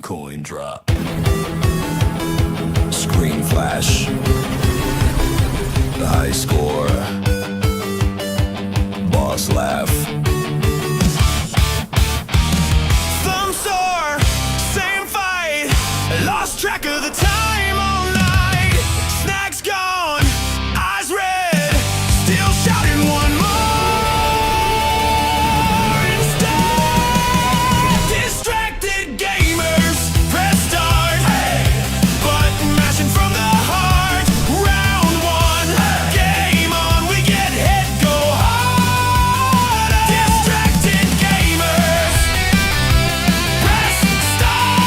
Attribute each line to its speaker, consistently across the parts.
Speaker 1: Coin drop. Screen flash. The high score. Boss laugh.
Speaker 2: Thumb sore, same fight. Lost track of the time all night. Snacks gone, eyes red. Still shouting one more instead. Distracted gamers, press start. Button mashing from the heart. Round one, game on. We get hit, go harder. Distracted gamers, press start.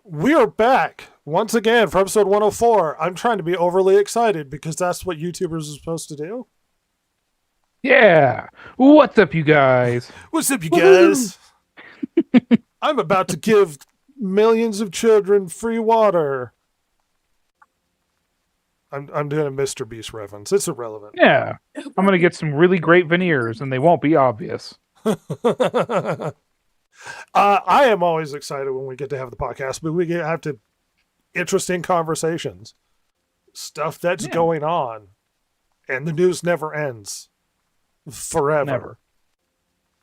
Speaker 3: We are back once again for episode 104. I'm trying to be overly excited because that's what YouTubers are supposed to do.
Speaker 4: Yeah. What's up, you guys?
Speaker 3: What's up, you guys? I'm about to give millions of children free water. I'm doing a Mr. Beast reference. It's irrelevant.
Speaker 4: Yeah. I'm going to get some really great veneers, and they won't be obvious.
Speaker 3: I am always excited when we get to have the podcast, but we have to interesting conversations, stuff that's going on, and the news never ends forever.
Speaker 4: Never.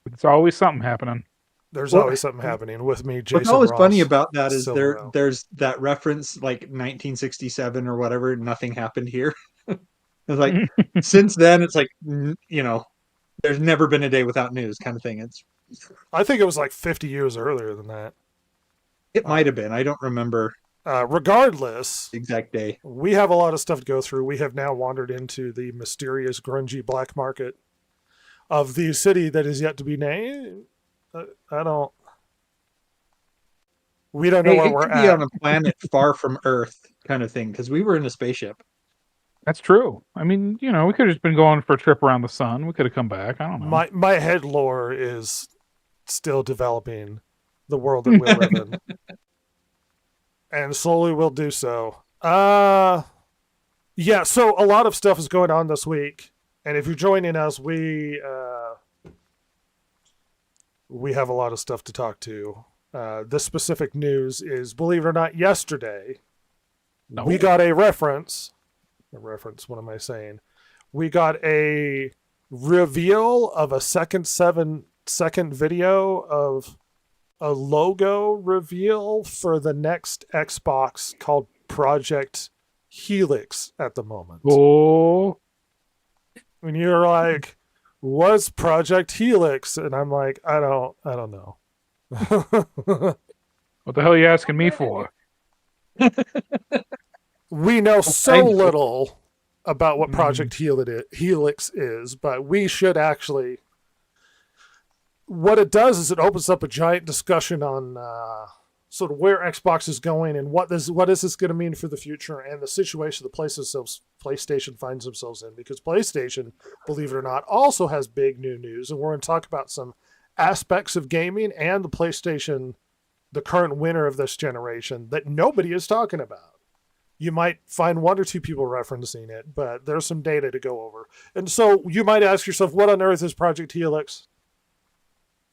Speaker 4: There's always something happening.
Speaker 3: There's always something happening with me, Jason.
Speaker 5: What's always
Speaker 3: Ross,
Speaker 5: funny about that is
Speaker 3: Silverado.
Speaker 5: there's that reference like 1967 or whatever. Nothing happened here. It's like since then, it's like there's never been a day without news kind of thing.
Speaker 3: I think it was like 50 years earlier than that.
Speaker 5: It might have been. I don't remember
Speaker 3: Regardless,
Speaker 5: the exact day.
Speaker 3: we have a lot of stuff to go through. We have now wandered into the mysterious, grungy black market of the city that is yet to be named. We don't know
Speaker 5: Hey,
Speaker 3: where
Speaker 5: it
Speaker 3: we're
Speaker 5: could be
Speaker 3: at.
Speaker 5: on a planet far from Earth kind of thing because we were in a spaceship.
Speaker 4: That's true. I mean, we could have just been going for a trip around the sun. We could have come back. I don't know.
Speaker 3: My head lore is still developing the world that we live in. And slowly will do so. Yeah, so a lot of stuff is going on this week. And if you're joining us, we have a lot of stuff to talk to. This specific news is, believe it or not, yesterday.
Speaker 4: No.
Speaker 3: We got a reference. What am I saying? We got a reveal of a second video of a logo reveal for the next Xbox called Project Helix at the moment.
Speaker 4: Oh.
Speaker 3: When you're like, what's Project Helix? And I'm like, I don't know.
Speaker 4: What the hell are you asking me for?
Speaker 3: We know so
Speaker 5: thank you.
Speaker 3: little about what Project Helix is, but we should actually. What it does is it opens up a giant discussion on sort of where Xbox is going and what is this going to mean for the future and the situation the PlayStation finds themselves in. Because PlayStation, believe it or not, also has big new news, and we're going to talk about some aspects of gaming and the PlayStation, the current winner of this generation, that nobody is talking about. You might find one or two people referencing it, but there's some data to go over. And so you might ask yourself, what on earth is Project Helix?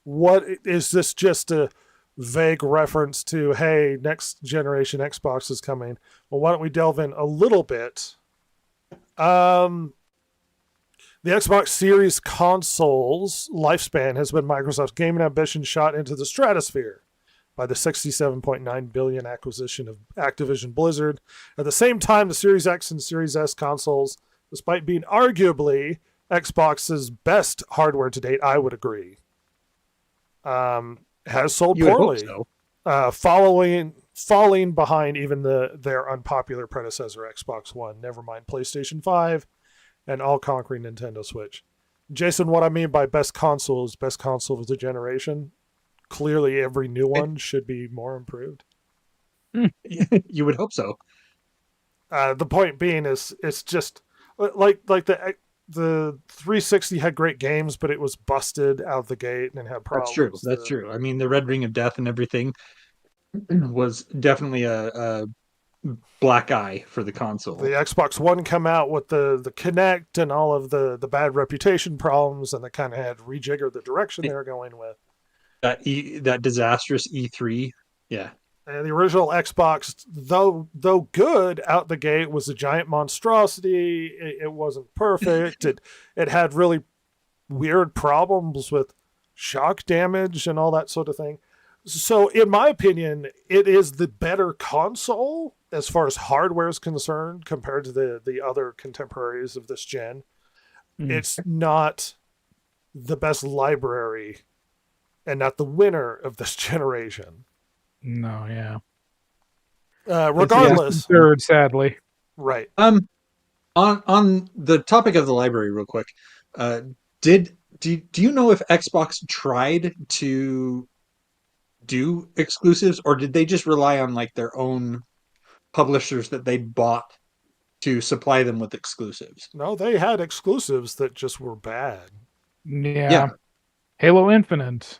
Speaker 3: What is this, just a vague reference to, hey, next generation Xbox is coming? Well, why don't we delve in a little bit? The Xbox Series console's lifespan has been Microsoft's gaming ambition shot into the stratosphere by the $67.9 billion acquisition of Activision Blizzard. At the same time, the Series X and Series S consoles, despite being arguably Xbox's best hardware to date, I would agree, has sold
Speaker 5: You would hope
Speaker 3: poorly,
Speaker 5: so.
Speaker 3: falling behind even their unpopular predecessor, Xbox One, never mind PlayStation 5, and all-conquering Nintendo Switch. Jason, what I mean by best console is best console of the generation. Clearly, every new one should be more improved.
Speaker 5: You would hope so.
Speaker 3: The point being is, it's just like the 360 had great games, but it was busted out the gate and had problems.
Speaker 5: That's true. I mean, the Red Ring of Death and everything was definitely a black eye for the console.
Speaker 3: The Xbox One come out with the Kinect and all of the bad reputation problems, and they kind of had to rejigger the direction they were going with.
Speaker 5: That disastrous E3. Yeah.
Speaker 3: And the original Xbox, though good out the gate, was a giant monstrosity. It wasn't perfect. It had really weird problems with shock damage and all that sort of thing. So, in my opinion, it is the better console as far as hardware is concerned compared to the other contemporaries of this gen. It's not the best library and not the winner of this generation.
Speaker 4: No, yeah.
Speaker 3: Regardless,
Speaker 4: Third, sadly.
Speaker 3: right.
Speaker 5: On the topic of the library, real quick, do you know if Xbox tried to do exclusives, or did they just rely on like their own publishers that they bought to supply them with exclusives?
Speaker 3: No, they had exclusives that just were bad.
Speaker 4: Yeah. Halo Infinite.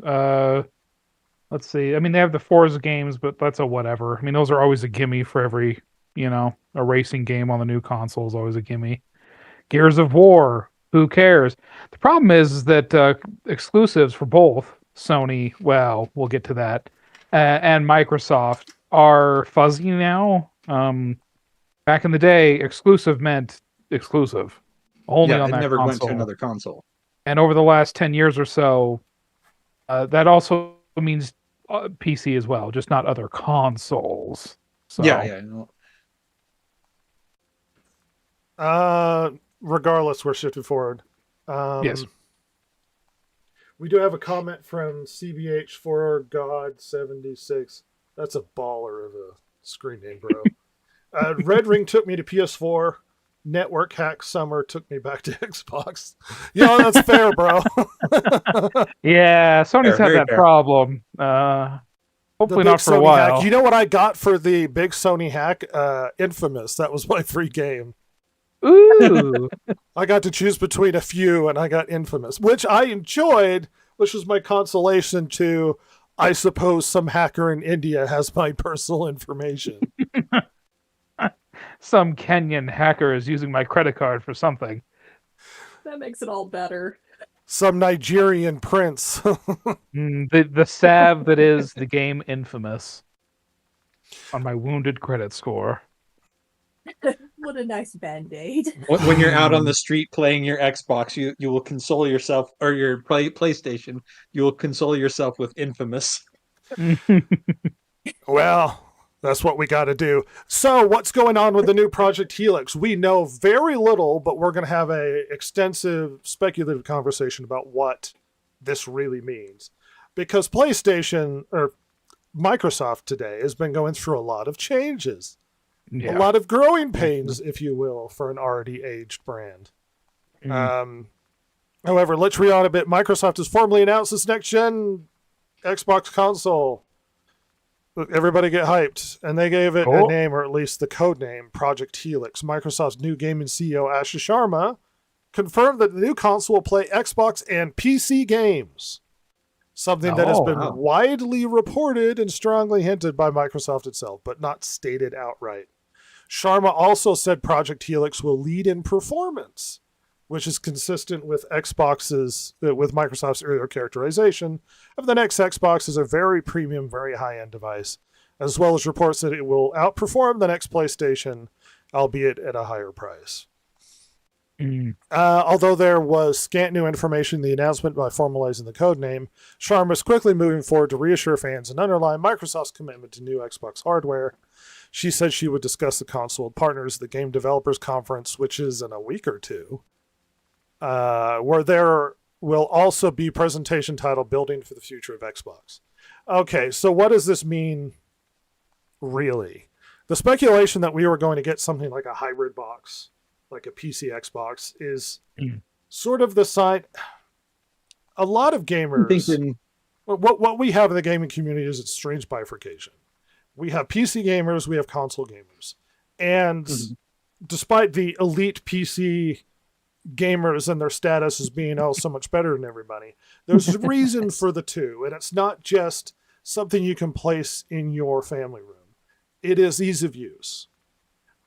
Speaker 4: Let's see. I mean, they have the Forza games, but that's a whatever. I mean, those are always a gimme for every, a racing game on the new console is always a gimme. Gears of War. Who cares? The problem is that exclusives for both Sony, well, we'll get to that, and Microsoft are fuzzy now. Back in the day, exclusive meant exclusive. Only on that
Speaker 5: never
Speaker 4: console.
Speaker 5: went to another console.
Speaker 4: And over the last 10 years or so, that also means PC as well, just not other consoles. So,
Speaker 5: Yeah.
Speaker 3: Regardless, we're shifting forward.
Speaker 4: Yes.
Speaker 3: We do have a comment from CBH4God76. That's a baller of a screen name, bro. Red Ring took me to PS4. Network Hack Summer took me back to Xbox. Yeah, that's fair, bro.
Speaker 4: Yeah, Sony's
Speaker 5: Fair,
Speaker 4: had that
Speaker 5: fair.
Speaker 4: problem. Hopefully not for a
Speaker 3: Sony
Speaker 4: while.
Speaker 3: hack. You know what I got for the big Sony hack? Infamous. That was my free game.
Speaker 4: Ooh.
Speaker 3: I got to choose between a few, and I got Infamous, which I enjoyed, which was my consolation to, I suppose, some hacker in India has my personal information.
Speaker 4: Some Kenyan hacker is using my credit card for something.
Speaker 6: That makes it all better.
Speaker 3: Some Nigerian prince.
Speaker 4: The salve that is the game Infamous on my wounded credit score.
Speaker 6: What a nice band-aid.
Speaker 5: When you're out on the street playing your Xbox, you will console yourself, or your PlayStation, you will console yourself with Infamous.
Speaker 3: Well, that's what we got to do. So, what's going on with the new Project Helix? We know very little, but we're going to have a extensive speculative conversation about what this really means. Because PlayStation, or Microsoft today, has been going through a lot of changes.
Speaker 4: Yeah.
Speaker 3: A lot of growing pains, if you will, for an already aged brand. However, let's read on a bit. Microsoft has formally announced its next-gen Xbox console. Look, everybody get hyped. And they gave it a name, or at least the code name, Project Helix. Microsoft's new gaming CEO, Ashish Sharma, confirmed that the new console will play Xbox and PC games. Something that has been widely reported and strongly hinted by Microsoft itself, but not stated outright. Sharma also said Project Helix will lead in performance, which is consistent with Microsoft's earlier characterization of the next Xbox as a very premium, very high-end device, as well as reports that it will outperform the next PlayStation, albeit at a higher price. Although there was scant new information in the announcement by formalizing the code name, Sharma is quickly moving forward to reassure fans and underline Microsoft's commitment to new Xbox hardware. She said she would discuss the console with partners at the Game Developers Conference, which is in a week or two, where there will also be a presentation titled Building for the Future of Xbox. Okay, so what does this mean, really? The speculation that we were going to get something like a hybrid box, like a PC Xbox, is sort of the sign. A lot of gamers, what we have in the gaming community is a strange bifurcation. We have PC gamers, we have console gamers. And despite the elite PC gamers and their status as being so much better than everybody, there's a reason for the two. And it's not just something you can place in your family room. it is ease of use.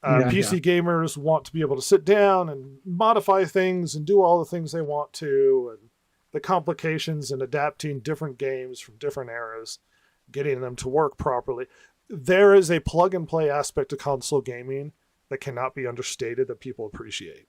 Speaker 3: PC gamers want to be able to sit down and modify things and do all the things they want to, and the complications in adapting different games from different eras, getting them to work properly. There is a plug and play aspect to console gaming that cannot be understated that people appreciate.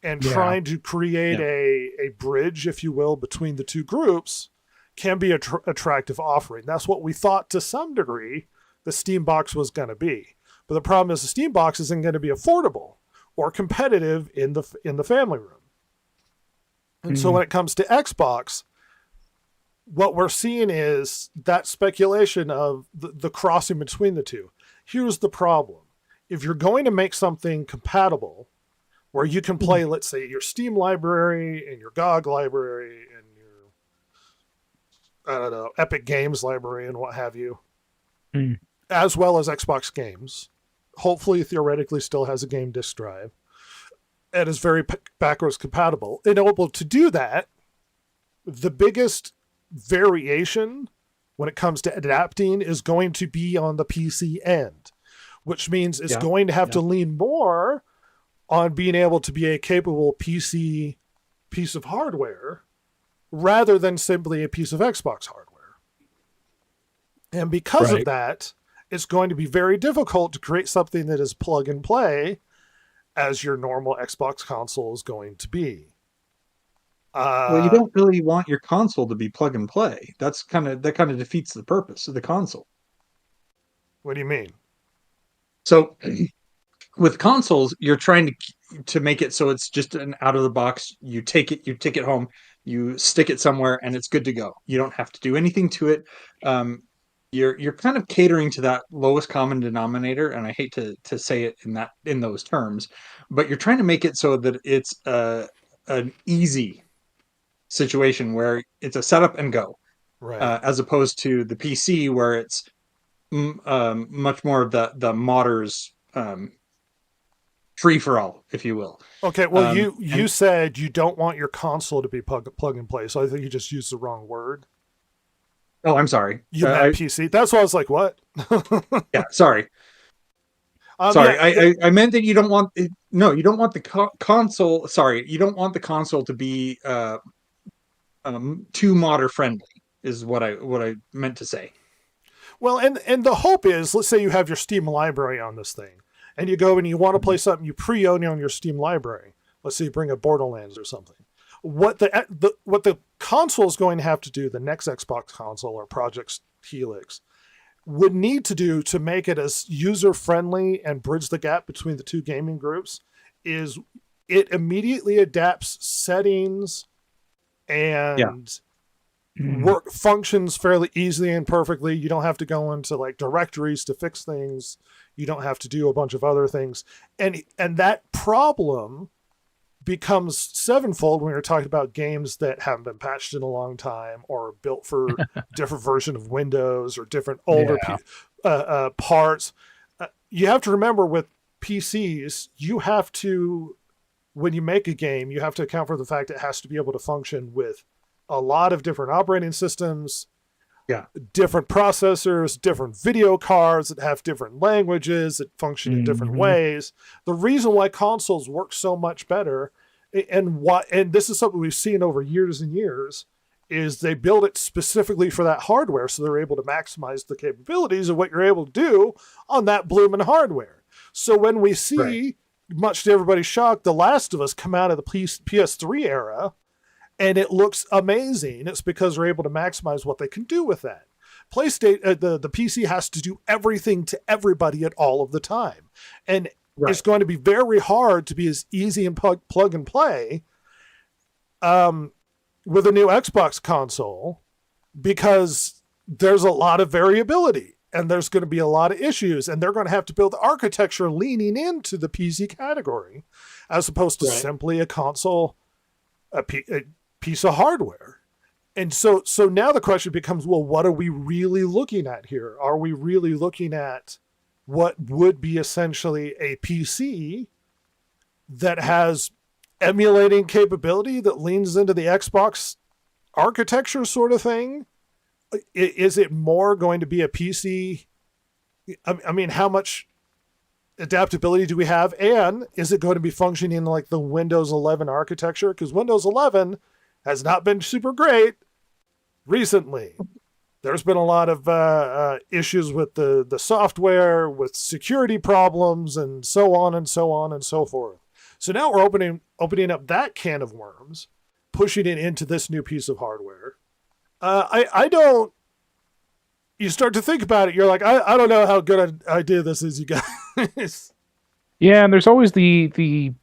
Speaker 3: And trying to create a bridge, if you will, between the two groups can be an attractive offering. That's what we thought to some degree the Steam box was going to be. But the problem is the Steam box isn't going to be affordable or competitive in the family room. And so when it comes to Xbox, what we're seeing is that speculation of the crossing between the two. Here's the problem. If you're going to make something compatible where you can play, let's say, your Steam library and your GOG library and your, I don't know, Epic Games library and what have you, as well as Xbox games, hopefully theoretically still has a game disk drive, and is very backwards compatible. In order to do that, the biggest variation when it comes to adapting is going to be on the PC end, which means it's going to have to lean more on being able to be a capable PC piece of hardware rather than simply a piece of Xbox hardware. And because of that, it's going to be very difficult to create something that is plug and play as your normal Xbox console is going to be.
Speaker 5: Well, you don't really want your console to be plug and play. That kind of defeats the purpose of the console.
Speaker 3: What do you mean?
Speaker 5: So with consoles, you're trying to make it so it's just an out of the box. You take it home, you stick it somewhere, and it's good to go. You don't have to do anything to it. You're kind of catering to that lowest common denominator, and I hate to say it in those terms, but you're trying to make it so that it's an easy situation where it's a setup and go,
Speaker 3: right?
Speaker 5: As opposed to the PC where it's much more of the modders free for all, if you will.
Speaker 3: Okay, well, you said you don't want your console to be plug and play, so I think you just used the wrong word.
Speaker 5: Oh, I'm sorry.
Speaker 3: You meant PC. That's why I was like, what?
Speaker 5: Yeah, sorry. Sorry, I meant that you don't want it. No, you don't want the console. Sorry, you don't want the console to be too modder friendly. Is what I meant to say.
Speaker 3: Well, and the hope is, let's say you have your Steam library on this thing, and you go and you want to play something you pre-own on your Steam library. Let's say you bring a Borderlands or something. What the console is going to have to do, the next Xbox console or Project Helix, would need to do to make it as user-friendly and bridge the gap between the two gaming groups is it immediately adapts settings and work functions fairly easily and perfectly. You don't have to go into like directories to fix things. You don't have to do a bunch of other things. And that problem becomes sevenfold when you're talking about games that haven't been patched in a long time or built for different version of Windows or different older parts. You have to remember with PCs, you have to, when you make a game, you have to account for the fact it has to be able to function with a lot of different operating systems, different processors, different video cards that have different languages that function in different ways. The reason why consoles work so much better, and this is something we've seen over years and years, is they build it specifically for that hardware, so they're able to maximize the capabilities of what you're able to do on that bloomin' hardware. So when we see, much to everybody's shock, The Last of Us come out of the PS3 era, and it looks amazing, it's because they're able to maximize what they can do with that. PlayStation, the PC has to do everything to everybody at all of the time. And it's going to be very hard to be as easy and plug and play with a new Xbox console, because there's a lot of variability and there's going to be a lot of issues, and they're going to have to build the architecture leaning into the PC category as opposed to simply a console, a piece of hardware. And so now the question becomes, well, what are we really looking at here? Are we really looking at what would be essentially a PC that has emulating capability that leans into the Xbox architecture sort of thing? Is it more going to be a PC I mean, how much adaptability do we have, and is it going to be functioning like the Windows 11 architecture? Because Windows 11 has not been super great recently. There's been a lot of issues with the software, with security problems, and so on and so on and so forth. So now we're opening up that can of worms, pushing it into this new piece of hardware. I don't. You start to think about it, you're like, I don't know how good an idea this is, you guys.
Speaker 4: Yeah, and there's always the.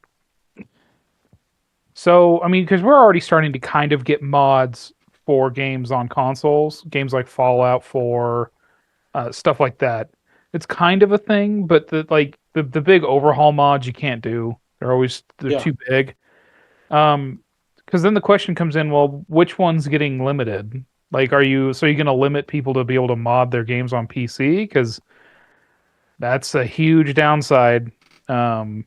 Speaker 4: So I mean, because we're already starting to kind of get mods for games on consoles, games like Fallout 4, stuff like that. It's kind of a thing, but the big overhaul mods you can't do. They're
Speaker 5: Yeah.
Speaker 4: too big. Because then the question comes in, well, which one's getting limited? Like, are you going to limit people to be able to mod their games on PC? Because that's a huge downside for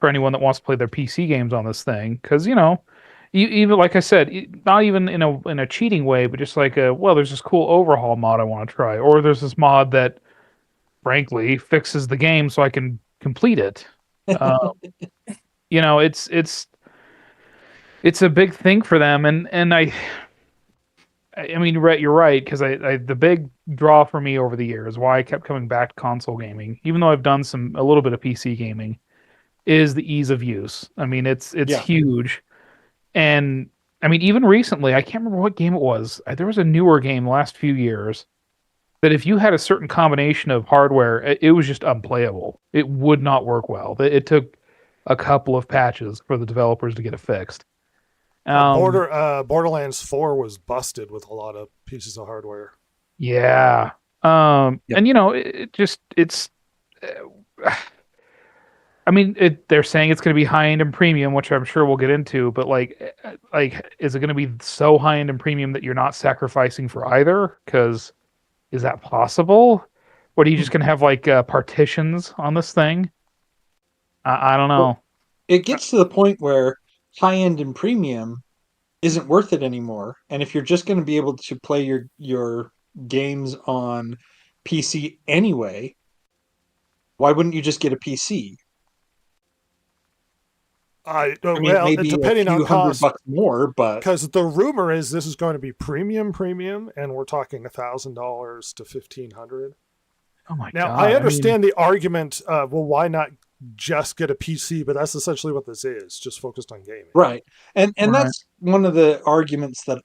Speaker 4: anyone that wants to play their PC games on this thing. Because even like I said, not even in a cheating way, but just like there's this cool overhaul mod I want to try, or there's this mod that, frankly, fixes the game so I can complete it. It's a big thing for them, and I mean, you're right, because the big draw for me over the years, why I kept coming back to console gaming, even though I've done a little bit of PC gaming, is the ease of use. I mean, it's
Speaker 5: Yeah.
Speaker 4: huge, and I mean, even recently, I can't remember what game it was. There was a newer game the last few years that if you had a certain combination of hardware, it was just unplayable. It would not work well. It took a couple of patches for the developers to get it fixed.
Speaker 3: Borderlands 4 was busted with a lot of pieces of hardware.
Speaker 4: Yeah.
Speaker 5: Yep.
Speaker 4: And it's I mean, they're saying it's going to be high end and premium, which I'm sure we'll get into, but like is it going to be so high end and premium that you're not sacrificing for either? Because is that possible? Or are you just going to have like partitions on this thing? I don't know.
Speaker 5: Well, it gets to the point where high end and premium isn't worth it anymore. And if you're just going to be able to play your games on PC anyway, why wouldn't you just get a PC? I mean,
Speaker 3: Well,
Speaker 5: maybe
Speaker 3: depending
Speaker 5: a few
Speaker 3: on cost,
Speaker 5: $100 more, but
Speaker 3: because the rumor is this is going to be premium, and we're talking $1,000 to $1,500.
Speaker 4: Oh my
Speaker 3: Now,
Speaker 4: god!
Speaker 3: I understand the argument of, well, why not just get a PC? But that's essentially what this is, just focused on gaming.
Speaker 5: right. And
Speaker 4: Right.
Speaker 5: that's one of the arguments that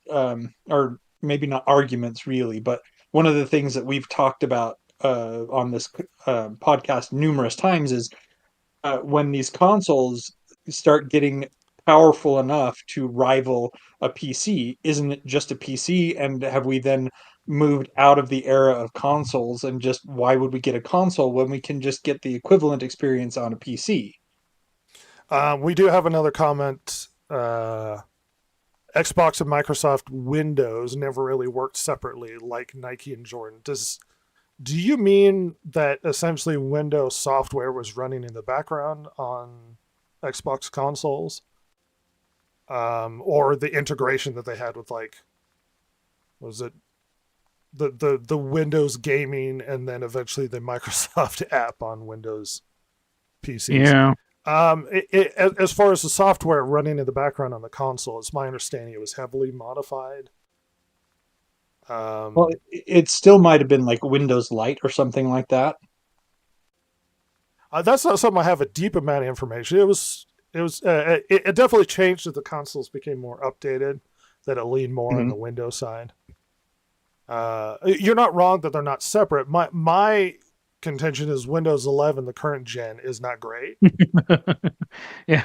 Speaker 5: or maybe not arguments really, but one of the things that we've talked about on this podcast numerous times is when these consoles start getting powerful enough to rival a PC, isn't it just a PC? And have we then moved out of the era of consoles and just why would we get a console when we can just get the equivalent experience on a PC?
Speaker 3: We do have another comment. Xbox and Microsoft Windows never really worked separately like Nike and Jordan. Do you mean that essentially Windows software was running in the background on Xbox consoles? Or the integration that they had with, like, was it the Windows gaming and then eventually the Microsoft app on Windows PCs?
Speaker 4: Yeah.
Speaker 3: As far as the software running in the background on the console, it's my understanding it was heavily modified.
Speaker 5: Well, it still might have been like Windows Lite or something like that.
Speaker 3: That's not something I have a deep amount of information. It definitely changed as the consoles became more updated, that it leaned more on the Windows side. You're not wrong that they're not separate. My contention is Windows 11, the current gen, is not great.
Speaker 4: Yeah.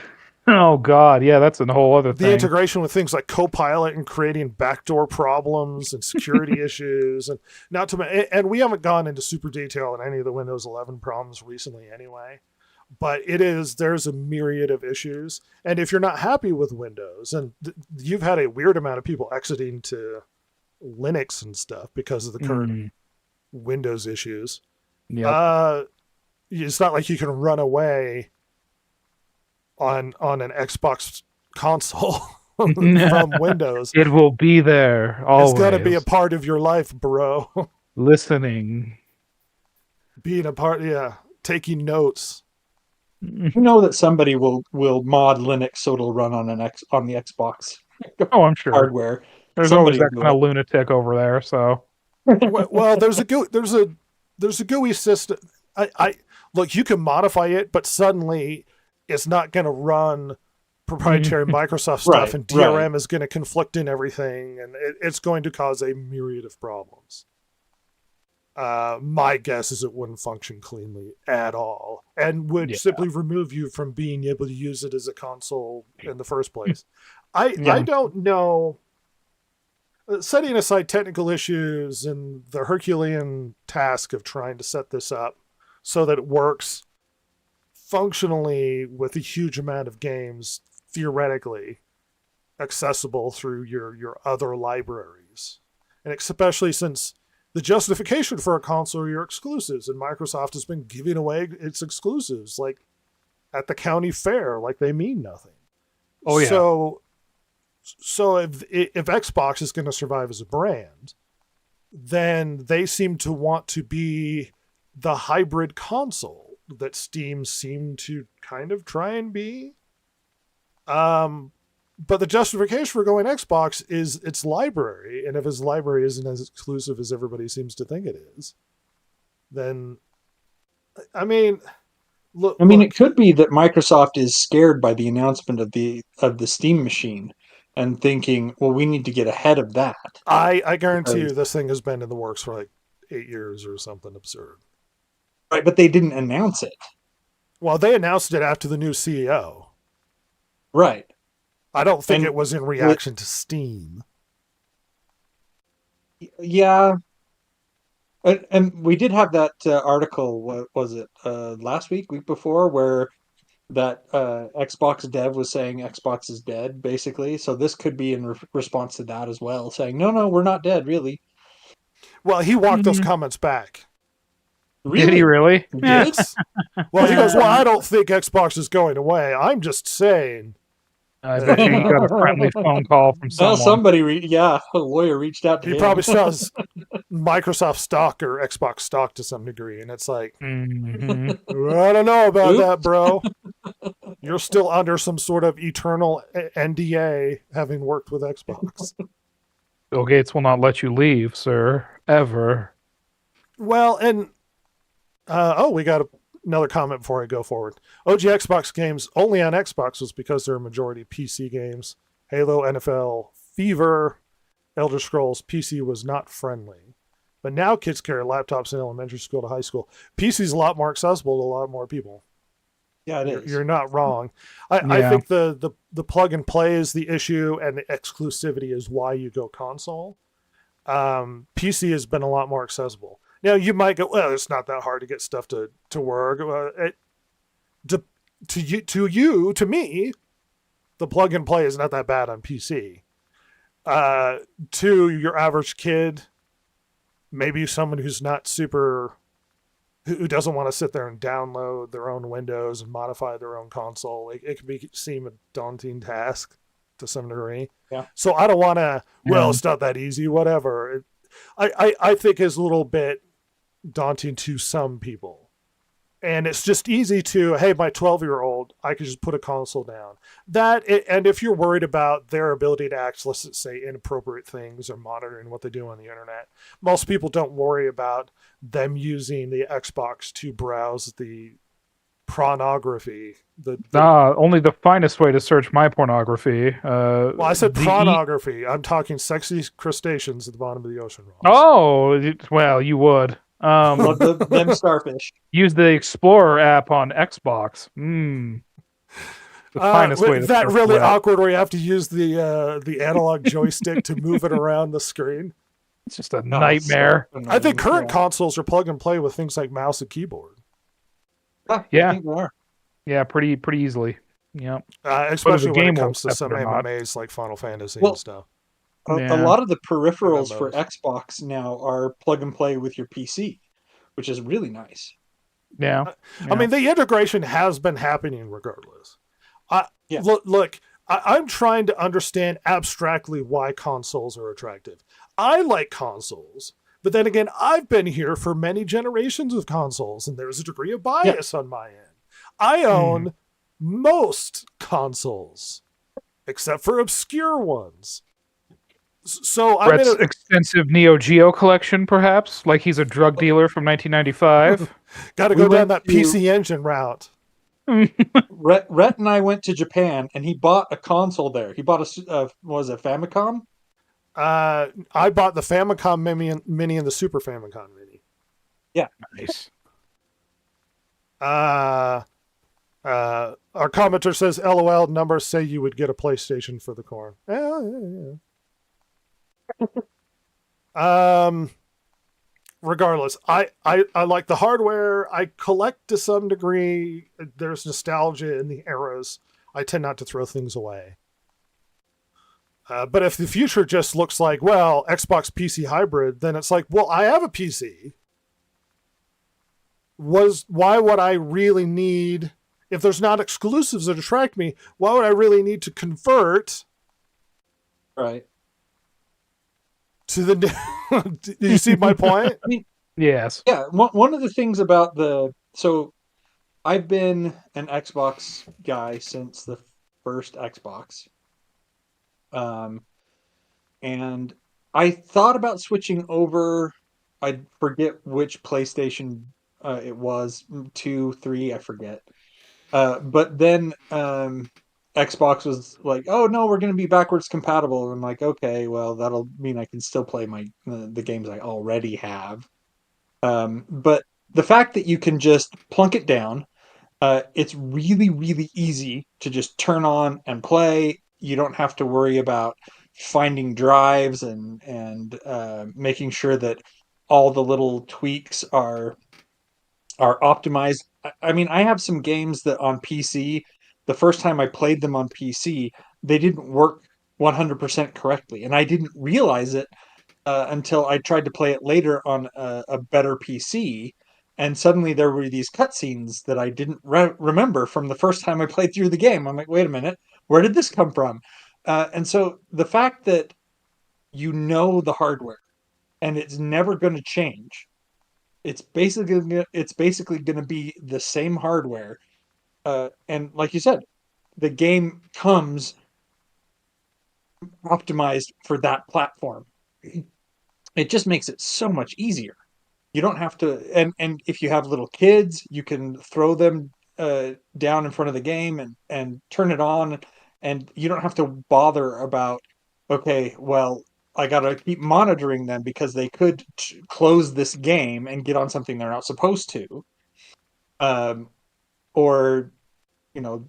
Speaker 4: Oh god, yeah, that's a whole other
Speaker 3: The
Speaker 4: thing.
Speaker 3: integration with things like Copilot and creating backdoor problems and security issues, and not to and we haven't gone into super detail on any of the Windows 11 problems recently anyway. But there's a myriad of issues, and if you're not happy with Windows, and you've had a weird amount of people exiting to Linux and stuff because of the current Windows issues.
Speaker 4: Yeah.
Speaker 3: It's not like you can run away on an Xbox console from Windows.
Speaker 4: It will be there always.
Speaker 3: It's got to be a part of your life, bro.
Speaker 4: Listening.
Speaker 3: being a part, taking notes.
Speaker 5: You know that somebody will mod Linux so it'll run on on the Xbox
Speaker 4: Oh, I'm sure.
Speaker 5: hardware.
Speaker 4: There's
Speaker 5: Somebody
Speaker 4: always that
Speaker 5: will
Speaker 4: kind
Speaker 5: do
Speaker 4: of lunatic over there. So
Speaker 3: Well, there's a GUI system. I look, you can modify it, but suddenly it's not going to run proprietary Microsoft stuff,
Speaker 5: Right,
Speaker 3: and DRM
Speaker 5: right.
Speaker 3: is going to conflict in everything, and it's going to cause a myriad of problems. My guess is it wouldn't function cleanly at all, and would
Speaker 4: Yeah.
Speaker 3: simply remove you from being able to use it as a console in the first place. I
Speaker 4: Yeah.
Speaker 3: don't know. Setting aside technical issues and the Herculean task of trying to set this up so that it works functionally with a huge amount of games theoretically accessible through your other libraries, and especially since the justification for a console are your exclusives, and Microsoft has been giving away its exclusives like at the county fair like they mean nothing.
Speaker 4: Oh, yeah.
Speaker 3: So if Xbox is going to survive as a brand, then they seem to want to be the hybrid console that Steam seemed to kind of try and be. But the justification for going Xbox is its library, and if its library isn't as exclusive as everybody seems to think it is, then I mean, look.
Speaker 5: It could be that Microsoft is scared by the announcement of the Steam machine and thinking, well, we need to get ahead of that.
Speaker 3: I guarantee you this thing has been in the works for like 8 years or something absurd.
Speaker 5: Right, but they didn't announce it.
Speaker 3: Well, they announced it after the new CEO.
Speaker 5: Right.
Speaker 3: I don't think
Speaker 5: And
Speaker 3: it was in reaction to Steam.
Speaker 5: Yeah. And we did have that article, what was it, last week before, where that Xbox dev was saying Xbox is dead, basically. So this could be in response to that as well, saying, no, we're not dead, really.
Speaker 3: Well, he walked those comments back.
Speaker 4: Did he really?
Speaker 3: Yes. Well, he goes, well, I don't think Xbox is going away. I'm just saying.
Speaker 4: I bet you got a friendly phone call from
Speaker 5: Well,
Speaker 4: someone.
Speaker 5: a lawyer reached out to
Speaker 3: He
Speaker 5: him.
Speaker 3: probably sells Microsoft stock or Xbox stock to some degree. And it's like,
Speaker 4: Mhm.
Speaker 3: I don't know about that, bro. You're still under some sort of eternal NDA having worked with Xbox.
Speaker 4: Bill Gates will not let you leave, sir, ever.
Speaker 3: Well, and we got another comment before I go forward. OG Xbox games only on Xbox was because they're a majority PC games. Halo, NFL, Fever, Elder Scrolls. PC was not friendly. But now kids carry laptops in elementary school to high school. PC is a lot more accessible to a lot more people.
Speaker 5: Yeah, it is.
Speaker 3: You're not wrong. I
Speaker 4: Yeah.
Speaker 3: think the plug and play is the issue, and the exclusivity is why you go console. PC has been a lot more accessible. Now you might go, well, it's not that hard to get stuff to work. To me, the plug and play is not that bad on PC. To your average kid, maybe someone who's not who doesn't want to sit there and download their own Windows and modify their own console, it can seem a daunting task to some degree.
Speaker 5: Yeah.
Speaker 3: So I don't want to. Well,
Speaker 4: Yeah.
Speaker 3: it's not that easy. Whatever. I think is a little bit daunting to some people, and it's just easy to, hey, my 12-year-old, I could just put a console down. And if you're worried about their ability to access, let's say, inappropriate things or monitoring what they do on the internet, most people don't worry about them using the Xbox to browse the pornography.
Speaker 4: Only the finest way to search my pornography.
Speaker 3: Well, I said
Speaker 4: the-
Speaker 3: pornography. I'm talking sexy crustaceans at the bottom of the ocean. Ross.
Speaker 4: Oh, well, you would.
Speaker 5: Love them starfish.
Speaker 4: Use the Explorer app on Xbox. The finest way to
Speaker 3: that
Speaker 4: surf
Speaker 3: really
Speaker 4: the web.
Speaker 3: awkward where you have to use the analog joystick to move it around the screen.
Speaker 4: It's just a nightmare.
Speaker 5: So
Speaker 3: I think current
Speaker 5: yeah.
Speaker 3: consoles are plug and play with things like mouse and keyboard,
Speaker 4: Yeah.
Speaker 5: I think they are.
Speaker 4: Yeah, pretty easily. Yeah.
Speaker 3: especially when
Speaker 4: game
Speaker 3: it
Speaker 4: will
Speaker 3: comes to
Speaker 4: accept
Speaker 3: some
Speaker 4: it or not.
Speaker 3: MMAs like Final Fantasy
Speaker 5: Well,
Speaker 3: and stuff.
Speaker 5: A
Speaker 4: Yeah.
Speaker 5: lot of the peripherals for
Speaker 3: MMOs.
Speaker 5: Xbox now are plug and play with your PC, which is really nice.
Speaker 4: Yeah.
Speaker 3: I mean, the integration has been happening regardless.
Speaker 5: Yeah.
Speaker 3: Look, I'm trying to understand abstractly why consoles are attractive. I like consoles But then again, I've been here for many generations of consoles, and there's a degree of bias on my end. I own most consoles, except for obscure ones. So I'm
Speaker 4: Brett's
Speaker 3: in a,
Speaker 4: extensive Neo Geo collection, perhaps? Like he's a drug dealer from 1995?
Speaker 3: got to
Speaker 5: We
Speaker 3: go down
Speaker 5: went
Speaker 3: that
Speaker 5: to-
Speaker 3: PC Engine route.
Speaker 5: Rhett and I went to Japan, and he bought a console there. He bought was it Famicom?
Speaker 3: I bought the Famicom Mini and the Super Famicom Mini.
Speaker 4: Nice.
Speaker 3: Our commenter says, "LOL, numbers say you would get a PlayStation for the corn." Regardless, I like the hardware. I collect to some degree. There's nostalgia in the eras. I tend not to throw things away. But if the future just looks like, well, Xbox PC hybrid, then it's like, well, I have a PC. Why would I really need, if there's not exclusives that attract me, why would I really need to convert
Speaker 5: Right.
Speaker 3: to the do you see my point?
Speaker 4: Yes.
Speaker 5: Yeah, one of the things about so I've been an Xbox guy since the first Xbox. And I thought about switching over. I forget which PlayStation it was, 2, 3, I forget. But then Xbox was like, "Oh no, we're going to be backwards compatible." And I'm like, "Okay, well that'll mean I can still play the games I already have." But the fact that you can just plunk it down, it's really, really easy to just turn on and play. You don't have to worry about finding drives and making sure that all the little tweaks are optimized. I mean, I have some games that on PC, the first time I played them on PC, they didn't work 100% correctly, and I didn't realize it until I tried to play it later on a better PC, and suddenly there were these cutscenes that I didn't remember from the first time I played through the game. I'm like, wait a minute, where did this come from? And so the fact that you know the hardware and it's never going to change. It's basically going to be the same hardware, and like you said, the game comes optimized for that platform. It just makes it so much easier. You don't have to, and if you have little kids, you can throw them down in front of the game and turn it on, and you don't have to bother about, okay, well, I gotta keep monitoring them because they could close this game and get on something they're not supposed to, um, or you know,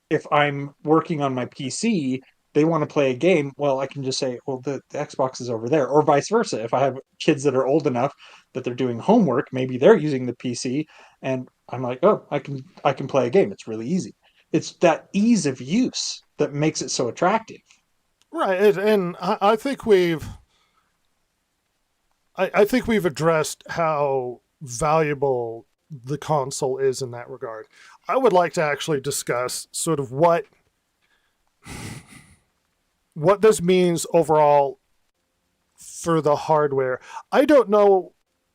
Speaker 5: if I'm working on my PC, they want to play a game, well, I can just say, well, the Xbox is over there, or vice versa. If I have kids that are old enough that they're doing homework, maybe they're using the PC, and I'm like, oh, I can play a game. It's really easy. It's that ease of use that makes it so attractive.
Speaker 3: Right, and I think I think we've addressed how valuable the console is in that regard. I would like to actually discuss sort of what this means overall for the hardware. I don't know.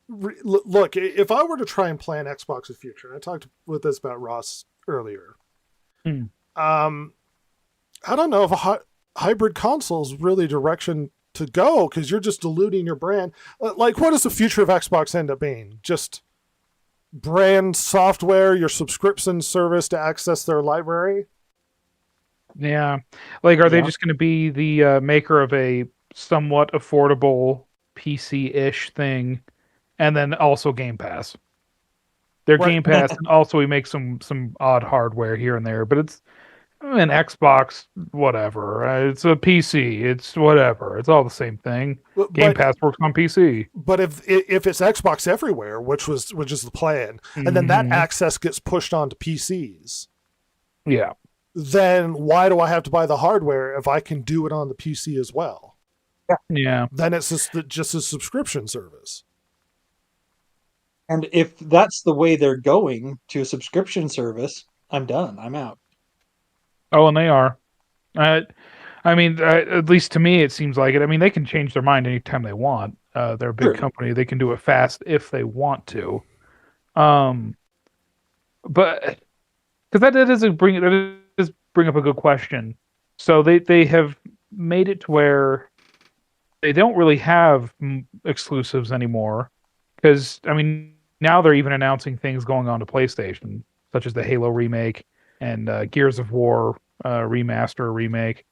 Speaker 3: Look, if I were to try and plan Xbox's future, and I talked with this about Ross earlier.
Speaker 4: Hmm.
Speaker 3: I don't know if a hybrid console is really direction to go, because you're just diluting your brand. Like, what does the future of Xbox end up being? Just brand software, your subscription service to access their library?
Speaker 4: Yeah. Like, are they
Speaker 5: Yeah.
Speaker 4: just going to be the maker of a somewhat affordable PC-ish thing, and then also Game Pass? Their
Speaker 3: Right.
Speaker 4: Game Pass, and also we make some odd hardware here and there, but it's an Xbox, whatever. It's a PC. It's whatever. It's all the same thing. Game Pass works on PC.
Speaker 3: But if it's Xbox everywhere, which is the plan, and then that
Speaker 4: Mhm.
Speaker 3: access gets pushed onto PCs,
Speaker 4: Yeah.
Speaker 3: then why do I have to buy the hardware if I can do it on the PC as well?
Speaker 4: Yeah.
Speaker 3: Then it's just a subscription service.
Speaker 5: And if that's the way they're going to a subscription service, I'm done. I'm out.
Speaker 4: Oh, and they are. I mean, at least to me, it seems like it. I mean, they can change their mind anytime they want. They're a big
Speaker 5: Sure.
Speaker 4: company. They can do it fast if they want to. Um, but because that does bring up a good question. So they have made it to where they don't really have exclusives anymore. Because I mean, now they're even announcing things going on to PlayStation, such as the Halo remake and Gears of War remaster remake.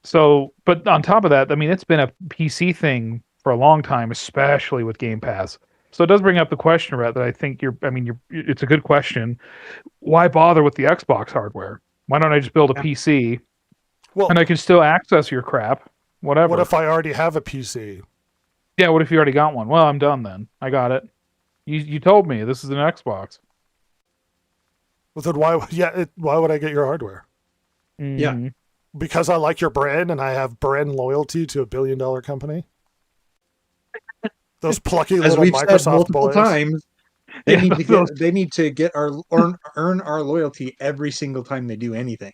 Speaker 4: So, but on top of that, I mean, it's been a PC thing for a long time, especially with Game Pass. So it does bring up the question, Rhett, that I think it's a good question. Why bother with the Xbox hardware? Why don't I just build a
Speaker 5: Yeah.
Speaker 4: PC
Speaker 3: Well,
Speaker 4: and I can still access your crap, whatever?
Speaker 3: what if I already have a PC?
Speaker 4: Yeah, what if you already got one? Well, I'm done then. I got it. You told me this is an Xbox.
Speaker 3: Well, then why would I get your hardware?
Speaker 5: Yeah.
Speaker 4: Mhm.
Speaker 3: Because I like your brand and I have brand loyalty to a billion-dollar company? Those plucky
Speaker 5: As
Speaker 3: little
Speaker 5: we've said
Speaker 3: Microsoft
Speaker 5: multiple
Speaker 3: boys.
Speaker 5: times, they
Speaker 4: Yeah,
Speaker 5: need to
Speaker 4: those-
Speaker 5: get earn our loyalty every single time they do anything.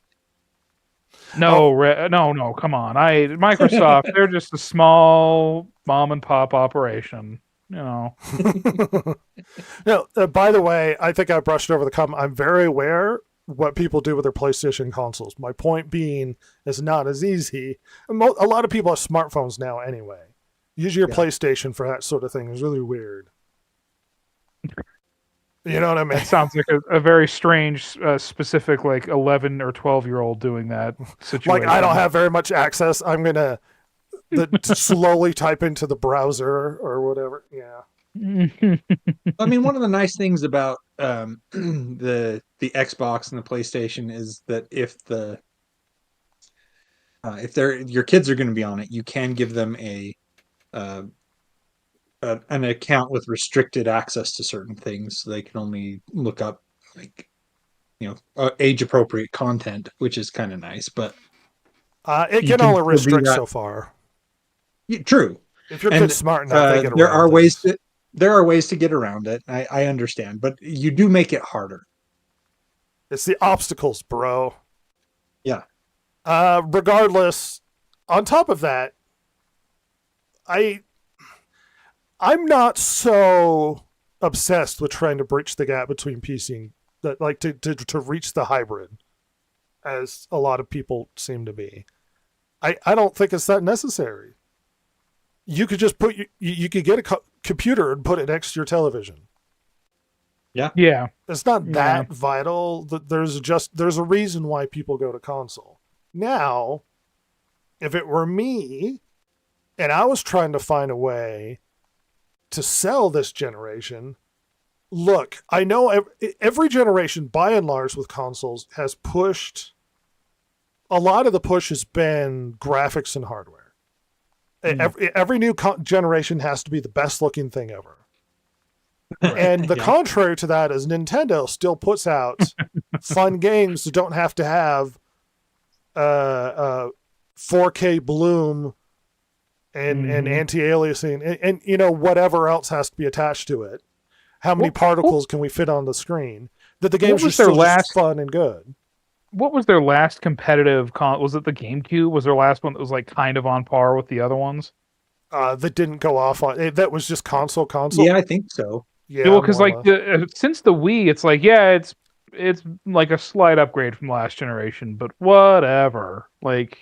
Speaker 4: No, no, come on. Microsoft, they're just a small mom and pop operation. You know.
Speaker 3: No, by the way, I think I brushed over the comment. I'm very aware what people do with their PlayStation consoles. My point being, it's not as easy. A lot of people have smartphones now anyway. Using your
Speaker 5: Yeah.
Speaker 3: PlayStation for that sort of thing is really weird. You know what I mean?
Speaker 4: That sounds like a very strange, specific, like 11 or 12-year-old doing that situation.
Speaker 3: Like, I don't have very much access. I'm going to slowly type into the browser or whatever. Yeah.
Speaker 5: I mean, one of the nice things about the Xbox and the PlayStation is that if your kids are going to be on it, you can give them uh, an account with restricted access to certain things, so they can only look up like age appropriate content, which is kind of nice. But
Speaker 3: It
Speaker 5: You
Speaker 3: can
Speaker 5: can
Speaker 3: only
Speaker 5: still be
Speaker 3: restrict
Speaker 5: that-
Speaker 3: so far.
Speaker 5: true.
Speaker 3: If your
Speaker 5: And,
Speaker 3: kid's smart enough, they get
Speaker 5: there
Speaker 3: around
Speaker 5: are ways
Speaker 3: things.
Speaker 5: there are ways to get around it. I understand, but you do make it harder.
Speaker 3: It's the obstacles, bro.
Speaker 5: Yeah.
Speaker 3: Regardless, on top of that, I'm not so obsessed with trying to bridge the gap between PC and that, like to reach the hybrid, as a lot of people seem to be. I don't think it's that necessary. You could just you could get a computer and put it next to your television.
Speaker 4: Yeah.
Speaker 3: It's not that vital. There's a reason why people go to console. Now, if it were me and I was trying to find a way to sell this generation, look, I know every generation by and large with consoles has pushed, a lot of the push has been graphics and hardware. Every new generation has to be the best looking thing ever. And the contrary to that is Nintendo still puts out fun games that don't have to have 4K bloom and anti-aliasing and you know whatever else has to be attached to it. How many particles can we fit on the screen? That the games are still just fun and good.
Speaker 4: What was their last competitive was it the GameCube? Was their last one that was like kind of on par with the other ones?
Speaker 3: That didn't go off on that was just console.
Speaker 5: Yeah, I think so.
Speaker 4: Yeah, well, because like since the Wii, it's like it's like a slight upgrade from last generation, but whatever. Like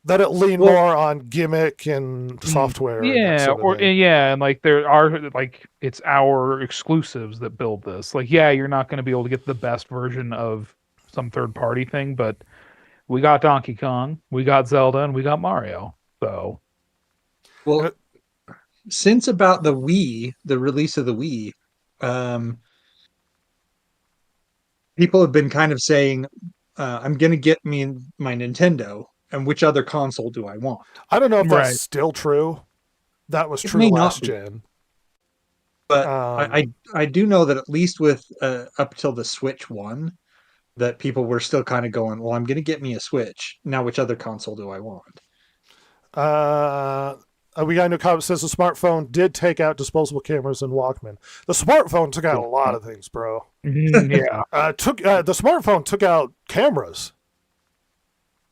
Speaker 3: that it leaned more on gimmick and software.
Speaker 4: Yeah, and like there are like it's our exclusives that build this. Like, yeah, you're not going to be able to get the best version of some third party thing, but we got Donkey Kong, we got Zelda, and we got Mario. So,
Speaker 5: well, since about the Wii, the release of the Wii, people have been kind of saying, I'm going to get me my Nintendo, and which other console do I want?
Speaker 3: I don't know if that's still true. That was true last gen.
Speaker 5: But I do know that at least with up till the Switch 1, that people were still kind of going, well, I'm going to get me a Switch. Now, which other console do I want?
Speaker 3: We got a new comment that says the smartphone did take out disposable cameras and Walkman. The smartphone took out a lot of things, bro.
Speaker 4: Yeah.
Speaker 3: The smartphone took out cameras.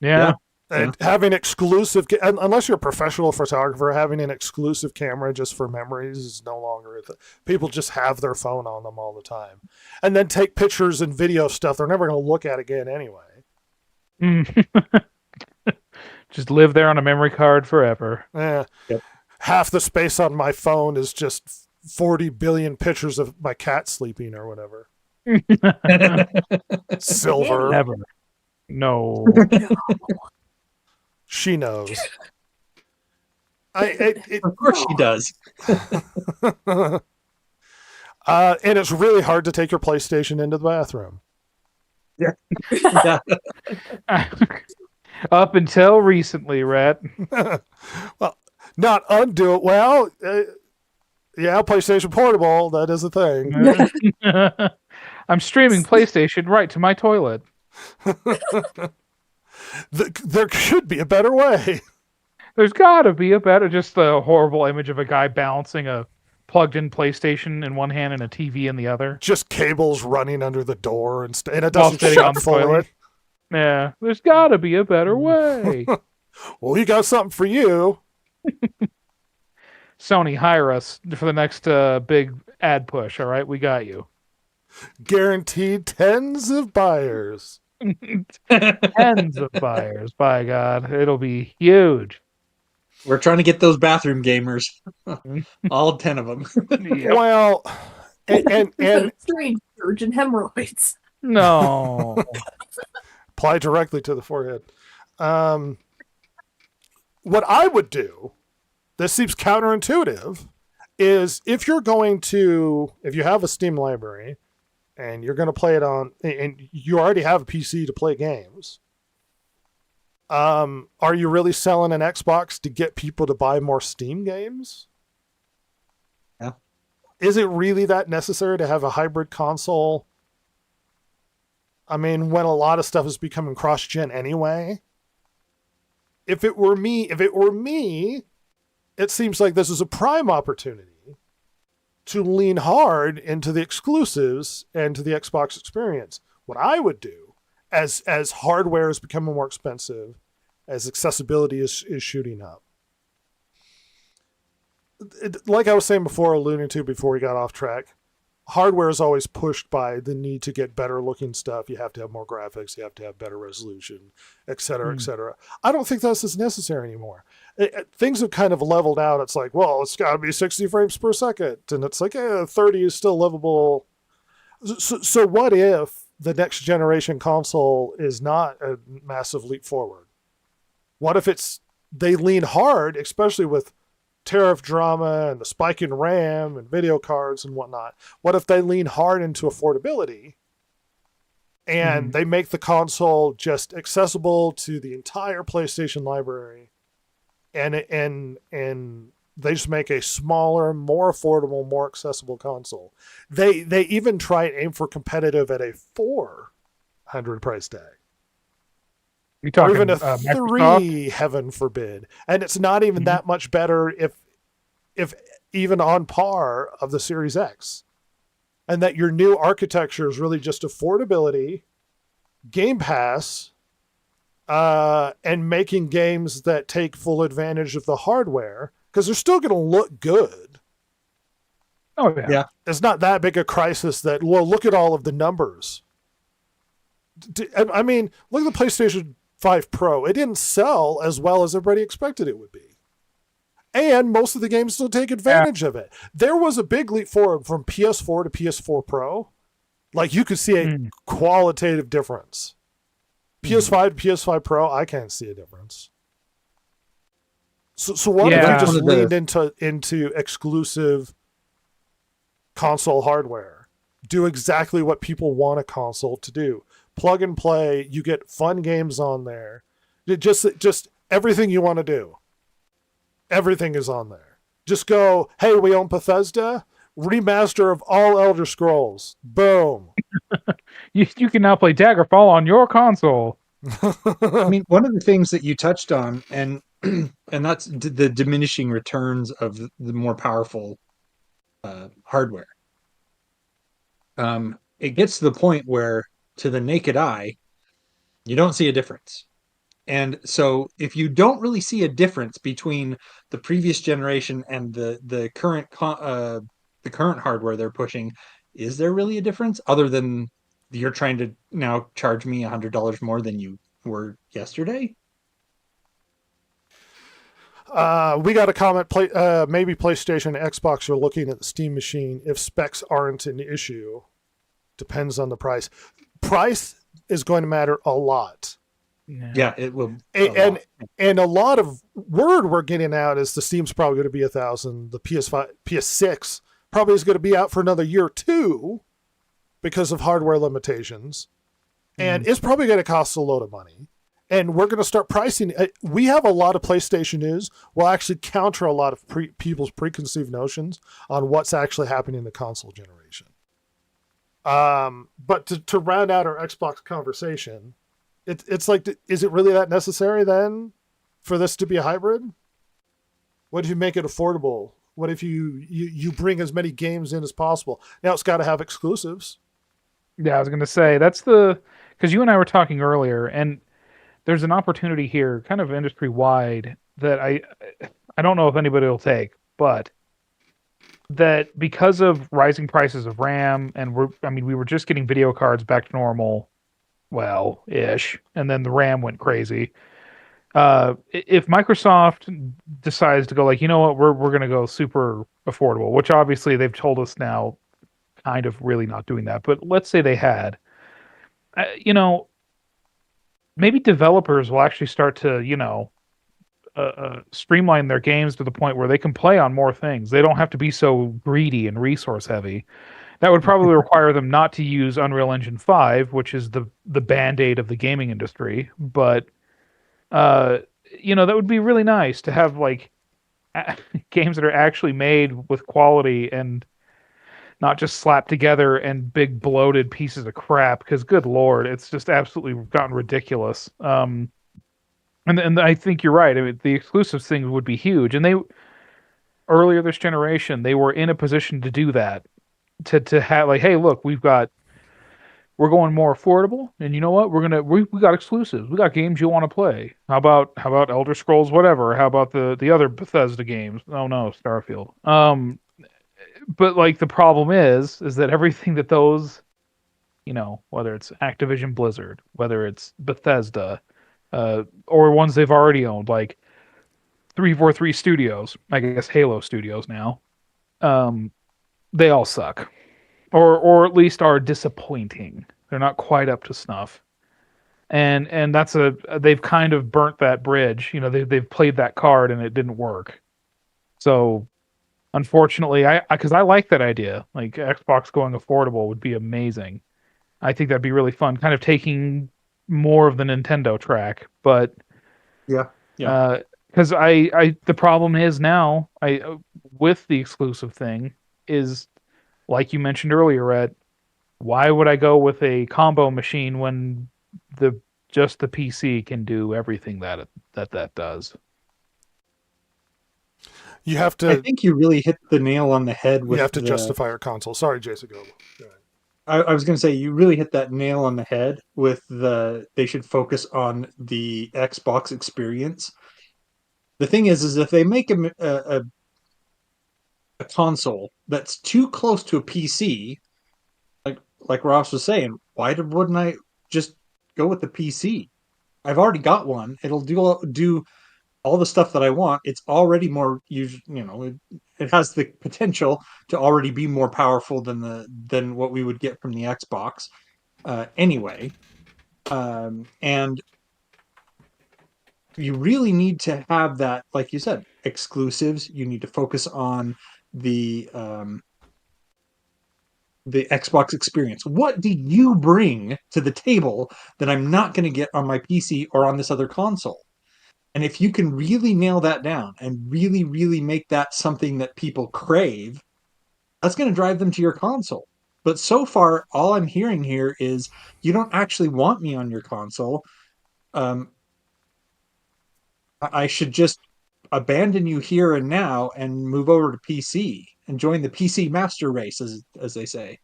Speaker 4: Yeah.
Speaker 3: And having exclusive, unless you're a professional photographer, having an exclusive camera just for memories is no longer a thing. People just have their phone on them all the time, and then take pictures and video stuff they're never going to look at again anyway.
Speaker 4: Just live there on a memory card forever.
Speaker 3: Yeah.
Speaker 5: Yep.
Speaker 3: Half the space on my phone is just 40 billion pictures of my cat sleeping or whatever. Silver.
Speaker 4: Never. No.
Speaker 3: She knows.
Speaker 5: Of course she does.
Speaker 3: And it's really hard to take your PlayStation into the bathroom.
Speaker 5: Yeah.
Speaker 4: Up until recently, Rhett.
Speaker 3: Well, not undo it. Well, yeah, PlayStation Portable, that is a thing.
Speaker 4: I'm streaming PlayStation right to my toilet.
Speaker 3: There should be a better way.
Speaker 4: There's got to be a better. Just the horrible image of a guy balancing a plugged-in PlayStation in one hand and a TV in the other.
Speaker 3: Just cables running under the door and it
Speaker 4: While
Speaker 3: doesn't
Speaker 4: sitting
Speaker 3: shut
Speaker 4: on the
Speaker 3: fully.
Speaker 4: toilet. Yeah, there's got to be a better way.
Speaker 3: Well, we got something for you.
Speaker 4: Sony, hire us for the next big ad push. All right, we got you.
Speaker 3: Guaranteed tens of buyers.
Speaker 4: Tens of buyers. By God, it'll be huge.
Speaker 5: We're trying to get those bathroom gamers. All 10 of them.
Speaker 4: Yep.
Speaker 3: Well, and
Speaker 6: strange surge in hemorrhoids.
Speaker 4: No.
Speaker 3: apply directly to the forehead. What I would do, this seems counterintuitive, is if you have a Steam library and you're going to play it on, and you already have a PC to play games, are you really selling an Xbox to get people to buy more Steam games?
Speaker 5: Yeah.
Speaker 3: Is it really that necessary to have a hybrid console? I mean, when a lot of stuff is becoming cross-gen anyway. If it were me, it seems like this is a prime opportunity to lean hard into the exclusives and to the Xbox experience. What I would do, as hardware is becoming more expensive, as accessibility is shooting up. Like I was saying before, alluding to before we got off track, hardware is always pushed by the need to get better looking stuff. You have to have more graphics. You have to have better resolution, et cetera, et cetera. I don't think this is necessary anymore. Things have kind of leveled out. It's like, well, it's got to be 60 frames per second. And it's like, 30 is still livable. So what if the next generation console is not a massive leap forward? What if they lean hard, especially with tariff drama and the spike in RAM and video cards and whatnot? What if they lean hard into affordability and they make the console just accessible to the entire PlayStation library, and they just make a smaller, more affordable, more accessible console? They even try and aim for competitive at a $400 price tag.
Speaker 4: You talking
Speaker 3: Or even a
Speaker 4: Microsoft?
Speaker 3: 3, heaven forbid. And it's not even that much better if even on par of the Series X. And that your new architecture is really just affordability, Game Pass, and making games that take full advantage of the hardware, because they're still going to look good.
Speaker 4: Oh, yeah.
Speaker 5: Yeah.
Speaker 3: It's not that big a crisis that, well, look at all of the numbers. I mean, look at the PlayStation 5 Pro. It didn't sell as well as everybody expected it would be. And most of the games still take advantage of it. There was a big leap forward from PS4 to PS4 Pro. Like, you could see a qualitative difference. PS5 to PS5 Pro, I can't see a difference. So what if you just leaned into exclusive console hardware? Do exactly what people want a console to do. Plug and play. You get fun games on there. Just everything you want to do. Everything is on there. Just go, hey, we own Bethesda. Remaster of all Elder Scrolls. Boom.
Speaker 4: You can now play Daggerfall on your console.
Speaker 5: I mean, one of the things that you touched on, and that's the diminishing returns of the more powerful hardware. It gets to the point where, to the naked eye, you don't see a difference. And so if you don't really see a difference between the previous generation and the current hardware they're pushing, is there really a difference other than you're trying to now charge me $100 more than you were yesterday?
Speaker 3: We got a comment. Maybe PlayStation and Xbox are looking at the Steam machine if specs aren't an issue. Depends on the price. Price is going to matter a lot.
Speaker 5: Yeah, it will.
Speaker 3: And a lot of word we're getting out is the Steam's probably going to be 1,000. The PS6 probably is going to be out for another year or two because of hardware limitations, and it's probably going to cost a load of money. And we're going to start pricing. We have a lot of PlayStation news. We'll actually counter a lot of people's preconceived notions on what's actually happening in the console generation. But to round out our Xbox conversation, it's like, is it really that necessary then for this to be a hybrid? What if you make it affordable? What if you bring as many games in as possible? Now it's got to have exclusives.
Speaker 4: Yeah, I was going to say because you and I were talking earlier, and there's an opportunity here, kind of industry wide, that I don't know if anybody will take, but that because of rising prices of RAM, and we were just getting video cards back to normal, well, ish, and then the RAM went crazy. If Microsoft decides to go like, you know what, we're going to go super affordable, which obviously they've told us now, kind of really not doing that, but let's say they had, maybe developers will actually start to, streamline their games to the point where they can play on more things. They don't have to be so greedy and resource heavy. That would probably require them not to use Unreal Engine 5, which is the band-aid of the gaming industry. But, that would be really nice to have like games that are actually made with quality and not just slapped together and big bloated pieces of crap. Because good Lord, it's just absolutely gotten ridiculous. And I think you're right. I mean, the exclusives thing would be huge. And earlier this generation, they were in a position to do that. To have like, hey, look, we're going more affordable, and you know what? We got exclusives. We got games you want to play. How about Elder Scrolls, whatever? How about the other Bethesda games? Oh no, Starfield. But like the problem is that everything that those, whether it's Activision Blizzard, whether it's Bethesda, or ones they've already owned, like 343 Studios, I guess Halo Studios now, they all suck, or at least are disappointing. They're not quite up to snuff, and they've kind of burnt that bridge. They've played that card and it didn't work. So unfortunately, because I like that idea, like Xbox going affordable would be amazing. I think that'd be really fun, kind of taking more of the Nintendo track, but
Speaker 5: Yeah.
Speaker 4: because the problem is now with the exclusive thing is, like you mentioned earlier, Ed, why would I go with a combo machine when just the PC can do everything that does?
Speaker 3: You have to.
Speaker 5: I think you really hit the nail on the head with
Speaker 3: you have to justify your console. Sorry, Jason. Go ahead.
Speaker 5: I was going to say you really hit that nail on the head with they should focus on the Xbox experience. The thing is if they make a console that's too close to a PC, like Ross was saying, wouldn't I just go with the PC? I've already got one. It'll do all the stuff that I want. It's already more it has the potential to already be more powerful than what we would get from the Xbox anyway. And you really need to have that, like you said, exclusives. You need to focus on the Xbox experience. What do you bring to the table that I'm not going to get on my PC or on this other console? And if you can really nail that down and really, really make that something that people crave, that's going to drive them to your console. But so far, all I'm hearing here is you don't actually want me on your console. I should just abandon you here and now and move over to PC and join the PC master race, as they say.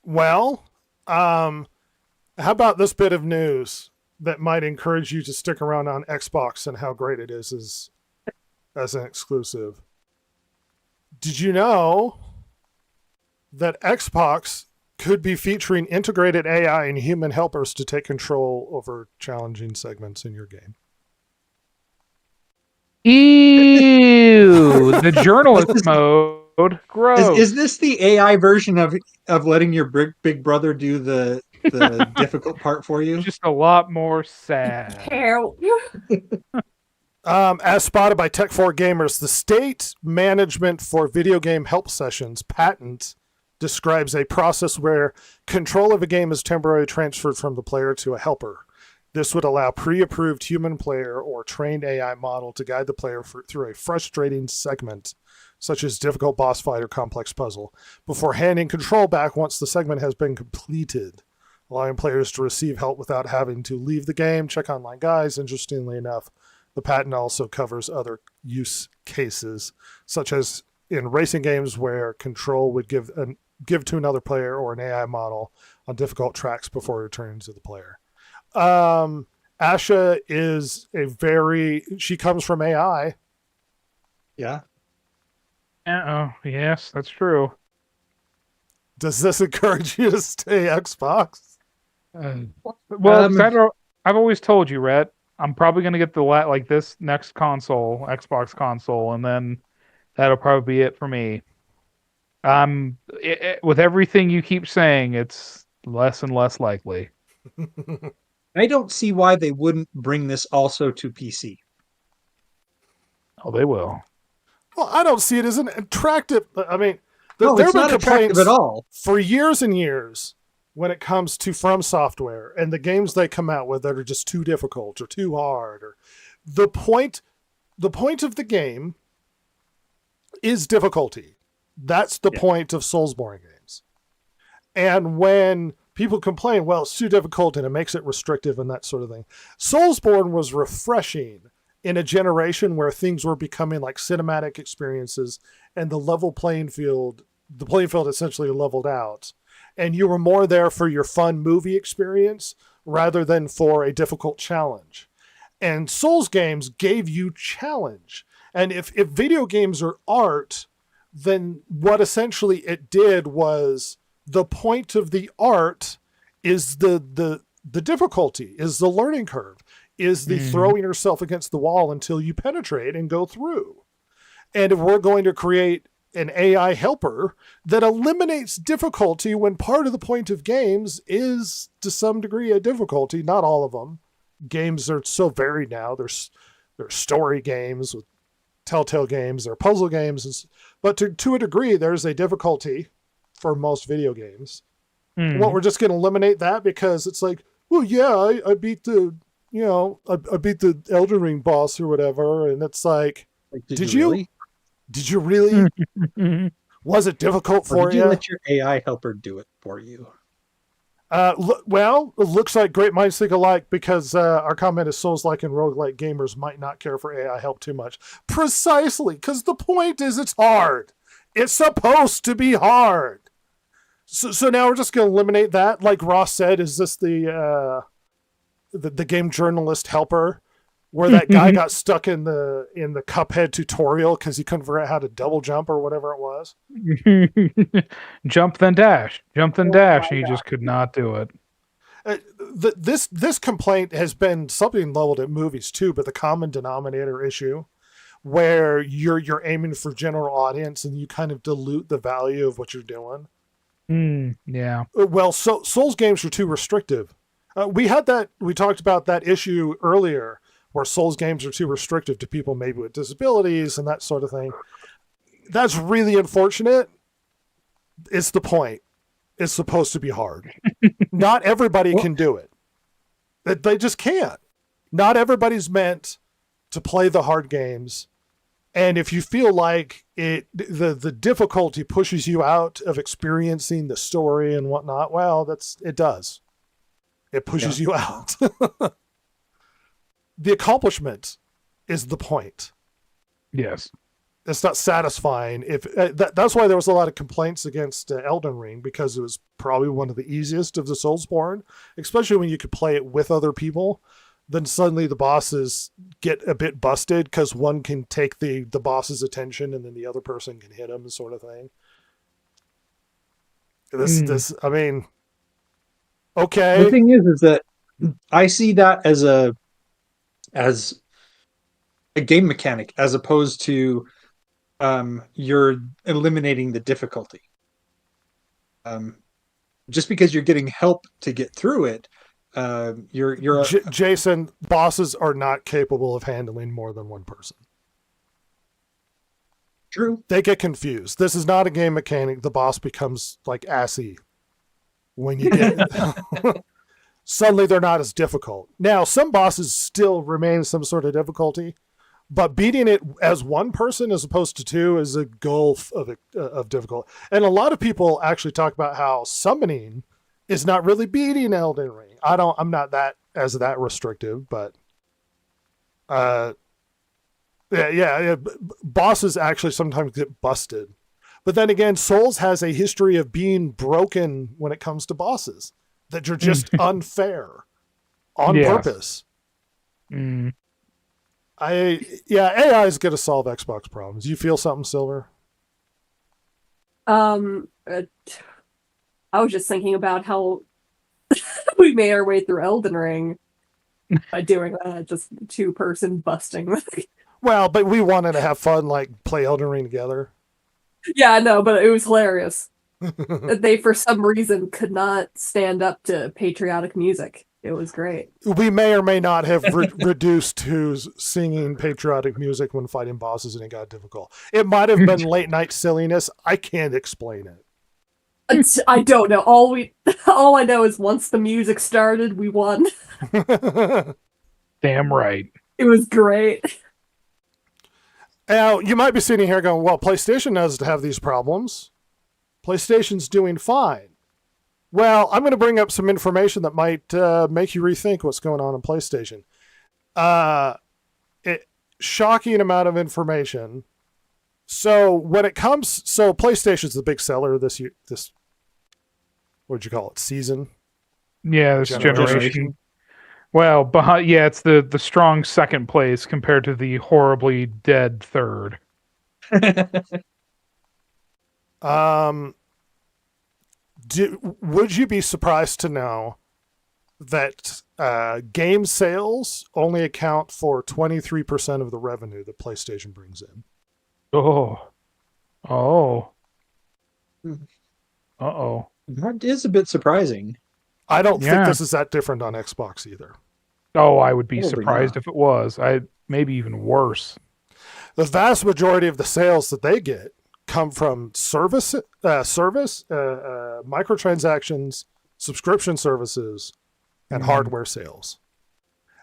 Speaker 3: Well, how about this bit of news? that might encourage you to stick around on Xbox and how great it is as an exclusive. Did you know that Xbox could be featuring integrated AI and human helpers to take control over challenging segments in your game?
Speaker 4: Ew, the journalist mode. Gross.
Speaker 5: Is this the AI version of letting your big brother do the difficult part for you?
Speaker 4: Just a lot more sad.
Speaker 6: Hell.
Speaker 3: As spotted by Tech4 Gamers, the State Management for Video Game Help Sessions patent describes a process where control of a game is temporarily transferred from the player to a helper. This would allow pre-approved human player or trained AI model to guide the player through a frustrating segment, such as difficult boss fight or complex puzzle, before handing control back once the segment has been completed, allowing players to receive help without having to leave the game, check online guides. Interestingly enough, the patent also covers other use cases, such as in racing games where control would give to another player or an AI model on difficult tracks before returning to the player. Asha is she comes from AI.
Speaker 5: Yeah.
Speaker 4: Yes, that's true.
Speaker 3: Does this encourage you to stay Xbox?
Speaker 4: Well, I've always told you, Rhett, I'm probably going to get this next console, Xbox console, and then that'll probably be it for me. With everything you keep saying, it's less and less likely.
Speaker 5: I don't see why they wouldn't bring this also to PC.
Speaker 4: Oh, they will.
Speaker 3: Well, I don't see it as an attractive. I mean,
Speaker 5: No,
Speaker 3: there
Speaker 5: it's
Speaker 3: have been
Speaker 5: not attractive
Speaker 3: complaints
Speaker 5: at all.
Speaker 3: for years and years when it comes to From Software and the games they come out with that are just too difficult or too hard. Or the point of the game is difficulty. That's the point of Soulsborne games. And when people complain, well, it's too difficult and it makes it restrictive and that sort of thing. Soulsborne was refreshing in a generation where things were becoming like cinematic experiences and the playing field essentially leveled out. And you were more there for your fun movie experience rather than for a difficult challenge. And Souls games gave you challenge. And if video games are art, then what essentially it did was the point of the art is the difficulty, is the learning curve, is the throwing yourself against the wall until you penetrate and go through. And if we're going to create an AI helper that eliminates difficulty when part of the point of games is to some degree a difficulty, not all of them. Games are so varied now. There's story games with Telltale games, there are puzzle games, but to a degree, there's a difficulty for most video games. What, we're just going to eliminate that because it's like, well, yeah, I beat the Elden Ring boss or whatever, and it's like, did you really? Did you really? Was it difficult for
Speaker 5: Did
Speaker 3: you?
Speaker 5: you let your AI helper do it for you?
Speaker 3: Well, it looks like great minds think alike because our comment is Souls-like and roguelike gamers might not care for AI help too much. Precisely, because the point is it's hard. It's supposed to be hard. So now we're just going to eliminate that. Like Ross said, is this the game journalist helper where that guy got stuck in the Cuphead tutorial because he couldn't figure out how to double jump or whatever it was?
Speaker 4: Jump then dash, and he just could not do it.
Speaker 3: This complaint has been something leveled at movies too, but the common denominator issue where you're aiming for general audience and you kind of dilute the value of what you're doing.
Speaker 4: Yeah.
Speaker 3: Well, Souls games are too restrictive. We talked about that issue earlier where Souls games are too restrictive to people maybe with disabilities and that sort of thing. That's really unfortunate. It's the point. It's supposed to be hard. Not everybody can do it. They just can't. Not everybody's meant to play the hard games. And if you feel like the difficulty pushes you out of experiencing the story and whatnot, well, it does. It pushes you out. The accomplishment is the point.
Speaker 4: Yes.
Speaker 3: it's not satisfying. If that's why there was a lot of complaints against Elden Ring, because it was probably one of the easiest of the Soulsborne, especially when you could play it with other people. Then suddenly the bosses get a bit busted because one can take the boss's attention and then the other person can hit him, sort of thing. I mean, okay.
Speaker 5: The thing is that I see that as a game mechanic as opposed to you're eliminating the difficulty. Just because you're getting help to get through it,
Speaker 3: Jason, bosses are not capable of handling more than one person.
Speaker 5: True.
Speaker 3: They get confused. This is not a game mechanic. The boss becomes like assy when you get suddenly they're not as difficult. Now, some bosses still remain some sort of difficulty, but beating it as one person as opposed to two is a gulf of difficult. And a lot of people actually talk about how summoning is not really beating Elden Ring. I'm not that restrictive, but yeah. Bosses actually sometimes get busted. But then again, Souls has a history of being broken when it comes to bosses, that you're just unfair on purpose. AI is going to solve Xbox problems. You feel something, Silver?
Speaker 6: I was just thinking about how we made our way through Elden Ring by doing that, just two-person busting.
Speaker 3: Well, but we wanted to have fun, like play Elden Ring together.
Speaker 6: Yeah, I know, but it was hilarious. They, for some reason, could not stand up to patriotic music. It was great.
Speaker 3: We may or may not have reduced who's singing patriotic music when fighting bosses, and it got difficult. It might have been late night silliness. I can't explain it.
Speaker 6: I don't know. All I know is once the music started, we won.
Speaker 4: Damn right.
Speaker 6: It was great.
Speaker 3: Now, you might be sitting here going, well, PlayStation doesn't have these problems. PlayStation's doing fine. Well, I'm going to bring up some information that might make you rethink what's going on in PlayStation. Shocking amount of information. So PlayStation's the big seller this year. This, what'd you call it? Season?
Speaker 4: Yeah, this generation. Well, it's the strong second place compared to the horribly dead third.
Speaker 3: Would you be surprised to know that game sales only account for 23% of the revenue that PlayStation brings in?
Speaker 4: Uh-oh.
Speaker 5: That is a bit surprising.
Speaker 3: I don't think this is that different on Xbox either.
Speaker 4: Oh, I would be
Speaker 5: Probably
Speaker 4: surprised
Speaker 5: not.
Speaker 4: if it was. Maybe even worse.
Speaker 3: The vast majority of the sales that they get come from service, microtransactions, subscription services, and hardware sales.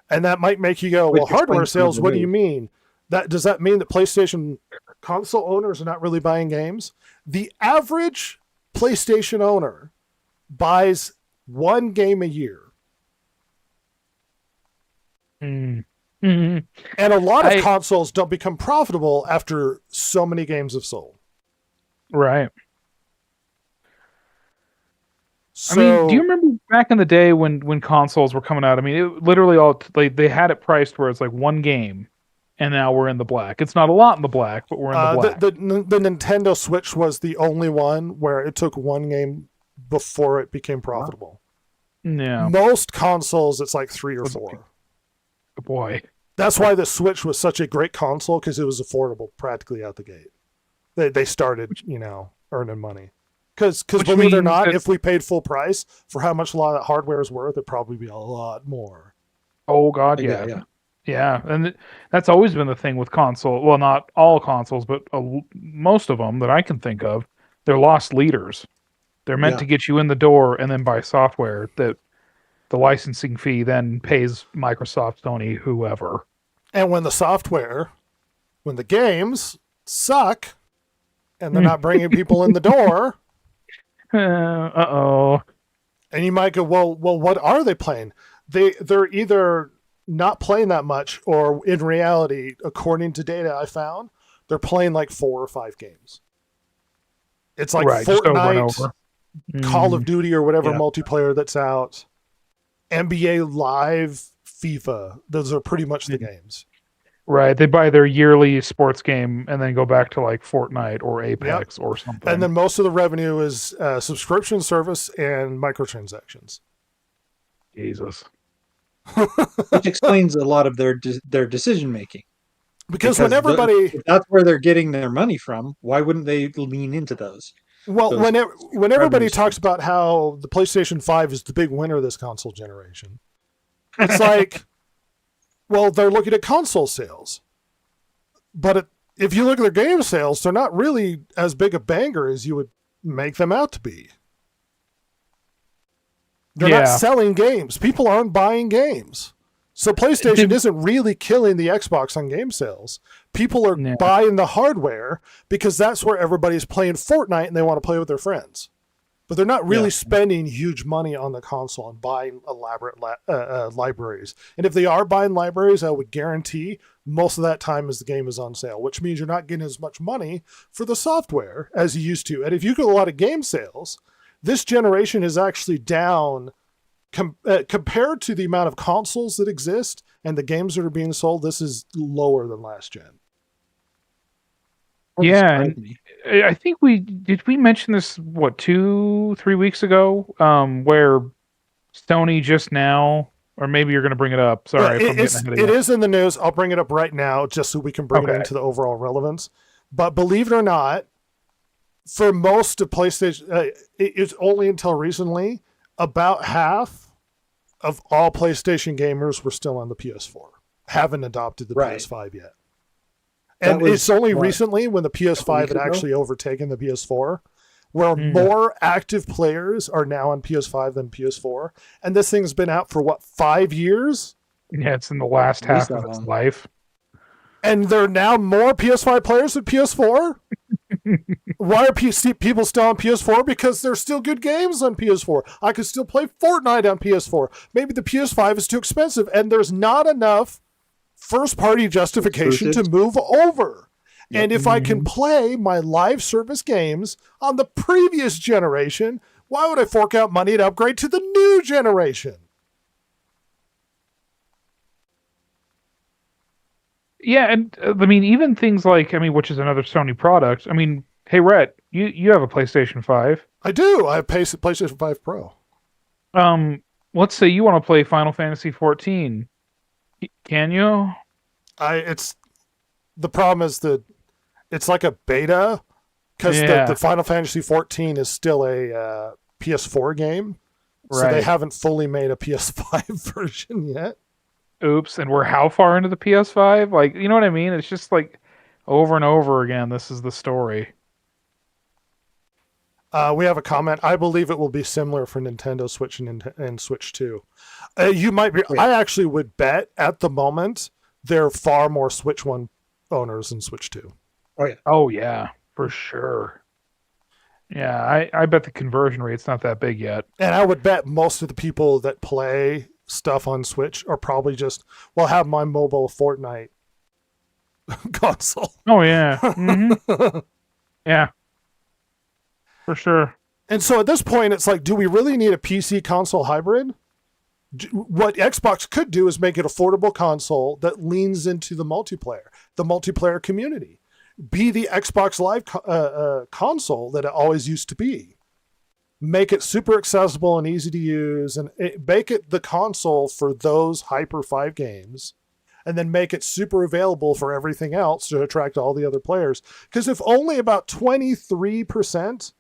Speaker 3: And that might make you go, well, hardware sales, what do you mean? Does that mean that PlayStation console owners are not really buying games? The average PlayStation owner buys one game a year.
Speaker 4: Mm.
Speaker 3: And a lot of consoles don't become profitable after so many games have sold.
Speaker 4: Right.
Speaker 3: So,
Speaker 4: do you remember back in the day when consoles were coming out? It literally they had it priced where it's like one game, and now we're in the black. It's not a lot in the black, but we're in the black.
Speaker 3: The Nintendo Switch was the only one where it took one game before it became profitable.
Speaker 4: Yeah.
Speaker 3: Most consoles, it's like 3 or 4.
Speaker 4: Boy.
Speaker 3: That's why the Switch was such a great console, because it was affordable practically out the gate. They started, earning money. Because believe it or not, if we paid full price for how much a lot of that hardware is worth, it'd probably be a lot more.
Speaker 4: Oh, God, yeah. Yeah, and that's always been the thing with console. Well, not all consoles, but most of them that I can think of, they're lost leaders. They're meant to get you in the door and then buy software that the licensing fee then pays Microsoft, Sony, whoever.
Speaker 3: And when the games suck, and they're not bringing people in the door,
Speaker 4: uh-oh.
Speaker 3: And you might go, well, what are they playing? They're either not playing that much, or in reality, according to data I found, they're playing like 4 or 5 games. It's like
Speaker 4: Right, just over and
Speaker 3: Fortnite,
Speaker 4: over.
Speaker 3: Call of Duty, or whatever
Speaker 5: Yeah.
Speaker 3: multiplayer that's out, NBA Live, FIFA. Those are pretty much the games.
Speaker 4: Right, they buy their yearly sports game and then go back to like Fortnite or Apex or something.
Speaker 3: And then most of the revenue is subscription service and microtransactions.
Speaker 4: Jesus.
Speaker 5: Which explains a lot of their decision making.
Speaker 3: Because when everybody,
Speaker 5: if that's where they're getting their money from, why wouldn't they lean into those?
Speaker 3: well,
Speaker 5: those
Speaker 3: when everybody
Speaker 5: revenue
Speaker 3: talks
Speaker 5: streams.
Speaker 3: about how the PlayStation 5 is the big winner of this console generation, it's like, well, they're looking at console sales. But if you look at their game sales, they're not really as big a banger as you would make them out to be. They're not selling games. People aren't buying games. So PlayStation isn't really killing the Xbox on game sales. People are buying the hardware because that's where everybody's playing Fortnite and they want to play with their friends. But they're not really spending huge money on the console and buying elaborate libraries. And if they are buying libraries, I would guarantee most of that time as the game is on sale, which means you're not getting as much money for the software as you used to. And if you get a lot of game sales, this generation is actually down compared to the amount of consoles that exist and the games that are being sold. This is lower than last gen.
Speaker 4: Yeah, and I think we mention this 2-3 weeks ago, where Sony just now, or maybe you're going to bring it up. Sorry, if I'm getting ahead of you.
Speaker 3: It is in the news. I'll bring it up right now just so we can bring it into the overall relevance. But believe it or not, for most of PlayStation, it's only until recently about half of all PlayStation gamers were still on the PS4, haven't adopted the PS5 yet. And it's only recently when the PS5 had actually overtaken the PS4, where more active players are now on PS5 than PS4. And this thing's been out for 5 years?
Speaker 4: Yeah, it's in the last half of its life.
Speaker 3: And there are now more PS5 players than PS4? Why are people still on PS4? Because there's still good games on PS4. I could still play Fortnite on PS4. Maybe the PS5 is too expensive and there's not enough first-party justification to move over. Yep. And if I can play my live service games on the previous generation, why would I fork out money to upgrade to the new generation?
Speaker 4: Yeah, and I mean, even things like, which is another Sony product. Hey, Rhett, you have a PlayStation 5.
Speaker 3: I do. I have PlayStation 5 Pro.
Speaker 4: Let's say you want to play Final Fantasy 14. Can you?
Speaker 3: The problem is that it's like a beta because the Final Fantasy 14 is still a PS4 game. Right. So they haven't fully made a PS5 version yet.
Speaker 4: Oops. And we're how far into the PS5? Like, you know what I mean? It's just like over and over again. This is the story.
Speaker 3: We have a comment. I believe it will be similar for Nintendo Switch and Switch 2. You might be. I actually would bet at the moment there are far more Switch 1 owners than Switch 2.
Speaker 5: Oh yeah.
Speaker 4: Oh yeah, for sure. Yeah, I bet the conversion rate's not that big yet.
Speaker 3: And I would bet most of the people that play stuff on Switch are probably just, have my mobile Fortnite console.
Speaker 4: Oh yeah. Mm-hmm. Yeah. For sure.
Speaker 3: And so at this point, it's like, do we really need a PC console hybrid? What Xbox could do is make it affordable console that leans into the multiplayer community. Be the Xbox Live console that it always used to be. Make it super accessible and easy to use, and make it the console for those Hyper 5 games, and then make it super available for everything else to attract all the other players. Because if only about 23%,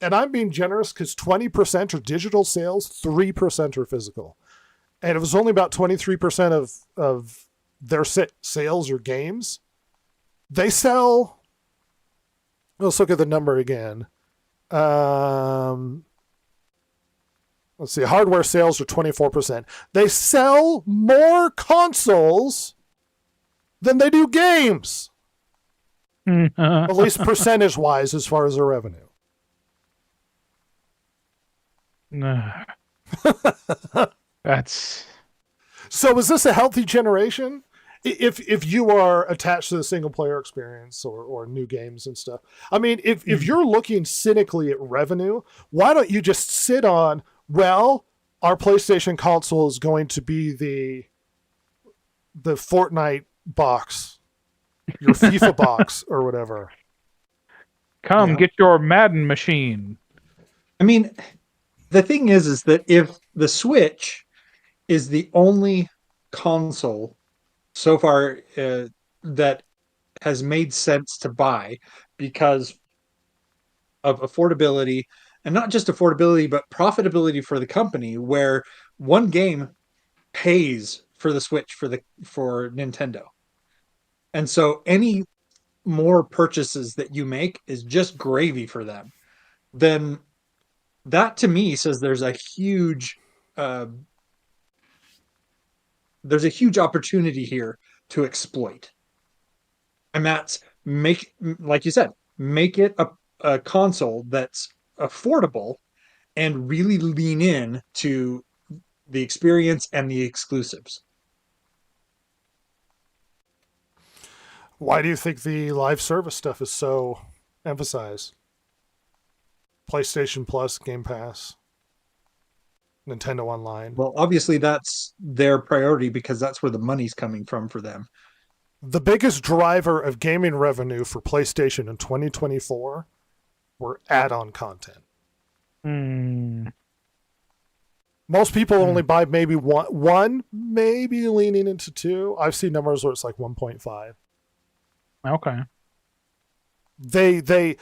Speaker 3: and I'm being generous because 20% are digital sales, 3% are physical. And if it was only about 23% of their sales or games, they sell, let's look at the number again. Let's see, hardware sales are 24%. They sell more consoles than they do games. At least percentage-wise as far as their revenue.
Speaker 4: That's...
Speaker 3: So is this a healthy generation? if you are attached to the single player experience or new games and stuff. I mean, if you're looking cynically at revenue, why don't you just sit on, well, our PlayStation console is going to be the Fortnite box, your FIFA box or whatever.
Speaker 4: Come get your Madden machine.
Speaker 5: I mean, the thing is that if the Switch is the only console so far that has made sense to buy because of affordability, and not just affordability, but profitability for the company, where one game pays for the Switch for Nintendo. And so any more purchases that you make is just gravy for them. Then that to me says there's a huge opportunity here to exploit. And that's like you said, make it a console that's affordable and really lean in to the experience and the exclusives.
Speaker 3: Why do you think the live service stuff is so emphasized? PlayStation Plus, Game Pass, Nintendo Online.
Speaker 5: Well, obviously that's their priority because that's where the money's coming from for them.
Speaker 3: The biggest driver of gaming revenue for PlayStation in 2024 were add-on content. Most people only buy maybe one, maybe leaning into two. I've seen numbers where it's like 1.5.
Speaker 4: Okay.
Speaker 3: They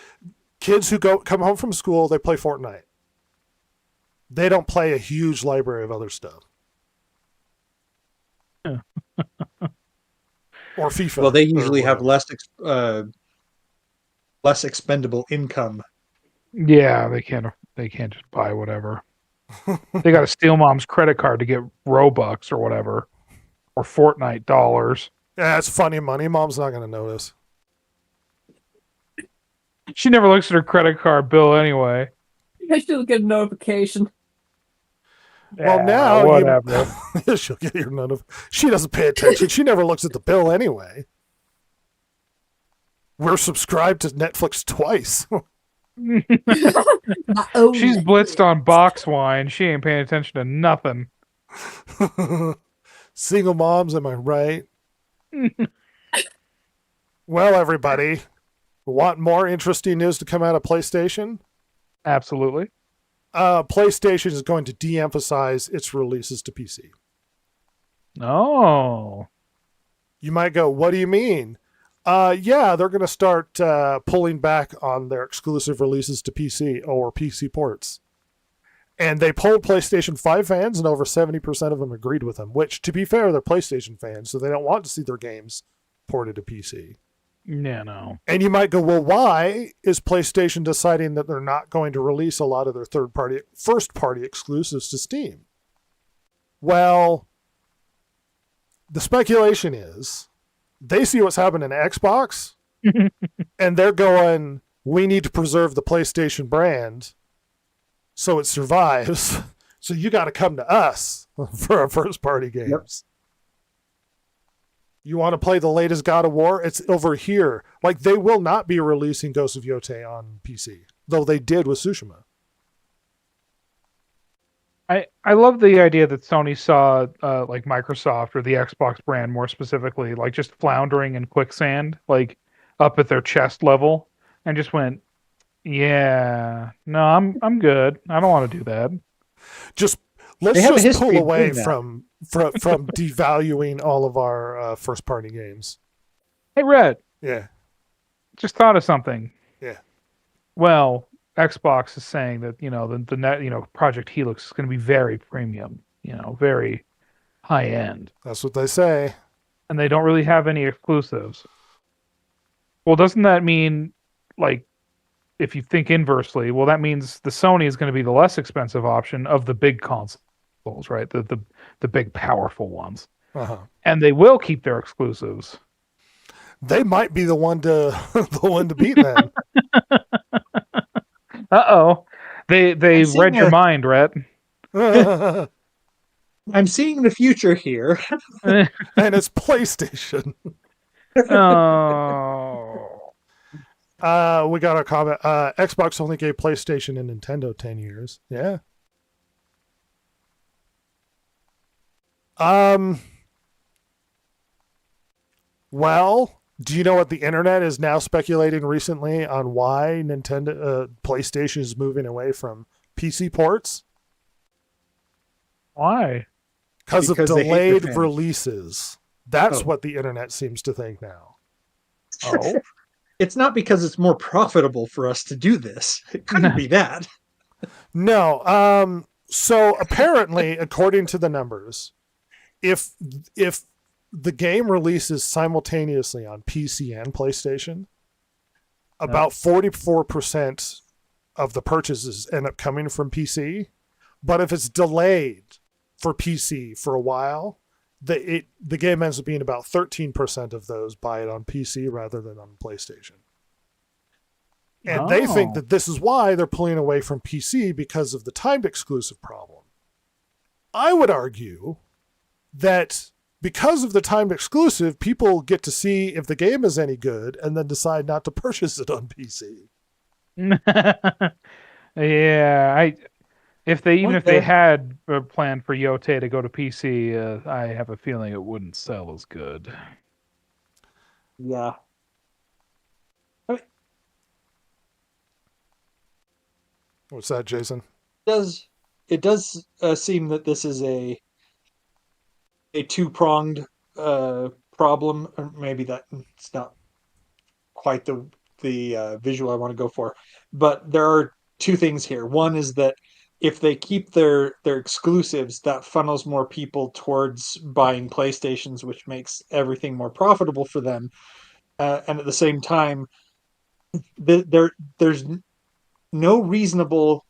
Speaker 3: kids who come home from school, they play Fortnite. They don't play a huge library of other stuff. Or FIFA.
Speaker 5: Well, they usually have less expendable income.
Speaker 4: Yeah, they can't just buy whatever. They got to steal mom's credit card to get Robux or whatever, or Fortnite dollars.
Speaker 3: Yeah, it's funny money. Mom's not going to notice.
Speaker 4: She never looks at her credit card bill anyway.
Speaker 6: She'll get a notification.
Speaker 3: Well,
Speaker 4: Yeah,
Speaker 3: now
Speaker 4: whatever.
Speaker 3: she'll get your notification. She doesn't pay attention. She never looks at the bill anyway. We're subscribed to Netflix twice.
Speaker 4: She's blitzed on box wine. She ain't paying attention to nothing.
Speaker 3: Single moms, am I right? Well, everybody, want more interesting news to come out of PlayStation?
Speaker 4: Absolutely.
Speaker 3: PlayStation is going to de-emphasize its releases to PC.
Speaker 4: Oh.
Speaker 3: You might go, what do you mean? Yeah, they're going to start pulling back on their exclusive releases to PC or PC ports. And they polled PlayStation 5 fans, and over 70% of them agreed with them, which, to be fair, they're PlayStation fans, so they don't want to see their games ported to PC.
Speaker 4: Yeah, no.
Speaker 3: And you might go, well, why is PlayStation deciding that they're not going to release a lot of their first-party exclusives to Steam? Well, the speculation is they see what's happening to Xbox, and they're going, we need to preserve the PlayStation brand so it survives. So you got to come to us for our first-party games. Yep. You want to play the latest God of War? It's over here. Like, they will not be releasing Ghost of Yotei on PC, though they did with Tsushima.
Speaker 4: I love the idea that Sony saw like Microsoft or the Xbox brand more specifically, like just floundering in quicksand, like up at their chest level, and just went, yeah, no, I'm good. I don't want to do that.
Speaker 3: Let's just pull away from devaluing all of our first-party games.
Speaker 4: Hey, Red.
Speaker 3: Yeah.
Speaker 4: Just thought of something.
Speaker 3: Yeah.
Speaker 4: Well, Xbox is saying that the net Project Helix is going to be very premium, very high end.
Speaker 3: That's what they say.
Speaker 4: And they don't really have any exclusives. Well, doesn't that mean, like, if you think inversely, well, that means the Sony is going to be the less expensive option of the big consoles, right? The big powerful ones.
Speaker 3: Uh-huh.
Speaker 4: And they will keep their exclusives.
Speaker 3: They might be the one to beat then.
Speaker 4: Uh-oh. They read your mind, Rhett.
Speaker 5: I'm seeing the future here.
Speaker 3: And it's PlayStation.
Speaker 4: Oh.
Speaker 3: We got a comment. Xbox only gave PlayStation and Nintendo 10 years. Yeah. Well, do you know what the internet is now speculating recently on why PlayStation is moving away from PC ports?
Speaker 4: Why?
Speaker 3: Because of
Speaker 5: Because they hate their
Speaker 3: delayed
Speaker 5: fans.
Speaker 3: releases. That's
Speaker 5: Oh.
Speaker 3: what the internet seems to think now.
Speaker 4: Oh.
Speaker 5: It's not because it's more profitable for us to do this. It couldn't be that.
Speaker 3: No. So apparently, according to the numbers, if the game releases simultaneously on PC and PlayStation, about 44% of the purchases end up coming from PC. But if it's delayed for PC for a while, the game ends up being about 13% of those buy it on PC rather than on PlayStation. And they think that this is why they're pulling away from PC, because of the timed exclusive problem. I would argue that because of the timed exclusive, people get to see if the game is any good and then decide not to purchase it on PC.
Speaker 4: Yeah, if they
Speaker 5: Point
Speaker 4: they
Speaker 5: there.
Speaker 4: had a plan for Yote to go to PC, I have a feeling it wouldn't sell as good.
Speaker 5: Yeah.
Speaker 3: What's that, Jason?
Speaker 5: It does seem that this is a two-pronged problem, or maybe it's not quite the visual I want to go for, but there are two things here. One is that if they keep their exclusives, that funnels more people towards buying PlayStations, which makes everything more profitable for them. And at the same time, there's no reasonable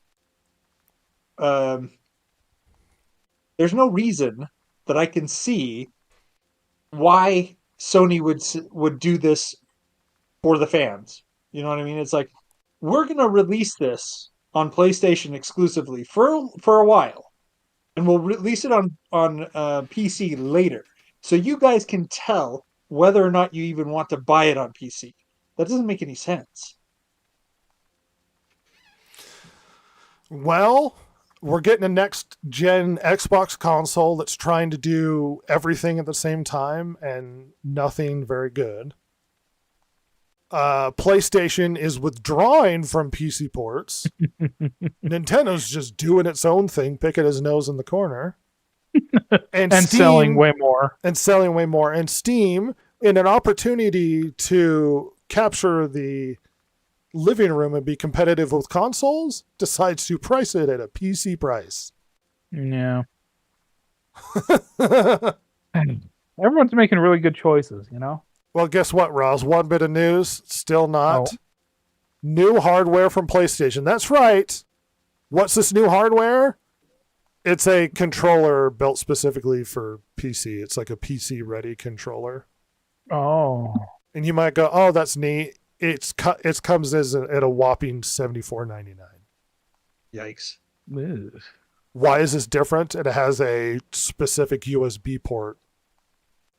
Speaker 5: there's no reason that I can see why Sony would do this for the fans. You know what I mean? It's like, we're going to release this on PlayStation exclusively for a while, and we'll release it on PC later, so you guys can tell whether or not you even want to buy it on PC. That doesn't make any sense.
Speaker 3: Well, we're getting a next gen Xbox console that's trying to do everything at the same time and nothing very good. PlayStation is withdrawing from PC ports. Nintendo's just doing its own thing, picking his nose in the corner. And Steam,
Speaker 4: selling way more.
Speaker 3: And selling way more. And Steam, in an opportunity to capture the living room and be competitive with consoles, decides to price it at a PC price.
Speaker 4: Yeah. Everyone's making really good choices, you know?
Speaker 3: Well, guess what, Roz? One bit of news, still not. New hardware from PlayStation. That's right. What's this new hardware? It's a controller built specifically for PC. It's like a PC-ready controller.
Speaker 4: Oh.
Speaker 3: And you might go, oh, that's neat. It comes at a whopping $74.99.
Speaker 5: Yikes.
Speaker 4: Ugh.
Speaker 3: Why is this different? It has a specific USB port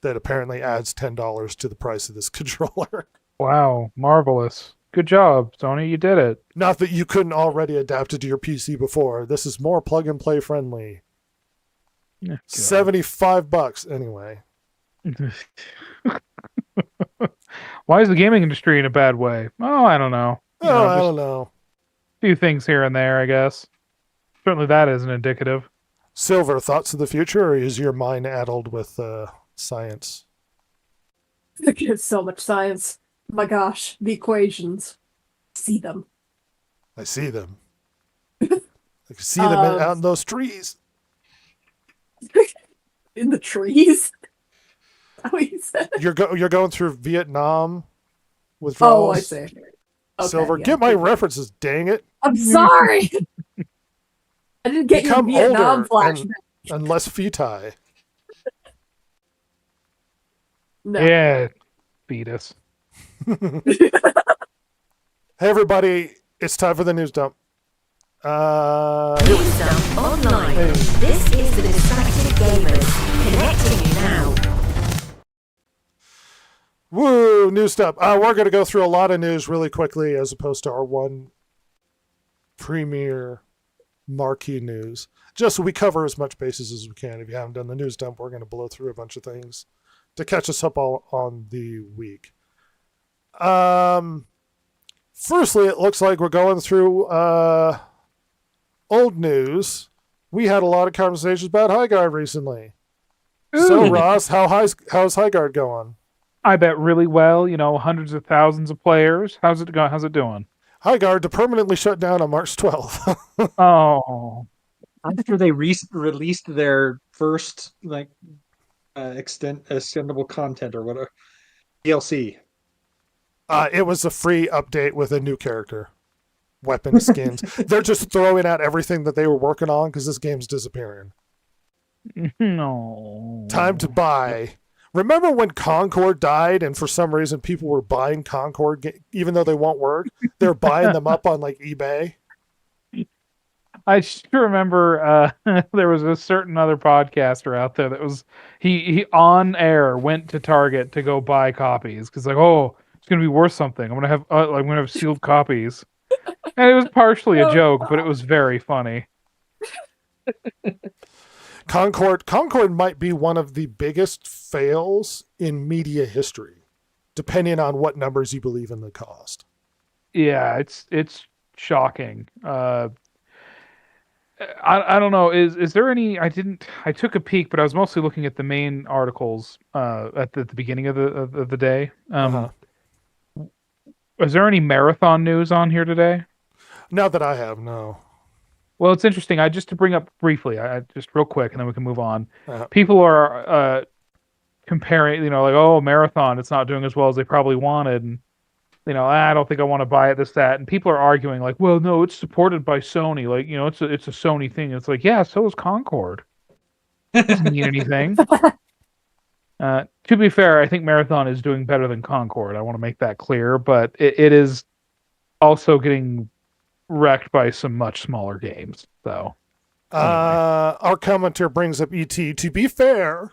Speaker 3: that apparently adds $10 to the price of this controller.
Speaker 4: Wow. Marvelous. Good job, Sony. You did it.
Speaker 3: Not that you couldn't already adapt it to your PC before. This is more plug-and-play friendly.
Speaker 4: Oh,
Speaker 3: $75 anyway.
Speaker 4: Why is the gaming industry in a bad way? Oh, I don't know.
Speaker 3: I don't know.
Speaker 4: A few things here and there, I guess. Certainly that isn't indicative.
Speaker 3: Silver, thoughts of the future, or is your mind addled with science?
Speaker 6: There's so much science. My gosh, the equations. See them.
Speaker 3: I see them. I can see them out in those trees.
Speaker 6: In the trees? How you said?
Speaker 3: You're going through Vietnam withdrawals.
Speaker 6: Oh, I see. Okay,
Speaker 3: Silver,
Speaker 6: yeah.
Speaker 3: get my references, dang it.
Speaker 6: I'm sorry. I didn't get
Speaker 3: Become
Speaker 6: your Vietnam
Speaker 3: older
Speaker 6: flashback.
Speaker 3: and less feti.
Speaker 6: No.
Speaker 4: Yeah. Fetus.
Speaker 3: Hey, everybody, it's time for the news dump.
Speaker 7: News Dump Online. This is the Distracted Gamer
Speaker 3: new stuff. We're going to go through a lot of news really quickly as opposed to our one premier marquee news. Just so we cover as much bases as we can. If you haven't done the news dump, we're going to blow through a bunch of things to catch us up all on the week. Firstly, it looks like we're going through old news. We had a lot of conversations about Highguard recently.
Speaker 4: Ooh.
Speaker 3: So, Ross, how's Highguard going?
Speaker 4: I bet really well. Hundreds of thousands of players. How's it going? How's it doing?
Speaker 3: Highguard to permanently shut down on March 12th.
Speaker 4: Oh,
Speaker 5: After they released their first extendable content or whatever DLC.
Speaker 3: It was a free update with a new character, weapon skins. They're just throwing out everything that they were working on because this game's disappearing.
Speaker 4: no.
Speaker 3: Time to buy. Remember when Concord died and for some reason people were buying Concord even though they won't work? They're buying them up on like eBay.
Speaker 4: I sure remember there was a certain other podcaster out there that was he on air went to Target to go buy copies because it's gonna be worth something. I'm gonna have sealed copies, and it was partially a joke, but it was very funny.
Speaker 3: Concord might be one of the biggest fails in media history, depending on what numbers you believe in the cost.
Speaker 4: Yeah, it's shocking. I don't know. Is there any? I took a peek, but I was mostly looking at the main articles at the beginning of the day. Is there any marathon news on here today?
Speaker 3: Not that I have, no.
Speaker 4: Well, it's interesting. Just to bring up briefly, I just real quick, and then we can move on.
Speaker 3: Uh-huh.
Speaker 4: People are comparing, marathon, it's not doing as well as they probably wanted, and I don't think I want to buy it, this, that, and people are arguing like, well, no, it's supported by Sony, like, it's a Sony thing. It's like, yeah, so is Concord. It doesn't mean anything. To be fair, I think Marathon is doing better than Concord. I want to make that clear, but it is also getting wrecked by some much smaller games. So, anyway.
Speaker 3: Our commenter brings up ET. To be fair,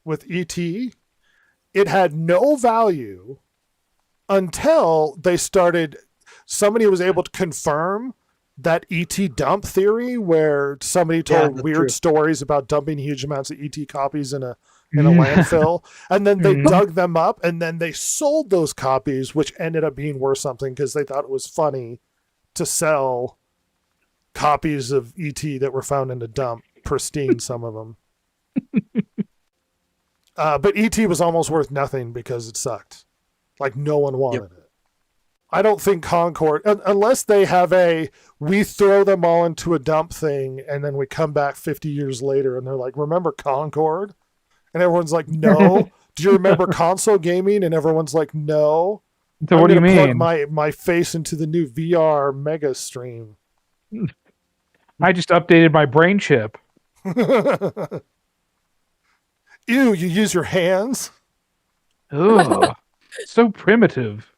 Speaker 3: with ET, it had no value until they started. Somebody was able to confirm that ET dump theory, where somebody told weird stories about dumping huge amounts of ET copies in a landfill, and then they dug them up, and then they sold those copies, which ended up being worth something because they thought it was funny to sell copies of ET that were found in a dump, pristine, some of them. But ET was almost worth nothing because it sucked. Like, no one wanted it. I don't think Concord, unless they have we throw them all into a dump thing and then we come back 50 years later and they're like, remember Concord? And everyone's like, no. Do you remember console gaming? And everyone's like, no.
Speaker 4: So what do you mean?
Speaker 3: Plug my face into the new VR Mega Stream.
Speaker 4: I just updated my brain chip.
Speaker 3: Ew, you use your hands?
Speaker 4: Ugh. So primitive.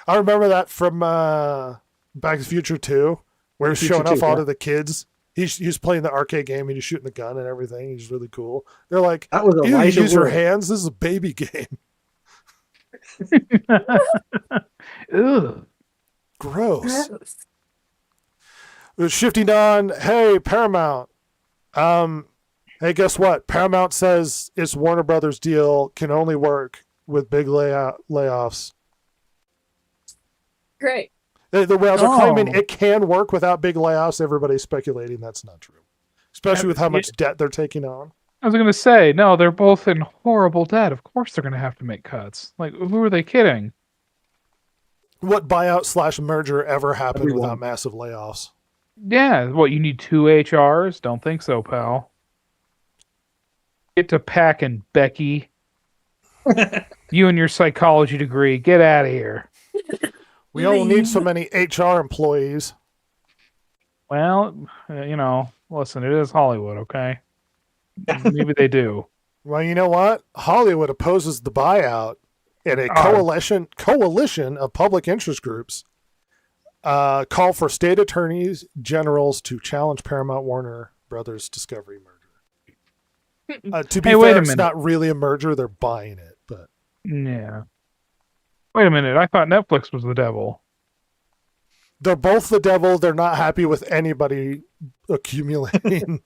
Speaker 3: I remember that from Back to the Future 2, where he's showing off all to the kids. He's playing the arcade game and he's shooting the gun and everything. He's really cool. They're like,
Speaker 5: that was
Speaker 3: ew, you use your hands? This is a baby game.
Speaker 4: Ugh.
Speaker 3: Gross. Shifting on, hey, Paramount. Hey, guess what? Paramount says its Warner Brothers deal can only work with big layoffs.
Speaker 6: Great.
Speaker 3: They're claiming it can work without big layoffs. Everybody's speculating that's not true, especially with how much debt they're taking on.
Speaker 4: I was going to say, no, they're both in horrible debt. Of course they're going to have to make cuts. Like, who are they kidding?
Speaker 3: What buyout / merger ever happened without massive layoffs?
Speaker 4: Yeah, what, you need 2 HRs? Don't think so, pal. Get to packing, Becky. You and your psychology degree, get out of here.
Speaker 3: We don't need so many HR employees.
Speaker 4: Well, listen, it is Hollywood, okay? Maybe they do.
Speaker 3: Well, you know what? Hollywood opposes the buyout, and a coalition of public interest groups call for state attorneys generals to challenge Paramount Warner Brothers Discovery merger. To be fair, it's not really a merger; they're buying it. But
Speaker 4: yeah, Wait a minute. I thought Netflix was the devil.
Speaker 3: They're both the devil. They're not happy with anybody accumulating.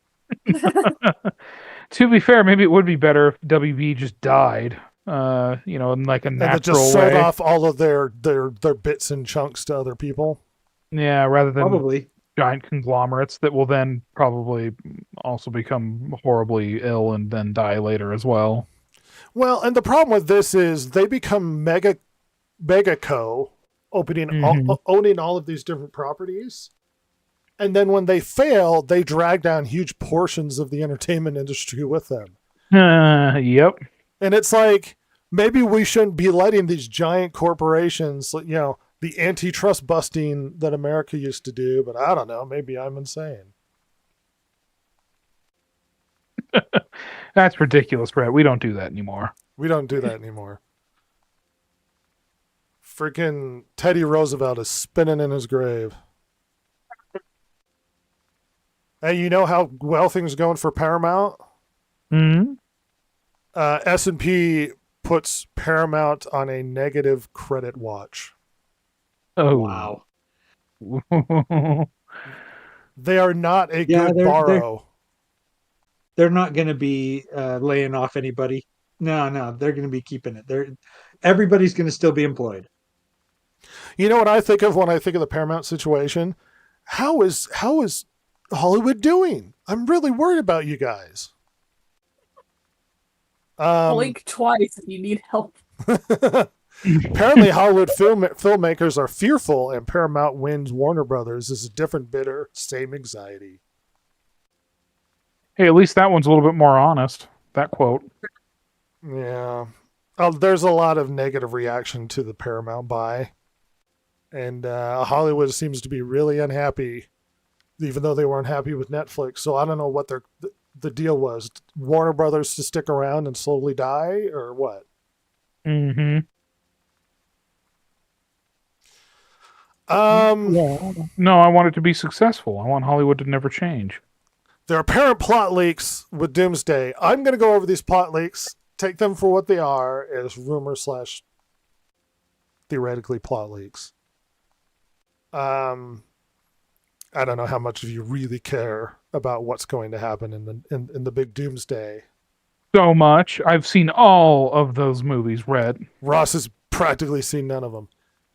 Speaker 4: To be fair, maybe it would be better if WB just died. In like a
Speaker 3: And they
Speaker 4: natural
Speaker 3: just sold
Speaker 4: way.
Speaker 3: off all of their bits and chunks to other people.
Speaker 4: Yeah, rather than
Speaker 5: Probably.
Speaker 4: giant conglomerates that will then probably also become horribly ill and then die later as well.
Speaker 3: Well, and the problem with this is they become mega co, owning all of these different properties. And then when they fail, they drag down huge portions of the entertainment industry with them.
Speaker 4: Yep.
Speaker 3: And it's like, maybe we shouldn't be letting these giant corporations, the antitrust busting that America used to do, but I don't know, maybe I'm insane.
Speaker 4: That's ridiculous, Brett. We don't do that anymore.
Speaker 3: We don't do that anymore. Freaking Teddy Roosevelt is spinning in his grave. Hey, you know how well things are going for Paramount?
Speaker 4: Hmm.
Speaker 3: S&P puts Paramount on a negative credit watch.
Speaker 4: Oh.
Speaker 5: Wow.
Speaker 3: They are not a
Speaker 5: Yeah,
Speaker 3: good
Speaker 5: they're-
Speaker 3: borrow.
Speaker 5: They're not going to be laying off anybody. No, they're going to be keeping it. Everybody's going to still be employed.
Speaker 3: You know what I think of when I think of the Paramount situation? How is Hollywood doing? I'm really worried about you guys.
Speaker 6: Blink twice if you need help.
Speaker 3: Apparently, Hollywood filmmakers are fearful, and Paramount wins Warner Brothers is a different bidder, same anxiety.
Speaker 4: Hey, at least that one's a little bit more honest. That quote.
Speaker 3: Yeah. There's a lot of negative reaction to the Paramount buy. And Hollywood seems to be really unhappy, even though they weren't happy with Netflix. So I don't know what the deal was. Warner Brothers to stick around and slowly die, or what?
Speaker 4: Mm-hmm. No, I want it to be successful. I want Hollywood to never change.
Speaker 3: There are apparent plot leaks with Doomsday. I'm going to go over these plot leaks, take them for what they are, as rumor / theoretically plot leaks. I don't know how much of you really care about what's going to happen in the big Doomsday.
Speaker 4: So much. I've seen all of those movies, Red.
Speaker 3: Ross has practically seen none of them.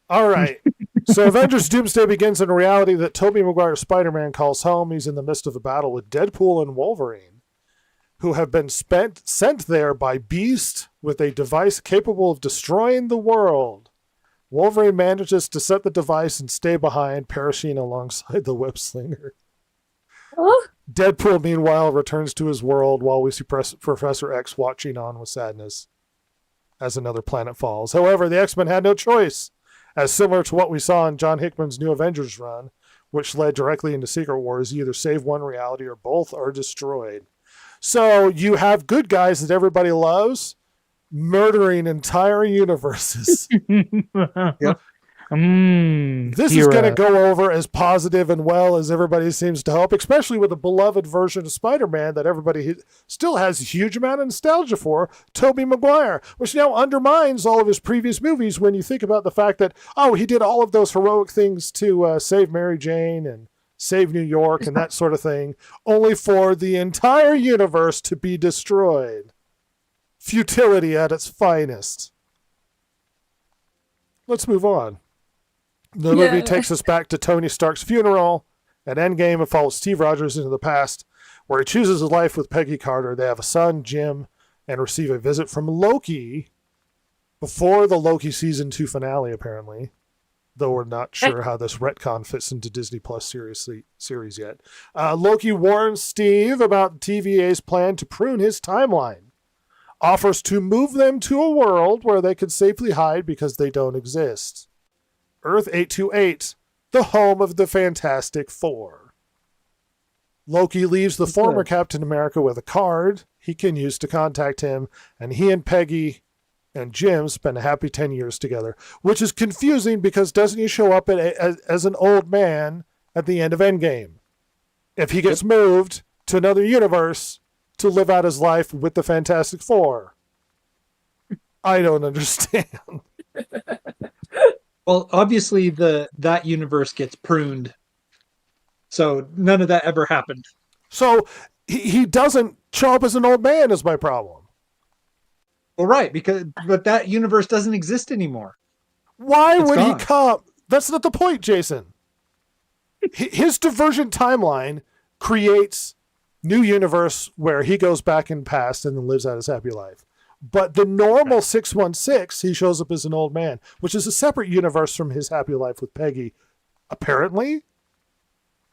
Speaker 3: All right. So Avengers Doomsday begins in a reality that Tobey Maguire's Spider-Man calls home. He's in the midst of a battle with Deadpool and Wolverine, who have been sent there by Beast with a device capable of destroying the world. Wolverine manages to set the device and stay behind, perishing alongside the web slinger.
Speaker 6: Huh?
Speaker 3: Deadpool, meanwhile, returns to his world while we see Professor X watching on with sadness as another planet falls. However, the X-Men had no choice, as similar to what we saw in John Hickman's New Avengers run, which led directly into Secret Wars. You either save one reality or both are destroyed. So you have good guys that everybody loves murdering entire universes.
Speaker 5: Yep.
Speaker 3: This is going to go over as positive and well as everybody seems to hope, especially with a beloved version of Spider-Man that everybody still has a huge amount of nostalgia for, Tobey Maguire, which now undermines all of his previous movies when you think about the fact that, he did all of those heroic things to save Mary Jane and save New York and that sort of thing, only for the entire universe to be destroyed. Futility at its finest. Let's move on. The movie takes us back to Tony Stark's funeral. At Endgame, it follows Steve Rogers into the past, where he chooses a life with Peggy Carter. They have a son, Jim, and receive a visit from Loki before the Loki Season 2 finale, apparently. Though we're not sure how this retcon fits into Disney Plus series yet. Loki warns Steve about TVA's plan to prune his timeline. Offers to move them to a world where they could safely hide because they don't exist. Earth 828, the home of the Fantastic Four. Loki leaves the former Captain America with a card he can use to contact him, and he and Peggy and Jim spend a happy 10 years together, which is confusing because doesn't he show up as an old man at the end of Endgame? If he gets moved to another universe to live out his life with the Fantastic Four. I don't understand.
Speaker 5: Well, obviously that universe gets pruned, so none of that ever happened.
Speaker 3: So he doesn't show up as an old man is my problem.
Speaker 5: Well, right, but that universe doesn't exist anymore.
Speaker 3: Why
Speaker 5: It's
Speaker 3: would he
Speaker 5: gone.
Speaker 3: come? That's not the point, Jason. His divergent timeline creates new universe where he goes back in past and then lives out his happy life. But the normal 616, he shows up as an old man, which is a separate universe from his happy life with Peggy, apparently.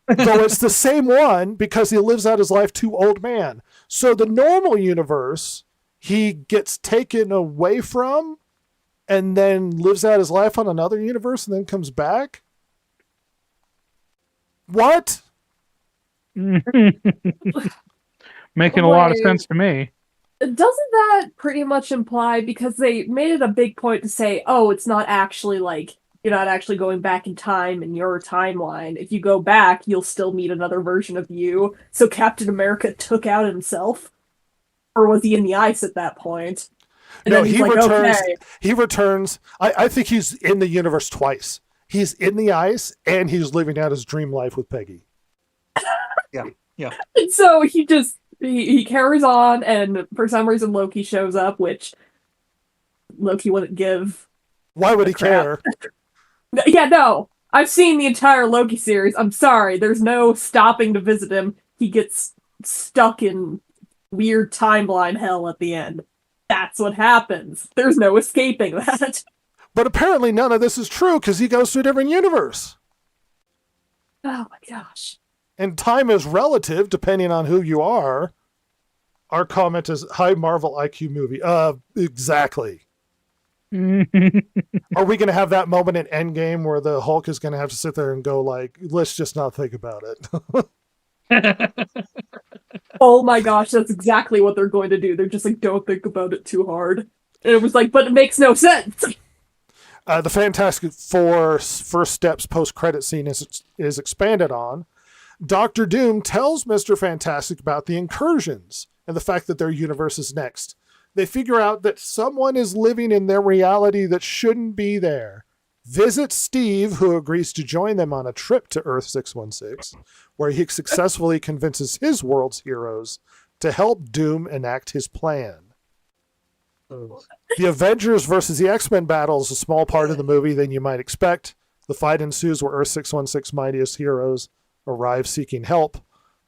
Speaker 3: Though it's the same one because he lives out his life to old man. So the normal universe, he gets taken away from and then lives out his life on another universe and then comes back? What?
Speaker 4: Making a lot of
Speaker 6: Wait.
Speaker 4: sense to me.
Speaker 6: Doesn't that pretty much imply, because they made it a big point to say, oh, it's not actually like, you're not actually going back in time in your timeline. If you go back, you'll still meet another version of you. So Captain America took out himself? Or was he in the ice at that point? And
Speaker 3: No,
Speaker 6: then he's
Speaker 3: he
Speaker 6: like,
Speaker 3: returns.
Speaker 6: okay.
Speaker 3: He returns. I think he's in the universe twice. He's in the ice and he's living out his dream life with Peggy.
Speaker 5: Yeah.
Speaker 6: And so he carries on, and for some reason Loki shows up, which Loki wouldn't give.
Speaker 3: Why would he
Speaker 6: Crap.
Speaker 3: care?
Speaker 6: Yeah, no. I've seen the entire Loki series. I'm sorry. There's no stopping to visit him. He gets stuck in weird timeline hell at the end. That's what happens. There's no escaping that.
Speaker 3: But apparently none of this is true because he goes to a different universe.
Speaker 6: Oh my gosh.
Speaker 3: And time is relative depending on who you are. Our comment is high Marvel IQ movie. Exactly. Are we going to have that moment in Endgame where the Hulk is going to have to sit there and go like, let's just not think about it?
Speaker 6: Oh my gosh, that's exactly what they're going to do. They're just like, don't think about it too hard. And it was like, but it makes no sense.
Speaker 3: The Fantastic Four's first steps post-credit scene is expanded on. Doctor Doom tells Mr. Fantastic about the incursions and the fact that their universe is next. They figure out that someone is living in their reality that shouldn't be there. Visit Steve, who agrees to join them on a trip to Earth 616, where he successfully convinces his world's heroes to help Doom enact his plan. The Avengers versus the X-Men battle is a small part of the movie than you might expect. The fight ensues where Earth 616 mightiest heroes arrive seeking help.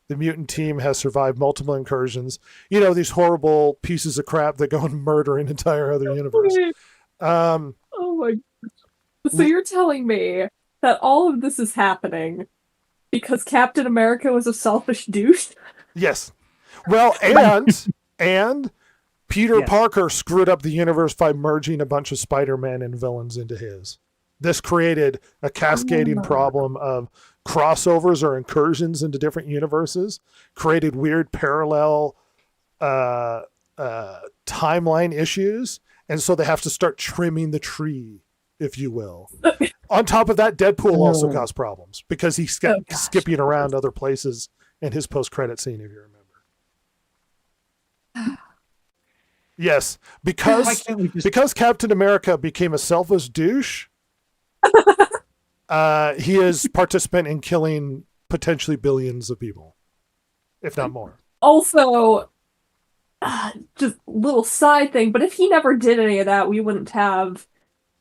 Speaker 3: The mutant team has survived multiple incursions. You know, these horrible pieces of crap that go and murder an entire other universe.
Speaker 6: Oh my gosh. So you're telling me that all of this is happening because Captain America was a selfish douche?
Speaker 3: Yes. Well, and Peter Parker screwed up the universe by merging a bunch of Spider-Man and villains into his. This created a cascading problem of crossovers or incursions into different universes, created weird parallel timeline issues, and so they have to start trimming the tree, if you will. On top of that, Deadpool also caused problems because he kept skipping around other places in his post-credit scene, if you remember. Yes, because Captain America became a selfish douche, he is participant in killing potentially billions of people, if not more.
Speaker 6: Also, just a little side thing, but if he never did any of that, we wouldn't have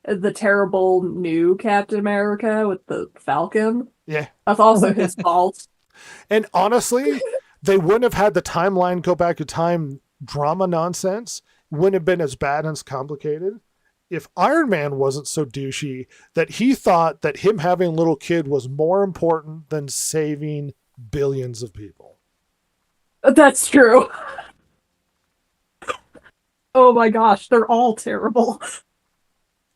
Speaker 6: the terrible new Captain America with the Falcon.
Speaker 3: Yeah.
Speaker 6: That's also his fault.
Speaker 3: And honestly, they wouldn't have had the timeline go back to time drama nonsense. Wouldn't have been as bad and as complicated if Iron Man wasn't so douchey that he thought that him having a little kid was more important than saving billions of people.
Speaker 6: That's true. Oh my gosh, they're all terrible.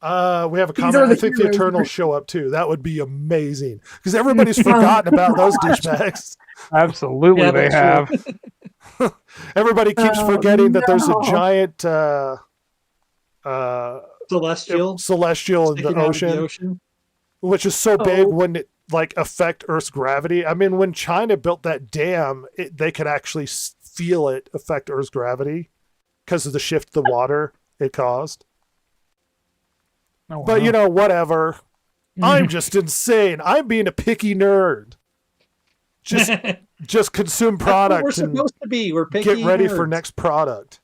Speaker 3: We have a
Speaker 6: These
Speaker 3: comment.
Speaker 6: are the
Speaker 3: I think the
Speaker 6: heroes.
Speaker 3: Eternals show up too. That would be amazing because everybody's forgotten about those douchebags.
Speaker 4: Absolutely,
Speaker 5: Yeah,
Speaker 4: they
Speaker 5: that's
Speaker 4: have.
Speaker 3: Everybody keeps forgetting that there's a
Speaker 6: no.
Speaker 3: giant
Speaker 5: Celestial
Speaker 3: celestial in
Speaker 5: sticking
Speaker 3: the
Speaker 5: out of
Speaker 3: ocean, which is so big wouldn't it like affect Earth's gravity? I mean, when China built that dam, they could actually feel it affect Earth's gravity because of the shift of the water it caused.
Speaker 4: Oh,
Speaker 3: But,
Speaker 4: wow.
Speaker 3: you know, whatever. I'm just insane. I'm being a picky nerd. Just consume
Speaker 5: That's what
Speaker 3: product
Speaker 5: we're
Speaker 3: and
Speaker 5: supposed to be. We're picky
Speaker 3: get ready for
Speaker 5: nerds.
Speaker 3: next product.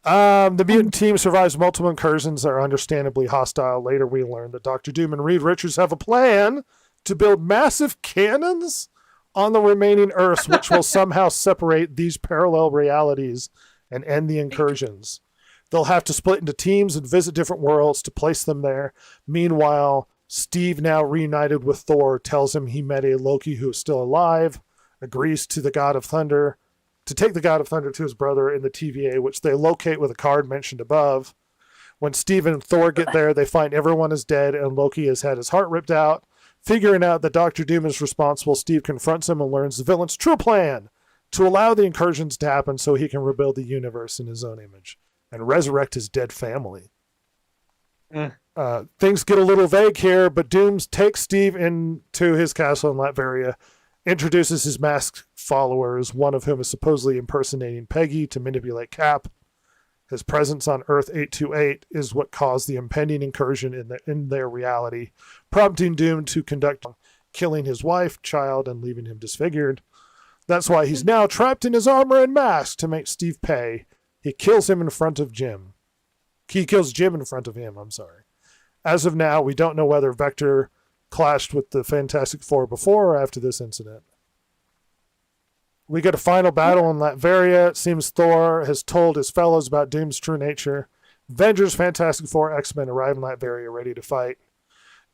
Speaker 3: The mutant team survives multiple incursions that are understandably hostile. Later, we learn that Dr. Doom and Reed Richards have a plan to build massive cannons on the remaining Earths, which will somehow separate these parallel realities and end the incursions. They'll have to split into teams and visit different worlds to place them there. Meanwhile, Steve, now reunited with Thor, tells him he met a Loki who is still alive, agrees to the God of Thunder to take the God of Thunder to his brother in the TVA, which they locate with a card mentioned above. When Steve and Thor get there, they find everyone is dead and Loki has had his heart ripped out. Figuring out that Dr. Doom is responsible, Steve confronts him and learns the villain's true plan to allow the incursions to happen so he can rebuild the universe in his own image and resurrect his dead family. Things get a little vague here, but Doom takes Steve into his castle in Latveria, introduces his masked followers, one of whom is supposedly impersonating Peggy to manipulate Cap. His presence on Earth 828 is what caused the impending incursion in their reality, prompting Doom to conduct killing his wife, child, and leaving him disfigured. That's why he's now trapped in his armor and mask to make Steve pay. He kills him in front of Jim. He kills Jim in front of him, I'm sorry. As of now, we don't know whether Vector clashed with the Fantastic Four before or after this incident. We get a final battle in Latveria. It seems Thor has told his fellows about Doom's true nature. Avengers, Fantastic Four, X-Men arrive in Latveria ready to fight.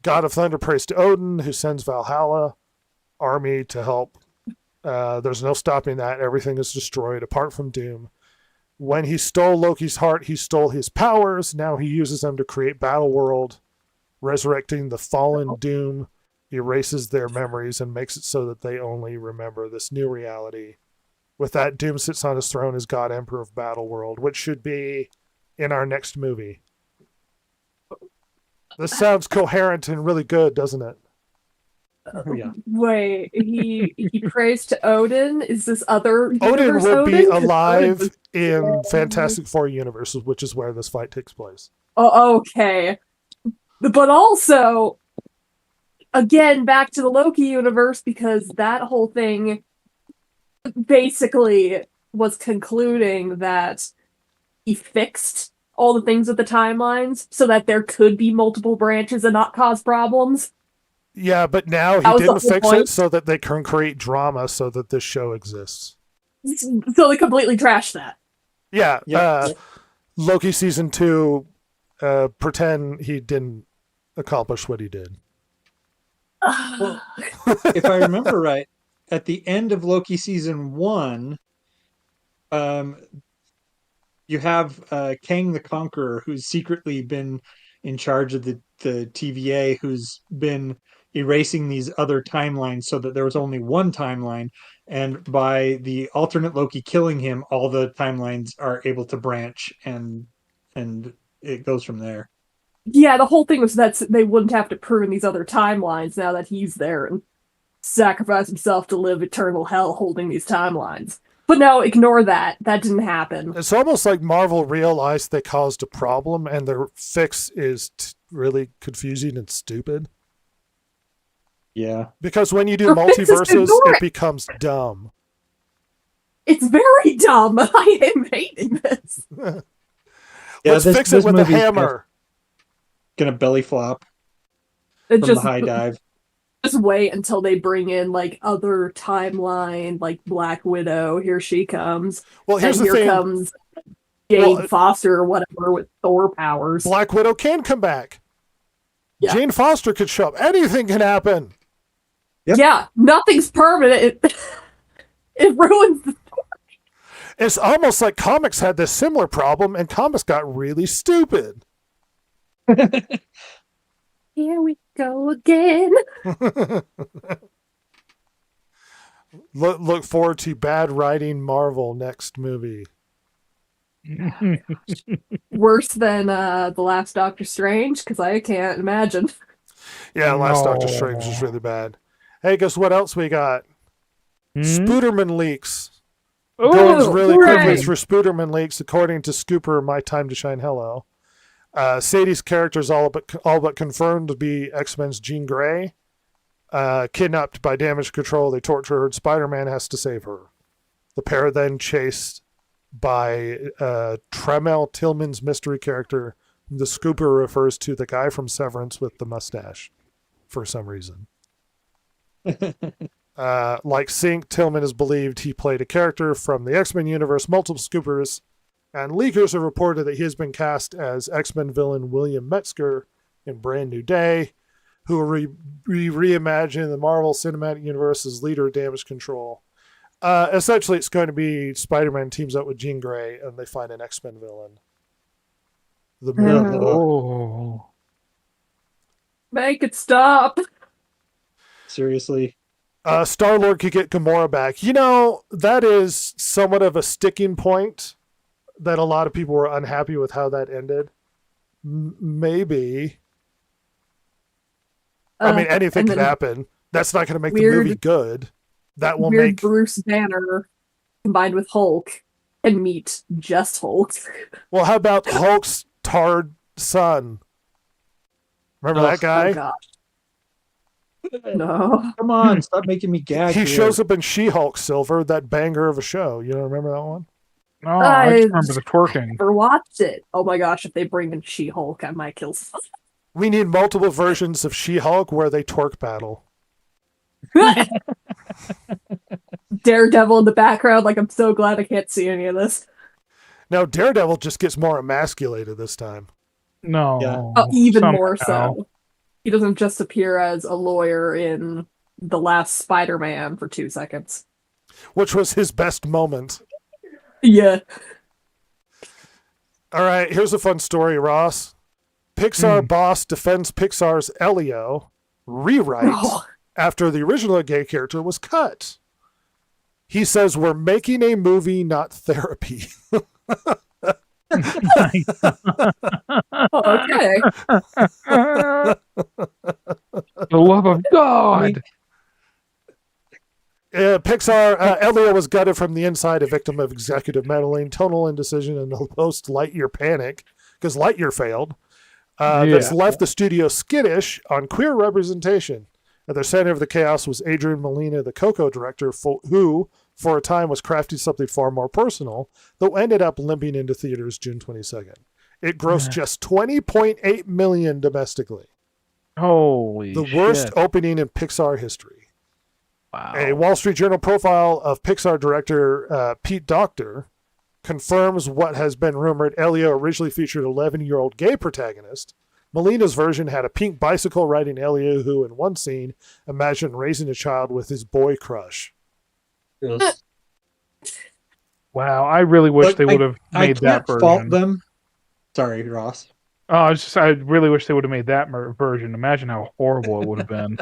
Speaker 3: God of Thunder prays to Odin, who sends Valhalla army to help. There's no stopping that. Everything is destroyed apart from Doom. When he stole Loki's heart, he stole his powers. Now he uses them to create Battleworld, resurrecting the fallen Doom, erases their memories and makes it so that they only remember this new reality. With that, Doom sits on his throne as God Emperor of Battleworld, which should be in our next movie. This sounds coherent and really good, doesn't it?
Speaker 5: Yeah.
Speaker 6: Wait, he prays to Odin? Is this other
Speaker 3: Odin
Speaker 6: universe
Speaker 3: will be
Speaker 6: 'Cause Odin
Speaker 3: alive
Speaker 6: was-
Speaker 3: in Fantastic Four universes, which is where this fight takes place.
Speaker 6: Oh, okay. But also, again, back to the Loki universe, because that whole thing basically was concluding that he fixed all the things with the timelines so that there could be multiple branches and not cause problems.
Speaker 3: Yeah, but now
Speaker 6: That
Speaker 3: he
Speaker 6: was the
Speaker 3: didn't
Speaker 6: whole
Speaker 3: fix
Speaker 6: point.
Speaker 3: it so that they can create drama so that this show exists.
Speaker 6: So they completely trashed that.
Speaker 3: Yeah,
Speaker 5: Yep.
Speaker 3: Loki season 2, pretend he didn't accomplish what he did.
Speaker 5: Well, if I remember right, at the end of Loki season 1, you have Kang the Conqueror, who's secretly been in charge of the TVA, who's been erasing these other timelines so that there was only one timeline. And by the alternate Loki killing him, all the timelines are able to branch, and it goes from there.
Speaker 6: Yeah, the whole thing was that they wouldn't have to prune these other timelines now that he's there and sacrifice himself to live eternal hell holding these timelines. But no, ignore that. That didn't happen.
Speaker 3: It's almost like Marvel realized they caused a problem and their fix is really confusing and stupid.
Speaker 5: Yeah.
Speaker 3: Because when you do
Speaker 6: Their fix is to
Speaker 3: multiverses,
Speaker 6: ignore
Speaker 3: it
Speaker 6: it.
Speaker 3: becomes dumb.
Speaker 6: It's very dumb. I am hating this.
Speaker 3: Let's fix it with a
Speaker 5: movie's
Speaker 3: hammer.
Speaker 5: Gonna belly flop
Speaker 6: It
Speaker 5: from
Speaker 6: just
Speaker 5: the high dive.
Speaker 6: just wait until they bring in like other timeline, like Black Widow. Here she comes.
Speaker 3: Well, here's
Speaker 6: and
Speaker 3: the
Speaker 6: here
Speaker 3: thing.
Speaker 6: comes Jane
Speaker 3: Well,
Speaker 6: Foster or whatever with Thor powers.
Speaker 3: Black Widow can come back.
Speaker 6: Yeah.
Speaker 3: Jane Foster could show up. Anything can happen.
Speaker 5: Yep.
Speaker 6: Yeah, nothing's permanent. It ruins the
Speaker 3: It's almost like comics had this similar problem and comics got really stupid.
Speaker 6: Here we go again.
Speaker 3: Look forward to bad writing Marvel next movie.
Speaker 6: Worse than the last Doctor Strange, because I can't imagine.
Speaker 3: Yeah, last Doctor
Speaker 4: No.
Speaker 3: Strange was really bad. Hey, guess what else we got?
Speaker 4: Hmm?
Speaker 3: Spooderman leaks.
Speaker 6: Ooh,
Speaker 3: Going really
Speaker 6: hooray.
Speaker 3: quickly for Spooderman leaks, according to Scooper, My Time to Shine Hello. Sadie's character is all but confirmed to be X-Men's Jean Grey. Kidnapped by damage control, they torture her, and Spider-Man has to save her. The pair are then chased by Tremel Tillman's mystery character. The Scooper refers to the guy from Severance with the mustache for some reason. Like Sync, Tillman is believed he played a character from the X-Men universe, multiple Scoopers, and leakers have reported that he has been cast as X-Men villain William Metzger in Brand New Day, who will reimagine the Marvel Cinematic Universe as leader of damage control. Essentially, it's going to be Spider-Man teams up with Jean Grey, and they find an X-Men villain.
Speaker 4: Oh.
Speaker 6: Make it stop.
Speaker 5: Seriously.
Speaker 3: Star-Lord could get Gamora back. You know, that is somewhat of a sticking point that a lot of people were unhappy with how that ended. Maybe. I mean, anything could happen. That's not going to make the movie good. That will make
Speaker 6: Bruce Banner combined with Hulk and meet just Hulk.
Speaker 3: Well, how about Hulk's tarred son? Remember that guy?
Speaker 6: Oh gosh. No.
Speaker 5: Come on, stop making me gag.
Speaker 3: He
Speaker 5: here.
Speaker 3: shows up in She-Hulk, Silver, that banger of a show. You don't remember that one?
Speaker 4: Oh, I just remember the twerking.
Speaker 6: Never watched it. Oh my gosh, if they bring in She-Hulk, I might kill someone.
Speaker 3: We need multiple versions of She-Hulk where they twerk battle.
Speaker 6: Daredevil in the background, like I'm so glad I can't see any of this.
Speaker 3: Now, Daredevil just gets more emasculated this time.
Speaker 4: No.
Speaker 5: Yeah.
Speaker 6: Oh, even
Speaker 4: somehow.
Speaker 6: more so. He doesn't just appear as a lawyer in the last Spider-Man for 2 seconds.
Speaker 3: Which was his best moment.
Speaker 6: Yeah.
Speaker 3: All right, here's a fun story, Ross. Pixar boss defends Pixar's Elio rewrite after the original gay character was cut. He says, "We're making a movie, not therapy."
Speaker 6: Okay.
Speaker 4: The love of God.
Speaker 3: Pixar, Elio was gutted from the inside, a victim of executive meddling, tonal indecision, and the post Lightyear panic, because Lightyear failed. That's left the studio skittish on queer representation. At the center of the chaos was Adrian Molina, the Coco director, who, for a time, was crafting something far more personal, though ended up limping into theaters June 22nd. It grossed just $20.8 million domestically.
Speaker 4: Holy
Speaker 3: The
Speaker 4: shit.
Speaker 3: worst opening in Pixar history.
Speaker 4: Wow.
Speaker 3: A Wall Street Journal profile of Pixar director Pete Docter confirms what has been rumored. Elio originally featured an 11-year-old gay protagonist. Molina's version had a pink bicycle riding Elio, who in one scene imagined raising a child with his boy crush.
Speaker 5: Yes.
Speaker 4: Wow, I really wish
Speaker 5: But
Speaker 4: they would have
Speaker 5: I
Speaker 4: made
Speaker 5: can't
Speaker 4: that version.
Speaker 5: fault them. Sorry, Ross.
Speaker 4: Oh, I really wish they would have made that version. Imagine how horrible it would have been.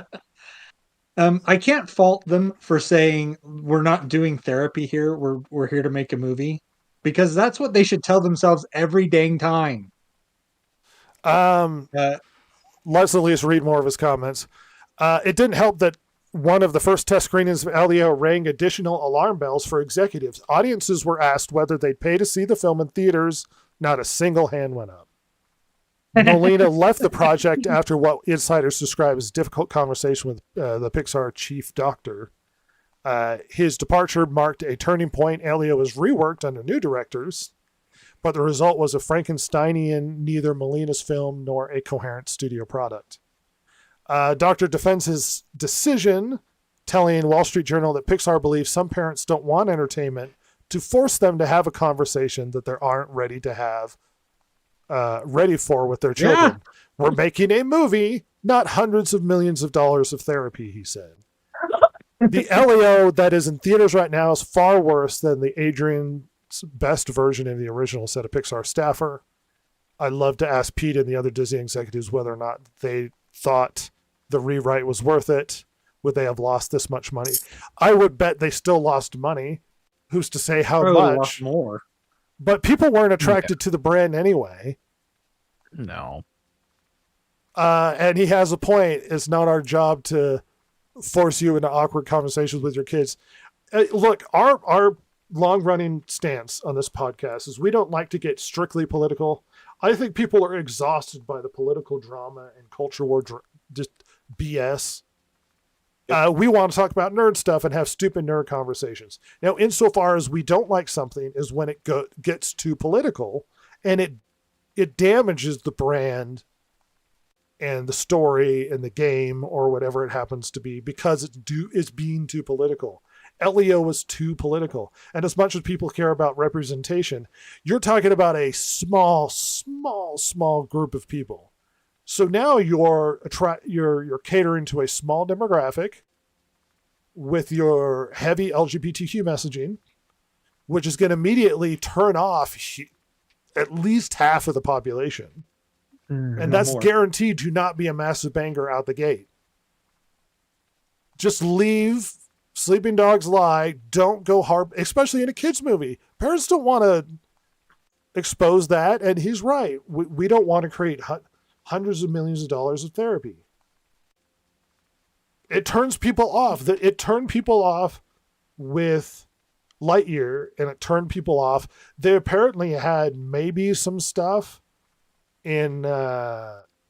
Speaker 5: I can't fault them for saying we're not doing therapy here. We're here to make a movie, because that's what they should tell themselves every dang time.
Speaker 3: Let's at least read more of his comments. It didn't help that one of the first test screenings of Elio rang additional alarm bells for executives. Audiences were asked whether they'd pay to see the film in theaters. Not a single hand went up. Molina left the project after what insiders describe as a difficult conversation with the Pixar chief doctor. His departure marked a turning point. Elio was reworked under new directors, but the result was a Frankensteinian, neither Molina's film nor a coherent studio product. Doctor defends his decision, telling Wall Street Journal that Pixar believes some parents don't want entertainment to force them to have a conversation that they aren't ready to have, ready for with their children.
Speaker 5: Yeah.
Speaker 3: We're making a movie, not hundreds of millions of dollars of therapy, he said. The Elio that is in theaters right now is far worse than the Adrian's best version of the original, said a Pixar staffer. I'd love to ask Pete and the other Disney executives whether or not they thought the rewrite was worth it. Would they have lost this much money? I would bet they still lost money. Who's to say how
Speaker 5: Probably
Speaker 3: much?
Speaker 5: lost more.
Speaker 3: But people weren't attracted to the brand anyway.
Speaker 4: No.
Speaker 3: And he has a point. It's not our job to force you into awkward conversations with your kids. Look, our long-running stance on this podcast is we don't like to get strictly political. I think people are exhausted by the political drama and culture war, just BS. We want to talk about nerd stuff and have stupid nerd conversations. Now, insofar as we don't like something, is when it gets too political, and it damages the brand and the story and the game or whatever it happens to be because it's being too political. LEO was too political. And as much as people care about representation, you're talking about a small group of people. So now you're catering to a small demographic with your heavy LGBTQ messaging, which is going to immediately turn off at least half of the population. And that's guaranteed to not be a massive banger out the gate. Just leave Sleeping Dogs Lie. Don't go hard, especially in a kids movie. Parents don't want to expose that, and he's right. We don't want to create hundreds of millions of dollars of therapy. It turns people off. It turned people off with Lightyear, and it turned people off. They apparently had maybe some stuff in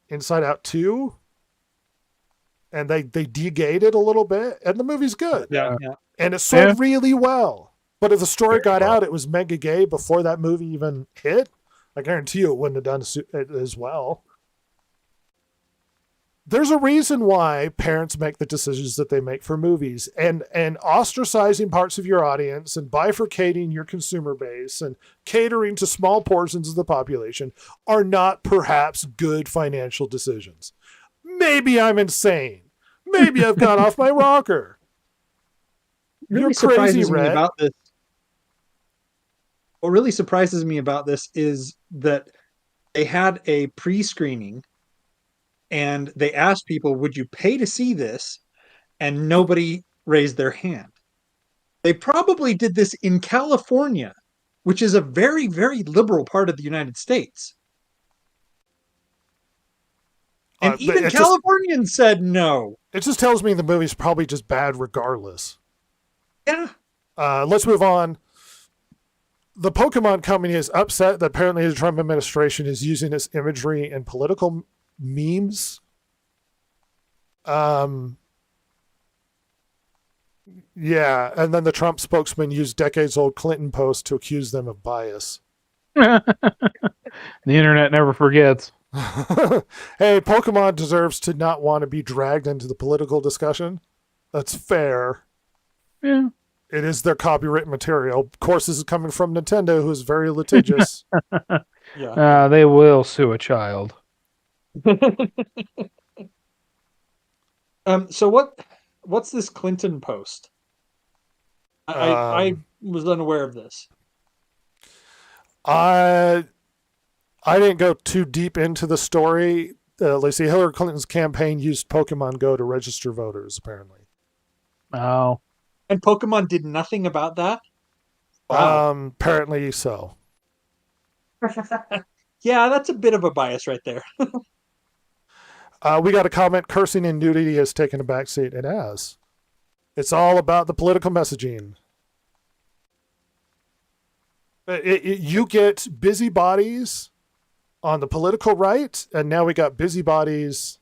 Speaker 3: Inside Out 2, and they de-gayed it a little bit, and the movie's good.
Speaker 5: Yeah.
Speaker 3: And it sold really well. But if the story got out, it was mega gay before that movie even hit, I guarantee you it wouldn't have done it as well. There's a reason why parents make the decisions that they make for movies, and ostracizing parts of your audience and bifurcating your consumer base and catering to small portions of the population are not perhaps good financial decisions. Maybe I'm insane. Maybe I've gone off my rocker. You're crazy, Red.
Speaker 5: What really surprises me about this is that they had a pre-screening and they asked people, would you pay to see this? And nobody raised their hand. They probably did this in California, which is a very, very liberal part of the United States. And even Californians said no.
Speaker 3: It just tells me the movie's probably just bad regardless.
Speaker 5: Yeah.
Speaker 3: Let's move on. The Pokemon company is upset that apparently the Trump administration is using its imagery and political memes. Yeah, and then the Trump spokesman used decades-old Clinton posts to accuse them of bias.
Speaker 4: The internet never forgets.
Speaker 3: Hey, Pokemon deserves to not want to be dragged into the political discussion. That's fair.
Speaker 4: Yeah.
Speaker 3: It is their copyright material. Of course, this is coming from Nintendo, who is very litigious.
Speaker 5: Yeah.
Speaker 4: They will sue a child.
Speaker 5: So what's this Clinton post? I was unaware of this.
Speaker 3: I didn't go too deep into the story. Let's see, Hillary Clinton's campaign used Pokemon Go to register voters, apparently.
Speaker 4: Oh.
Speaker 5: And Pokemon did nothing about that? Wow.
Speaker 3: Apparently so.
Speaker 5: Yeah, that's a bit of a bias right there.
Speaker 3: We got a comment, cursing and nudity has taken a backseat. It has. It's all about the political messaging. You get busybodies on the political right, and now we got busybodies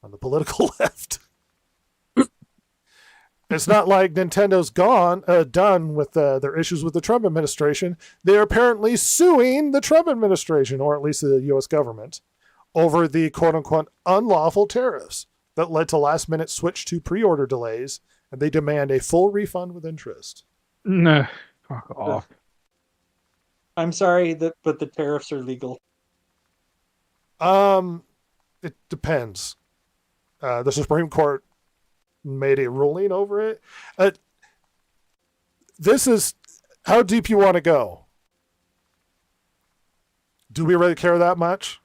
Speaker 3: on the political left. It's not like Nintendo's done with their issues with the Trump administration. They're apparently suing the Trump administration, or at least the U.S. government, over the quote-unquote unlawful tariffs that led to last-minute switch to pre-order delays, and they demand a full refund with interest.
Speaker 4: No, fuck off.
Speaker 5: I'm sorry, but the tariffs are legal.
Speaker 3: It depends. The Supreme Court made a ruling over it. This is how deep you want to go. Do we really care that much?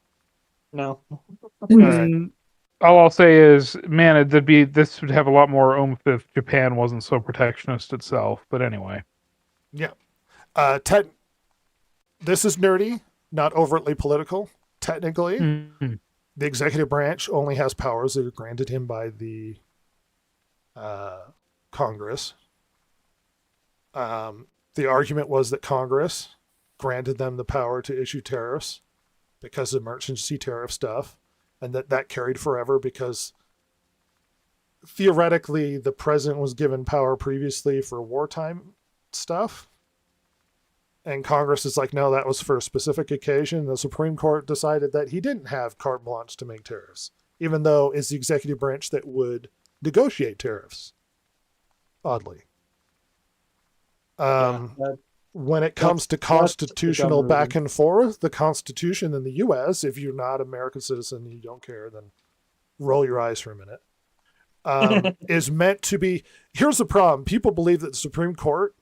Speaker 5: No.
Speaker 4: All I'll say is, man, this would have a lot more oomph if Japan wasn't so protectionist itself. But anyway.
Speaker 3: Yeah. This is nerdy, not overtly political. Technically, the executive branch only has powers that are granted him by the Congress. The argument was that Congress granted them the power to issue tariffs because of emergency tariff stuff, and that carried forever because theoretically the president was given power previously for wartime stuff. And Congress is like, no, that was for a specific occasion. The Supreme Court decided that he didn't have carte blanche to make tariffs, even though it's the executive branch that would negotiate tariffs. Oddly. When it comes to constitutional back and forth, the Constitution in the U.S., if you're not an American citizen and you don't care, then roll your eyes for a minute, is meant to be... Here's the problem. People believe that the Supreme Court,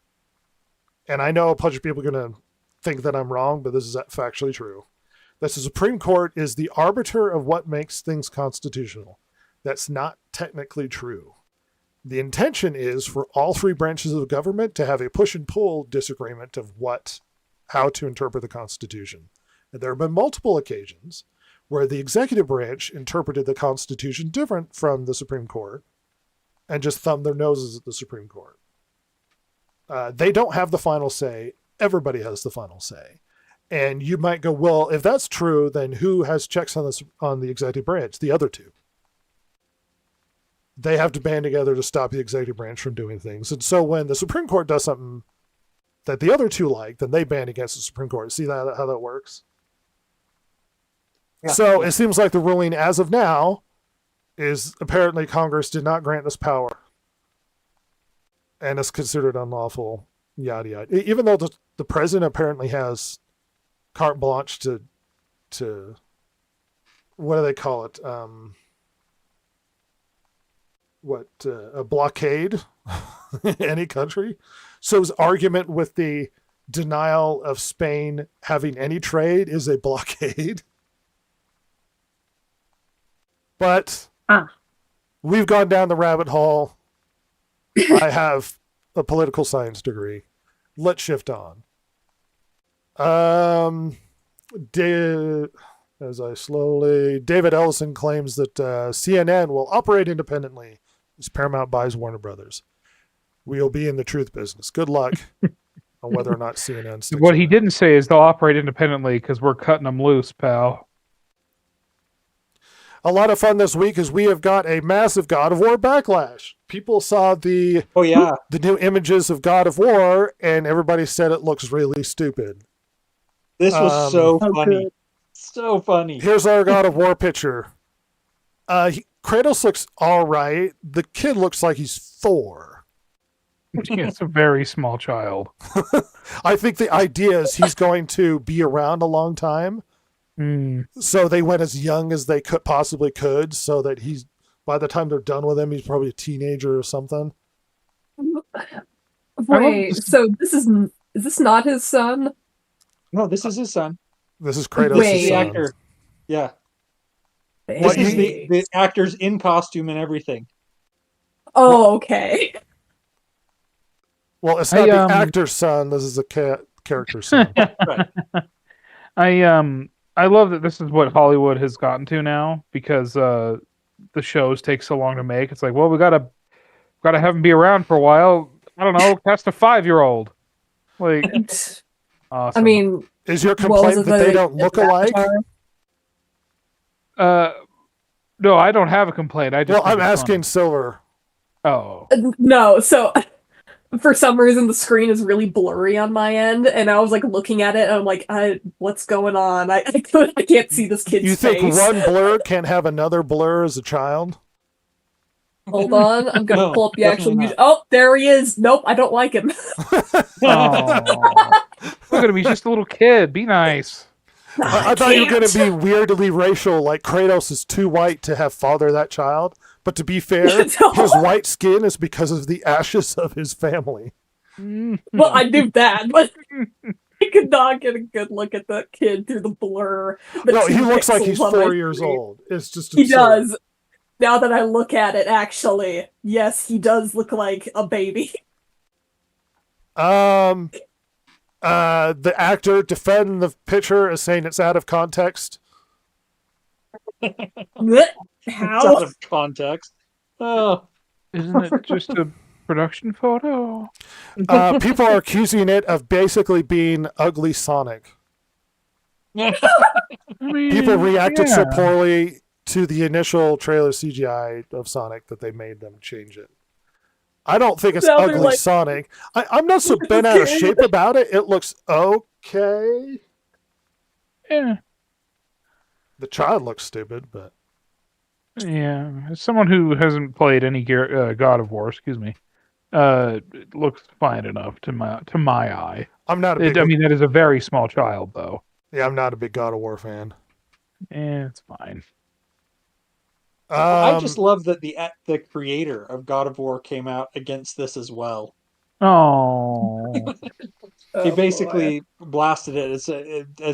Speaker 3: and I know a bunch of people are going to think that I'm wrong, but this is factually true, that the Supreme Court is the arbiter of what makes things constitutional. That's not technically true. The intention is for all three branches of government to have a push and pull disagreement of how to interpret the Constitution. And there have been multiple occasions where the executive branch interpreted the Constitution different from the Supreme Court and just thumbed their noses at the Supreme Court. They don't have the final say. Everybody has the final say. And you might go, well, if that's true, then who has checks on the executive branch? The other two. They have to band together to stop the executive branch from doing things. And so when the Supreme Court does something that the other two like, then they band against the Supreme Court. See how that works? Yeah. So it seems like the ruling as of now is apparently Congress did not grant this power. And it's considered unlawful, yada, yada. Even though the president apparently has carte blanche to what do they call it? A blockade any country. So his argument with the denial of Spain having any trade is a blockade. But we've gone down the rabbit hole. I have a political science degree. Let's shift on. David Ellison claims that CNN will operate independently as Paramount buys Warner Brothers. We'll be in the truth business. Good luck on whether or not CNN sticks.
Speaker 4: What he didn't say is they'll operate independently because we're cutting them loose, pal.
Speaker 3: A lot of fun this week is we have got a massive God of War backlash. People saw the new images of God of War, and everybody said it looks really stupid.
Speaker 5: This was so funny. So funny.
Speaker 3: Here's our God of War picture. Kratos looks all right. The kid looks like he's 4.
Speaker 4: It's a very small child.
Speaker 3: I think the idea is he's going to be around a long time. So they went as young as they possibly could, so that by the time they're done with him, he's probably a teenager or something.
Speaker 6: Wait, so is this not his son?
Speaker 5: No, this is his son.
Speaker 3: This is Kratos' son.
Speaker 5: Actor. Yeah. This is the actors in costume and everything.
Speaker 6: Oh, okay.
Speaker 3: Well, it's not the actor's son. This is a character's son.
Speaker 5: Right.
Speaker 4: I love that this is what Hollywood has gotten to now, because the shows take so long to make. It's like, well, we gotta have him be around for a while. I don't know, cast a 5-year-old. Like, awesome.
Speaker 6: I mean,
Speaker 3: is your complaint that they don't look alike?
Speaker 4: No, I don't have a complaint.
Speaker 3: I'm asking Silver.
Speaker 4: Oh.
Speaker 6: No, so for some reason the screen is really blurry on my end, and I was like looking at it and I'm like, what's going on? I can't see this kid's face.
Speaker 3: You think one blur can't have another blur as a child?
Speaker 6: Hold on, I'm gonna pull up the actual music. Oh, there he is. Nope, I don't like him.
Speaker 4: Oh. Look at him, he's just a little kid. Be nice.
Speaker 3: I thought you were going to be weirdly racial, like Kratos is too white to have father that child. But to be fair, his white skin is because of the ashes of his family.
Speaker 6: Well, I knew that, but I could not get a good look at that kid through the blur.
Speaker 3: No, he looks like he's 4 years old. It's just absurd.
Speaker 6: He does. Now that I look at it, actually, yes, he does look like a baby.
Speaker 3: The actor defending the picture is saying it's out of context.
Speaker 6: How?
Speaker 5: It's out of context. Oh,
Speaker 4: isn't it just a production photo?
Speaker 3: People are accusing it of basically being ugly Sonic.
Speaker 4: I mean,
Speaker 3: People reacted so
Speaker 4: yeah.
Speaker 3: poorly to the initial trailer CGI of Sonic that they made them change it. I don't think it's
Speaker 6: Now they're
Speaker 3: ugly
Speaker 6: like,
Speaker 3: Sonic. I'm not so
Speaker 6: "Look at
Speaker 3: bent
Speaker 6: this
Speaker 3: out of
Speaker 6: kid."
Speaker 3: shape about it. It looks okay.
Speaker 4: Yeah.
Speaker 3: The child looks stupid, but
Speaker 4: Yeah. As someone who hasn't played any God of War, excuse me, it looks fine enough to my eye.
Speaker 3: I'm not a big.
Speaker 4: I mean, that is a very small child, though.
Speaker 3: Yeah, I'm not a big God of War fan.
Speaker 4: It's fine.
Speaker 5: I just love that the creator of God of War came out against this as well.
Speaker 4: Oh.
Speaker 5: He
Speaker 6: Oh, boy.
Speaker 5: basically blasted it as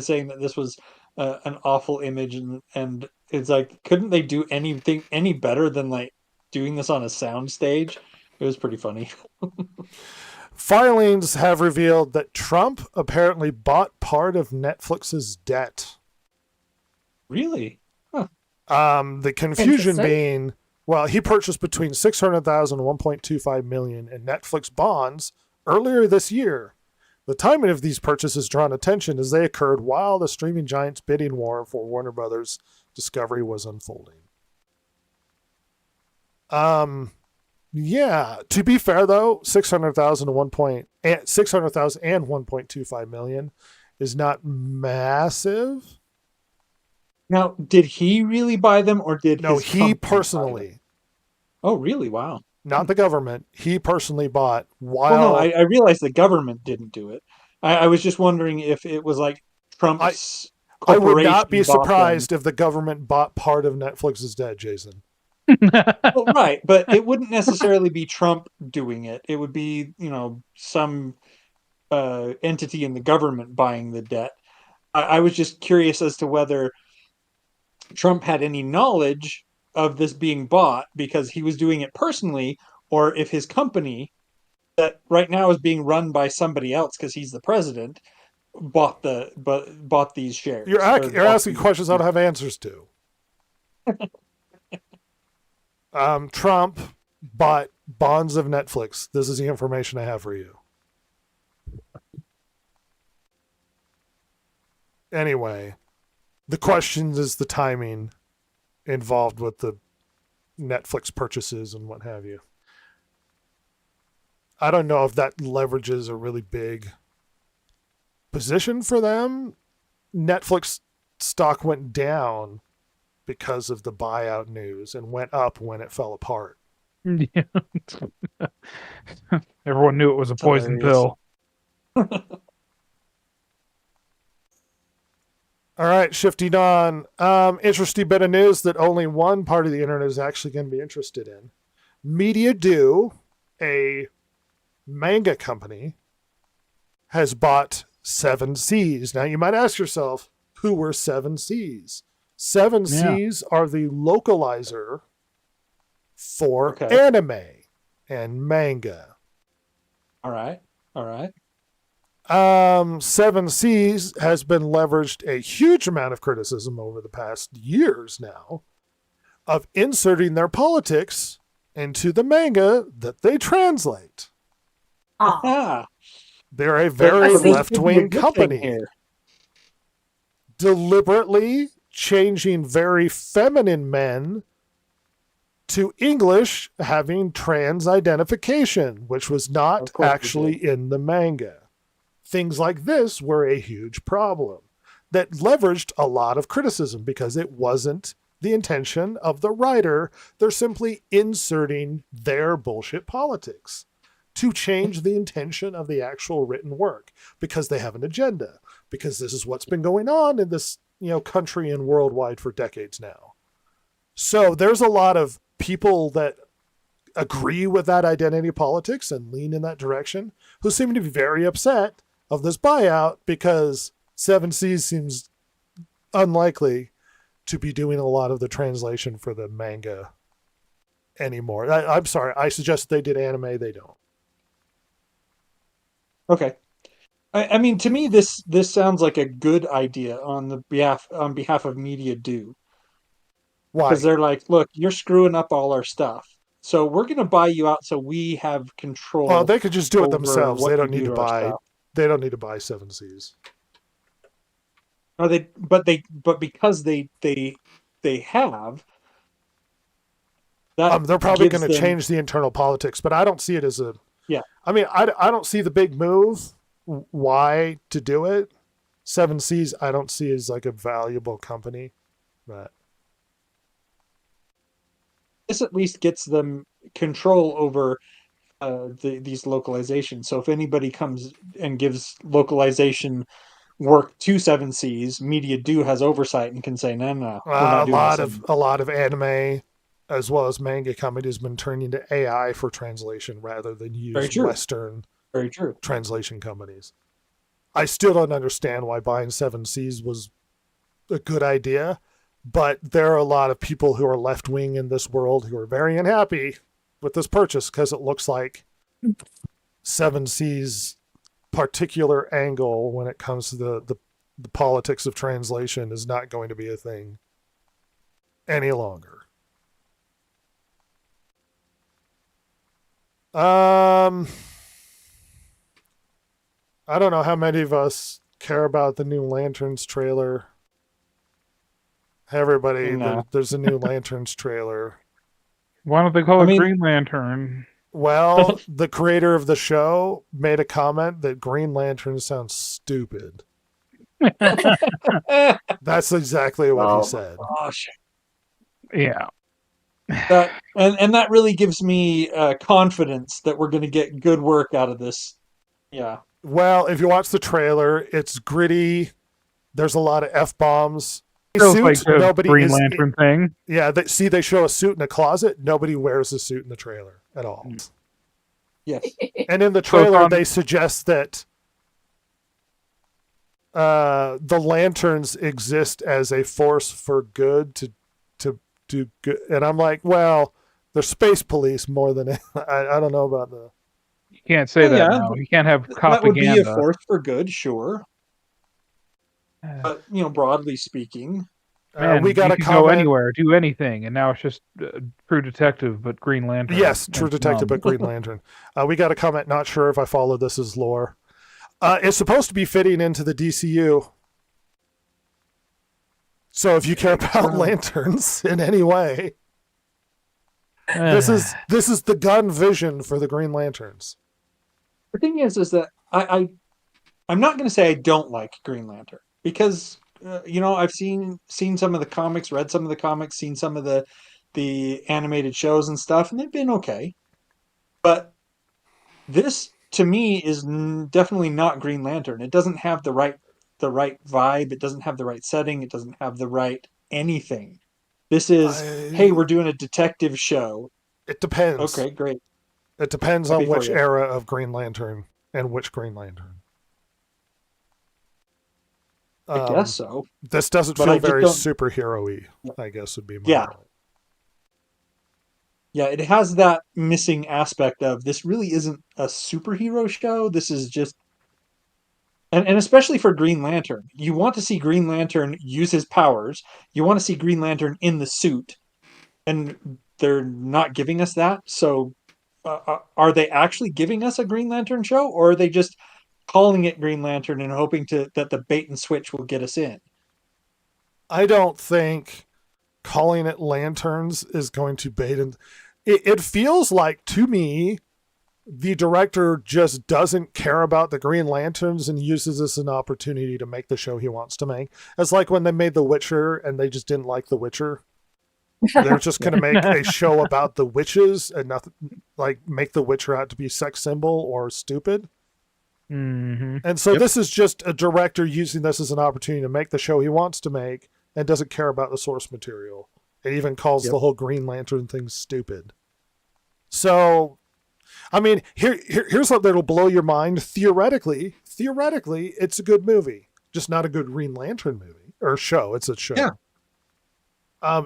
Speaker 5: saying that this was an awful image, and it's like, couldn't they do anything any better than like doing this on a sound stage? It was pretty funny.
Speaker 3: Filings have revealed that Trump apparently bought part of Netflix's debt.
Speaker 5: Really?
Speaker 3: The confusion
Speaker 6: Interesting.
Speaker 3: being, well, he purchased between $600,000 and $1.25 million in Netflix bonds earlier this year. The timing of these purchases drawn attention as they occurred while the streaming giant's bidding war for Warner Brothers Discovery was unfolding. Yeah. To be fair, though, $600,000 and $1.25 million is not massive.
Speaker 5: Now, did he really buy them, or did
Speaker 3: No,
Speaker 5: his
Speaker 3: he
Speaker 5: company buy them?
Speaker 3: personally,
Speaker 5: Oh, really? Wow.
Speaker 3: not the government. He personally bought while.
Speaker 5: Well, no, I realized the government didn't do it. I was just wondering if it was like Trump's
Speaker 3: I would not
Speaker 5: corporation
Speaker 3: be
Speaker 5: bought
Speaker 3: surprised if the government bought part of Netflix's debt, Jason.
Speaker 5: them. Well, right, but it wouldn't necessarily be Trump doing it. It would be, some entity in the government buying the debt. I was just curious as to whether Trump had any knowledge of this being bought because he was doing it personally, or if his company, that right now is being run by somebody else because he's the president, bought these shares.
Speaker 3: You're
Speaker 5: or
Speaker 3: you're
Speaker 5: bought
Speaker 3: asking
Speaker 5: these-
Speaker 3: questions I don't have answers to. Trump bought bonds of Netflix. This is the information I have for you. Anyway, the question is the timing involved with the Netflix purchases and what have you. I don't know if that leverages a really big position for them. Netflix stock went down because of the buyout news and went up when it fell apart.
Speaker 4: Yeah. Everyone knew it was a poison
Speaker 5: hilarious.
Speaker 4: pill.
Speaker 3: All right, shifting on. Interesting bit of news that only one part of the internet is actually going to be interested in. Media Do, a manga company, has bought 7 Seas. Now, you might ask yourself, who were 7 Seas? 7 Seas are the localizer for anime and manga.
Speaker 5: All right.
Speaker 3: 7 Seas has been leveraged a huge amount of criticism over the past years now of inserting their politics into the manga that they translate.
Speaker 5: Ah,
Speaker 3: They're a very
Speaker 6: think
Speaker 3: left-wing company, deliberately changing very feminine men to English having trans identification, which was not actually in the manga. Things like this were a huge problem that leveraged a lot of criticism because it wasn't the intention of the writer. They're simply inserting their bullshit politics to change the intention of the actual written work because they have an agenda, because this is what's been going on in this, country and worldwide for decades now. So there's a lot of people that agree with that identity politics and lean in that direction who seem to be very upset of this buyout because 7 Seas seems unlikely to be doing a lot of the translation for the manga anymore. I'm sorry. I suggest they did anime. They don't.
Speaker 5: Okay. I mean, to me, this sounds like a good idea on behalf of Media Do.
Speaker 3: Why?
Speaker 5: Because they're like, look, you're screwing up all our stuff, so we're going to buy you out so we have control.
Speaker 3: Well, they could just do it
Speaker 5: over
Speaker 3: themselves.
Speaker 5: what
Speaker 3: They don't
Speaker 5: you
Speaker 3: need
Speaker 5: do
Speaker 3: to
Speaker 5: our
Speaker 3: buy.
Speaker 5: stuff.
Speaker 3: They don't need to buy 7 Seas.
Speaker 5: Are they? But because they have that.
Speaker 3: They're probably
Speaker 5: gives
Speaker 3: going to
Speaker 5: them,
Speaker 3: change the internal politics, but I don't see it as a.
Speaker 5: Yeah.
Speaker 3: I mean, I don't see the big move. Why to do it? Seven Seas, I don't see as like a valuable company, but
Speaker 5: this at least gets them control over these localizations. So if anybody comes and gives localization work to Seven Seas, Media Do has oversight and can say, no, no, we're not doing this anymore.
Speaker 3: a lot of anime as well as manga companies have been turning to AI for translation rather than
Speaker 5: Very
Speaker 3: use
Speaker 5: true.
Speaker 3: Western
Speaker 5: Very true.
Speaker 3: translation companies. I still don't understand why buying Seven Seas was a good idea, but there are a lot of people who are left wing in this world who are very unhappy with this purchase because it looks like Seven Seas' particular angle when it comes to the politics of translation is not going to be a thing any longer. I don't know how many of us care about the new Lanterns trailer. Hey, everybody,
Speaker 5: No.
Speaker 3: there's a new Lanterns trailer.
Speaker 4: Why don't they call
Speaker 5: I
Speaker 4: it
Speaker 5: mean-
Speaker 4: Green Lantern?
Speaker 3: Well, the creator of the show made a comment that Green Lantern sounds stupid. That's exactly what he said.
Speaker 5: Gosh.
Speaker 4: Yeah.
Speaker 5: And that really gives me confidence that we're going to get good work out of this. Yeah.
Speaker 3: Well, if you watch the trailer, it's gritty. There's a lot of F-bombs.
Speaker 4: Feels
Speaker 3: Suit,
Speaker 4: like the
Speaker 3: nobody
Speaker 4: Green
Speaker 3: is,
Speaker 4: Lantern thing.
Speaker 3: Yeah, they show a suit in a closet. Nobody wears a suit in the trailer at all.
Speaker 5: Yes.
Speaker 3: And in the trailer, they suggest that the lanterns exist as a force for good to do good. And I'm like, well, they're space police more than I don't know about the.
Speaker 4: You can't say that
Speaker 5: Yeah,
Speaker 4: now. You can't have
Speaker 5: That would be a
Speaker 4: propaganda.
Speaker 5: force for good, sure. But, broadly speaking,
Speaker 4: Man,
Speaker 3: we got
Speaker 4: you
Speaker 3: a
Speaker 4: can
Speaker 3: comment.
Speaker 4: go anywhere, do anything, and now it's just True Detective, but Green Lantern.
Speaker 3: Yes, True
Speaker 4: It's
Speaker 3: Detective,
Speaker 4: dumb.
Speaker 3: but Green Lantern. We got a comment. Not sure if I follow this as lore. It's supposed to be fitting into the DCU. So if you care about lanterns in any way, this is the gun vision for the Green Lanterns.
Speaker 5: the thing is that I'm not going to say I don't like Green Lantern because I've seen some of the comics, read some of the comics, seen some of the animated shows and stuff, and they've been okay. But this to me is definitely not Green Lantern. It doesn't have the right vibe. It doesn't have the right setting. It doesn't have the right anything. This is hey, we're doing a detective show.
Speaker 3: It depends.
Speaker 5: Okay, great.
Speaker 3: It depends
Speaker 5: Happy
Speaker 3: on
Speaker 5: for
Speaker 3: which
Speaker 5: you.
Speaker 3: era of Green Lantern and which Green Lantern.
Speaker 5: I guess so.
Speaker 3: This doesn't
Speaker 5: But
Speaker 3: feel
Speaker 5: I just
Speaker 3: very
Speaker 5: don't-
Speaker 3: superhero-y, I guess would be my
Speaker 5: Yeah.
Speaker 3: point.
Speaker 5: Yeah, it has that missing aspect of this really isn't a superhero show. This is just and especially for Green Lantern. You want to see Green Lantern use his powers. You want to see Green Lantern in the suit. And they're not giving us that. So are they actually giving us a Green Lantern show or are they just calling it Green Lantern and hoping that the bait and switch will get us in?
Speaker 3: I don't think calling it lanterns is going to bait and it feels like to me the director just doesn't care about the Green Lanterns and uses this as an opportunity to make the show he wants to make. It's like when they made The Witcher and they just didn't like The Witcher. They're just going to make a show about the witches and nothing like make The Witcher out to be sex symbol or stupid.
Speaker 4: Mm-hmm.
Speaker 3: And so this is just a director using this as an opportunity to make the show he wants to make and doesn't care about the source material. It even calls the whole Green Lantern thing stupid. So, I mean, here's something that'll blow your mind. Theoretically, it's a good movie, just not a good Green Lantern movie or show. It's a show.
Speaker 5: Yeah.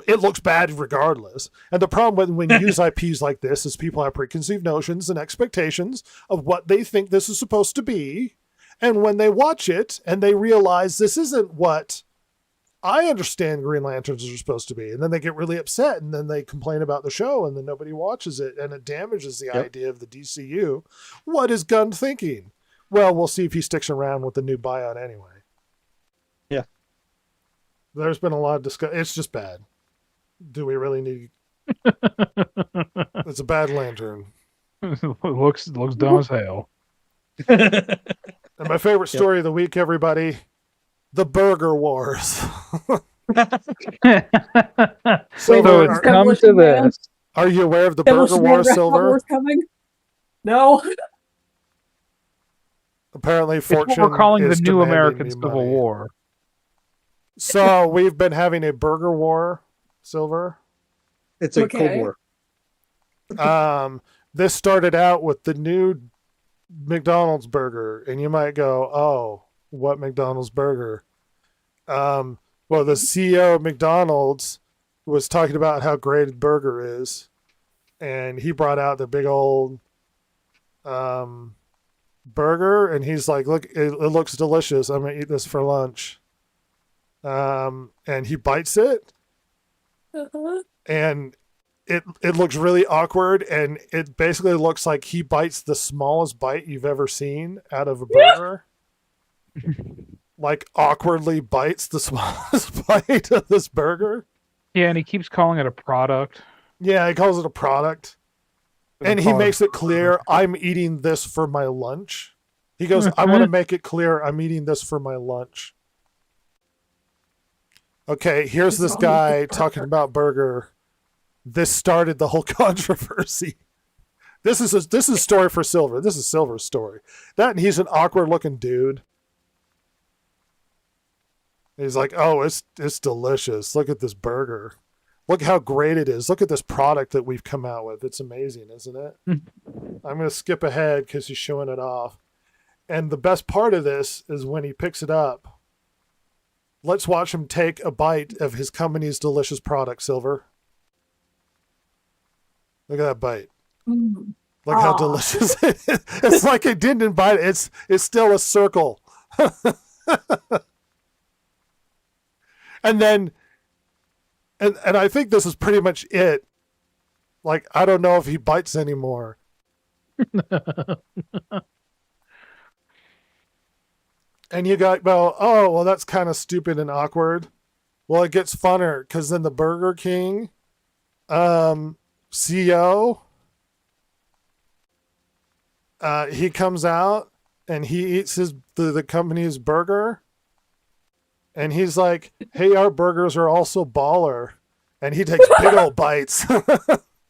Speaker 3: It looks bad regardless. And the problem when you use IPs like this is people have preconceived notions and expectations of what they think this is supposed to be. And when they watch it and they realize this isn't what I understand Green Lanterns are supposed to be, and then they get really upset and then they complain about the show and then nobody watches it and it damages the idea of the DCU. What is Gunn thinking? Well, we'll see if he sticks around with the new buyout anyway.
Speaker 5: Yeah.
Speaker 3: There's been a lot of discussion. It's just bad. Do we really need? It's a bad lantern.
Speaker 4: looks dumb as hell.
Speaker 3: And my favorite story of the week, everybody, the Burger Wars.
Speaker 4: So
Speaker 3: Silver,
Speaker 4: it's come to this.
Speaker 3: are you aware of the Burger Wars, Silver?
Speaker 6: Wars coming? No.
Speaker 3: Apparently,
Speaker 4: It's what
Speaker 3: Fortune
Speaker 4: we're calling the
Speaker 3: is
Speaker 4: New
Speaker 3: demanding
Speaker 4: American
Speaker 3: me
Speaker 4: Civil
Speaker 3: money.
Speaker 4: War.
Speaker 3: So we've been having a Burger War, Silver.
Speaker 5: It's a
Speaker 6: Okay.
Speaker 5: Cold War.
Speaker 3: This started out with the new McDonald's burger, and you might go, "Oh, what McDonald's burger?" Well, the CEO of McDonald's was talking about how great a burger is, and he brought out the big old burger, and he's like, "Look, it looks delicious. I'm gonna eat this for lunch." And he bites it,
Speaker 6: Uh-huh.
Speaker 3: and it looks really awkward, and it basically looks like he bites the smallest bite you've ever seen out of a burger. Like awkwardly bites the smallest bite of this burger.
Speaker 4: Yeah, and he keeps calling it a product.
Speaker 3: Yeah, he calls it a product. And he makes it clear, I'm eating this for my lunch. He goes, I want to make it clear I'm eating this for my lunch. Okay, here's this guy talking about burger. This started the whole controversy. This is a story for Silver. This is Silver's story. That, and he's an awkward looking dude. He's like, "Oh, it's delicious. Look at this burger. Look how great it is. Look at this product that we've come out with. It's amazing, isn't it?" I'm going to skip ahead because he's showing it off. And the best part of this is when he picks it up. Let's watch him take a bite of his company's delicious product, Silver. Look at that bite.
Speaker 6: Mm.
Speaker 3: Look how
Speaker 6: Aw.
Speaker 3: delicious it is. It's like it didn't bite it. It's still a circle. And then, and I think this is pretty much it. Like, I don't know if he bites anymore. And you got, well, that's kind of stupid and awkward. Well, it gets funner because then the Burger King CEO, he comes out and he eats the company's burger. And he's like, "Hey, our burgers are also baller." And he takes big old bites.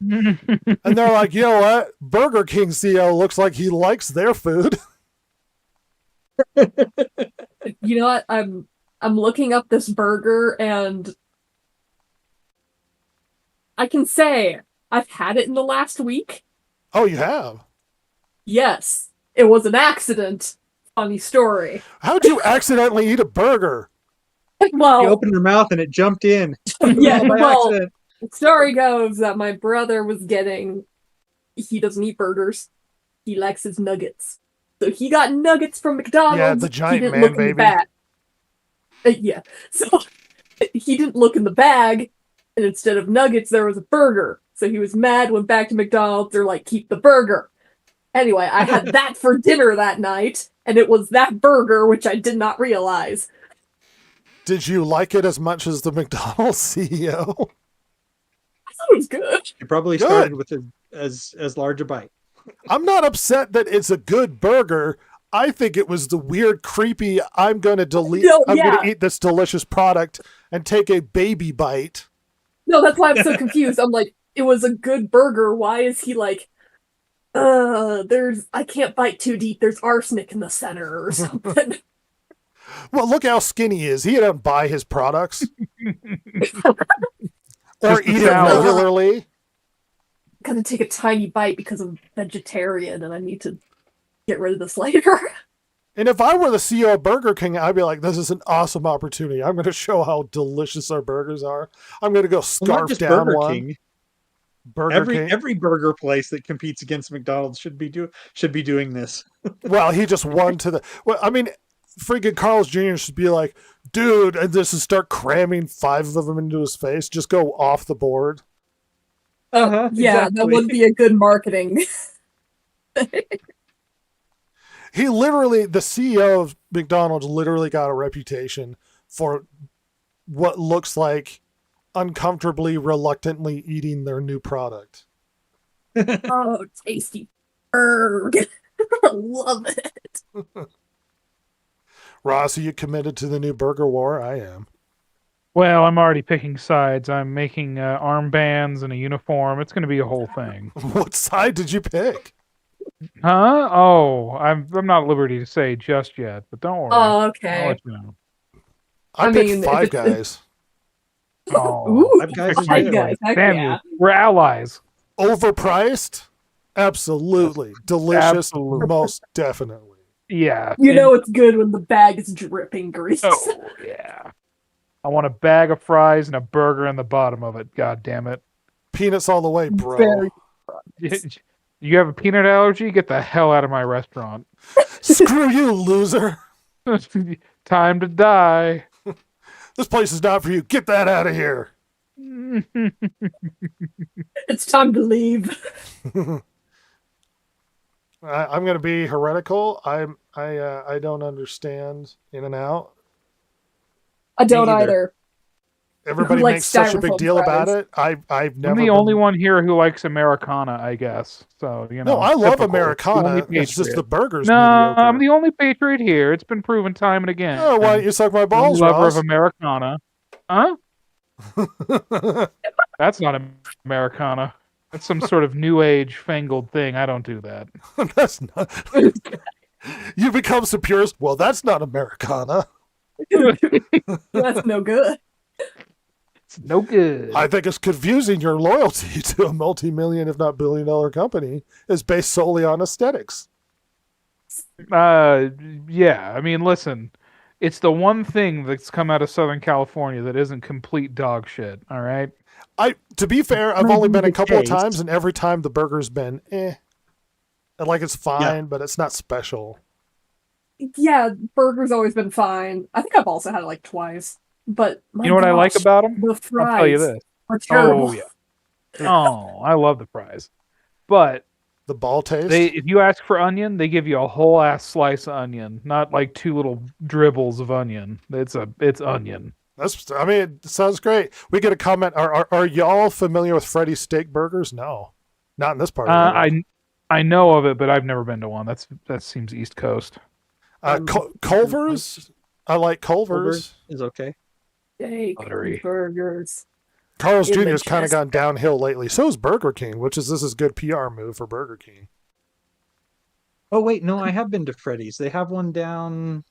Speaker 3: And they're like, "You know what? Burger King CEO looks like he likes their food."
Speaker 6: You know what? I'm looking up this burger, and I can say I've had it in the last week.
Speaker 3: Oh, you have?
Speaker 6: Yes, it was an accident. Funny story.
Speaker 3: How'd you accidentally eat a burger?
Speaker 5: You
Speaker 6: Well,
Speaker 5: opened your mouth and it jumped in.
Speaker 6: yeah,
Speaker 5: By
Speaker 6: well,
Speaker 5: accident.
Speaker 6: the story goes that my brother was getting. He doesn't eat burgers. He likes his nuggets. So he got nuggets from McDonald's.
Speaker 3: Yeah, the giant
Speaker 6: he didn't
Speaker 3: man
Speaker 6: look in
Speaker 3: baby.
Speaker 6: the bag. Yeah. So he didn't look in the bag, and instead of nuggets, there was a burger. So he was mad, went back to McDonald's. They're like, keep the burger. Anyway, I had that for dinner that night, and it was that burger, which I did not realize.
Speaker 3: Did you like it as much as the McDonald's CEO?
Speaker 6: I thought it was good.
Speaker 5: You probably
Speaker 3: Good.
Speaker 5: started with as large a bite.
Speaker 3: I'm not upset that it's a good burger. I think it was the weird, creepy, I'm going to
Speaker 6: No, yeah.
Speaker 3: eat this delicious product and take a baby bite.
Speaker 6: No, that's why I'm so confused. I'm like, it was a good burger. Why is he like, I can't bite too deep. There's arsenic in the center or something.
Speaker 3: Well, look how skinny he is. He doesn't buy his products or
Speaker 4: Just
Speaker 3: eat
Speaker 4: the
Speaker 3: it
Speaker 4: salad.
Speaker 3: regularly.
Speaker 6: Gotta take a tiny bite because I'm vegetarian and I need to get rid of this later.
Speaker 3: And if I were the CEO of Burger King, I'd be like, this is an awesome opportunity. I'm going to show how delicious our burgers are. I'm going to go
Speaker 5: Well, not
Speaker 3: scarf
Speaker 5: just
Speaker 3: down
Speaker 5: Burger
Speaker 3: one.
Speaker 5: King.
Speaker 3: Burger King.
Speaker 5: Every burger place that competes against McDonald's should be doing this.
Speaker 3: Well, he just won to the. Well, I mean, freaking Carl's Jr. should be like, dude, and just start cramming 5 of them into his face. Just go off the board.
Speaker 5: Uh-huh,
Speaker 6: Yeah, that would be a good marketing.
Speaker 3: The CEO of McDonald's literally got a reputation for what looks like uncomfortably, reluctantly eating their new product.
Speaker 6: Oh, tasty. Erg. I love it.
Speaker 3: Ross, are you committed to the new burger war? I am.
Speaker 4: Well, I'm already picking sides. I'm making armbands and a uniform. It's going to be a whole thing.
Speaker 3: What side did you pick?
Speaker 4: Huh? Oh, I'm not at liberty to say just yet, but don't worry.
Speaker 6: Oh,
Speaker 4: I'll
Speaker 6: okay.
Speaker 4: let you know.
Speaker 3: I
Speaker 6: I
Speaker 3: picked
Speaker 6: mean, if
Speaker 3: Five
Speaker 6: it's-
Speaker 3: Guys.
Speaker 4: Oh,
Speaker 6: Ooh,
Speaker 5: Five Guys is
Speaker 6: Five
Speaker 5: good.
Speaker 6: Guys. Heck
Speaker 4: damn
Speaker 6: yeah.
Speaker 4: you. We're allies.
Speaker 3: Overpriced? Absolutely. Delicious?
Speaker 4: Absolutely.
Speaker 3: Most definitely.
Speaker 4: Yeah.
Speaker 6: You know it's good when the bag is dripping grease.
Speaker 4: Oh, yeah. I want a bag of fries and a burger in the bottom of it. God damn it.
Speaker 3: Peanuts all the way, bro.
Speaker 6: Very-
Speaker 4: You have a peanut allergy? Get the hell out of my restaurant.
Speaker 3: Screw you, loser.
Speaker 4: Time to die.
Speaker 3: This place is not for you. Get that out of here.
Speaker 6: It's time to leave.
Speaker 3: I'm going to be heretical. I don't understand In and Out.
Speaker 6: I don't
Speaker 5: either.
Speaker 6: either.
Speaker 3: Everybody
Speaker 6: Like
Speaker 3: makes such a big
Speaker 6: styrofoam
Speaker 3: deal about
Speaker 6: fries.
Speaker 3: it. I've never.
Speaker 4: I'm the
Speaker 3: been-
Speaker 4: only one here who likes Americana, I guess. So, you know.
Speaker 3: No, I love
Speaker 4: typical. The
Speaker 3: Americana.
Speaker 4: only
Speaker 3: It's just
Speaker 4: patriot.
Speaker 3: the burgers.
Speaker 4: No,
Speaker 3: mediocre.
Speaker 4: I'm the only patriot here. It's been proven time and again.
Speaker 3: Oh, why don't you suck my
Speaker 4: I'm the
Speaker 3: balls,
Speaker 4: lover
Speaker 3: Ross?
Speaker 4: of Americana. Huh? That's not Americana. That's some sort of new age fangled thing. I don't do that.
Speaker 3: That's not. You become some purist. Well, that's not Americana.
Speaker 6: That's no good.
Speaker 4: It's no good.
Speaker 3: I think it's confusing your loyalty to a multi-million, if not billion-dollar company is based solely on aesthetics.
Speaker 4: Yeah. I mean, listen. It's the one thing that's come out of Southern California that isn't complete dog shit. All right.
Speaker 3: To be fair, I've
Speaker 5: Might
Speaker 3: only
Speaker 5: be
Speaker 3: been a
Speaker 5: the
Speaker 3: couple of
Speaker 5: case.
Speaker 3: times, and every time the burger's been And like it's fine, but it's not special.
Speaker 6: Yeah, burger's always been fine. I think I've also had it like twice. But my
Speaker 4: You know what I like
Speaker 6: gosh,
Speaker 4: about them?
Speaker 6: the fries
Speaker 4: I'll tell you this.
Speaker 6: are terrible.
Speaker 4: Oh yeah. Oh, I love the fries. But
Speaker 3: The ball taste.
Speaker 4: if you ask for onion, they give you a whole ass slice of onion, not like two little dribbles of onion. It's onion.
Speaker 3: I mean, it sounds great. We get a comment. Are y'all familiar with Freddy's Steak Burgers? No, not in this part of the world.
Speaker 4: I know of it, but I've never been to one. That seems East Coast.
Speaker 3: Culver's. I like Culver's.
Speaker 5: Is okay.
Speaker 6: Steak,
Speaker 4: Buttery.
Speaker 6: burgers.
Speaker 3: Carl's
Speaker 6: In
Speaker 3: Jr.
Speaker 6: the
Speaker 3: has kind of
Speaker 6: chest.
Speaker 3: gone downhill lately. So is Burger King, this is a good PR move for Burger King.
Speaker 5: Oh wait, no, I have been to Freddy's. They have one down.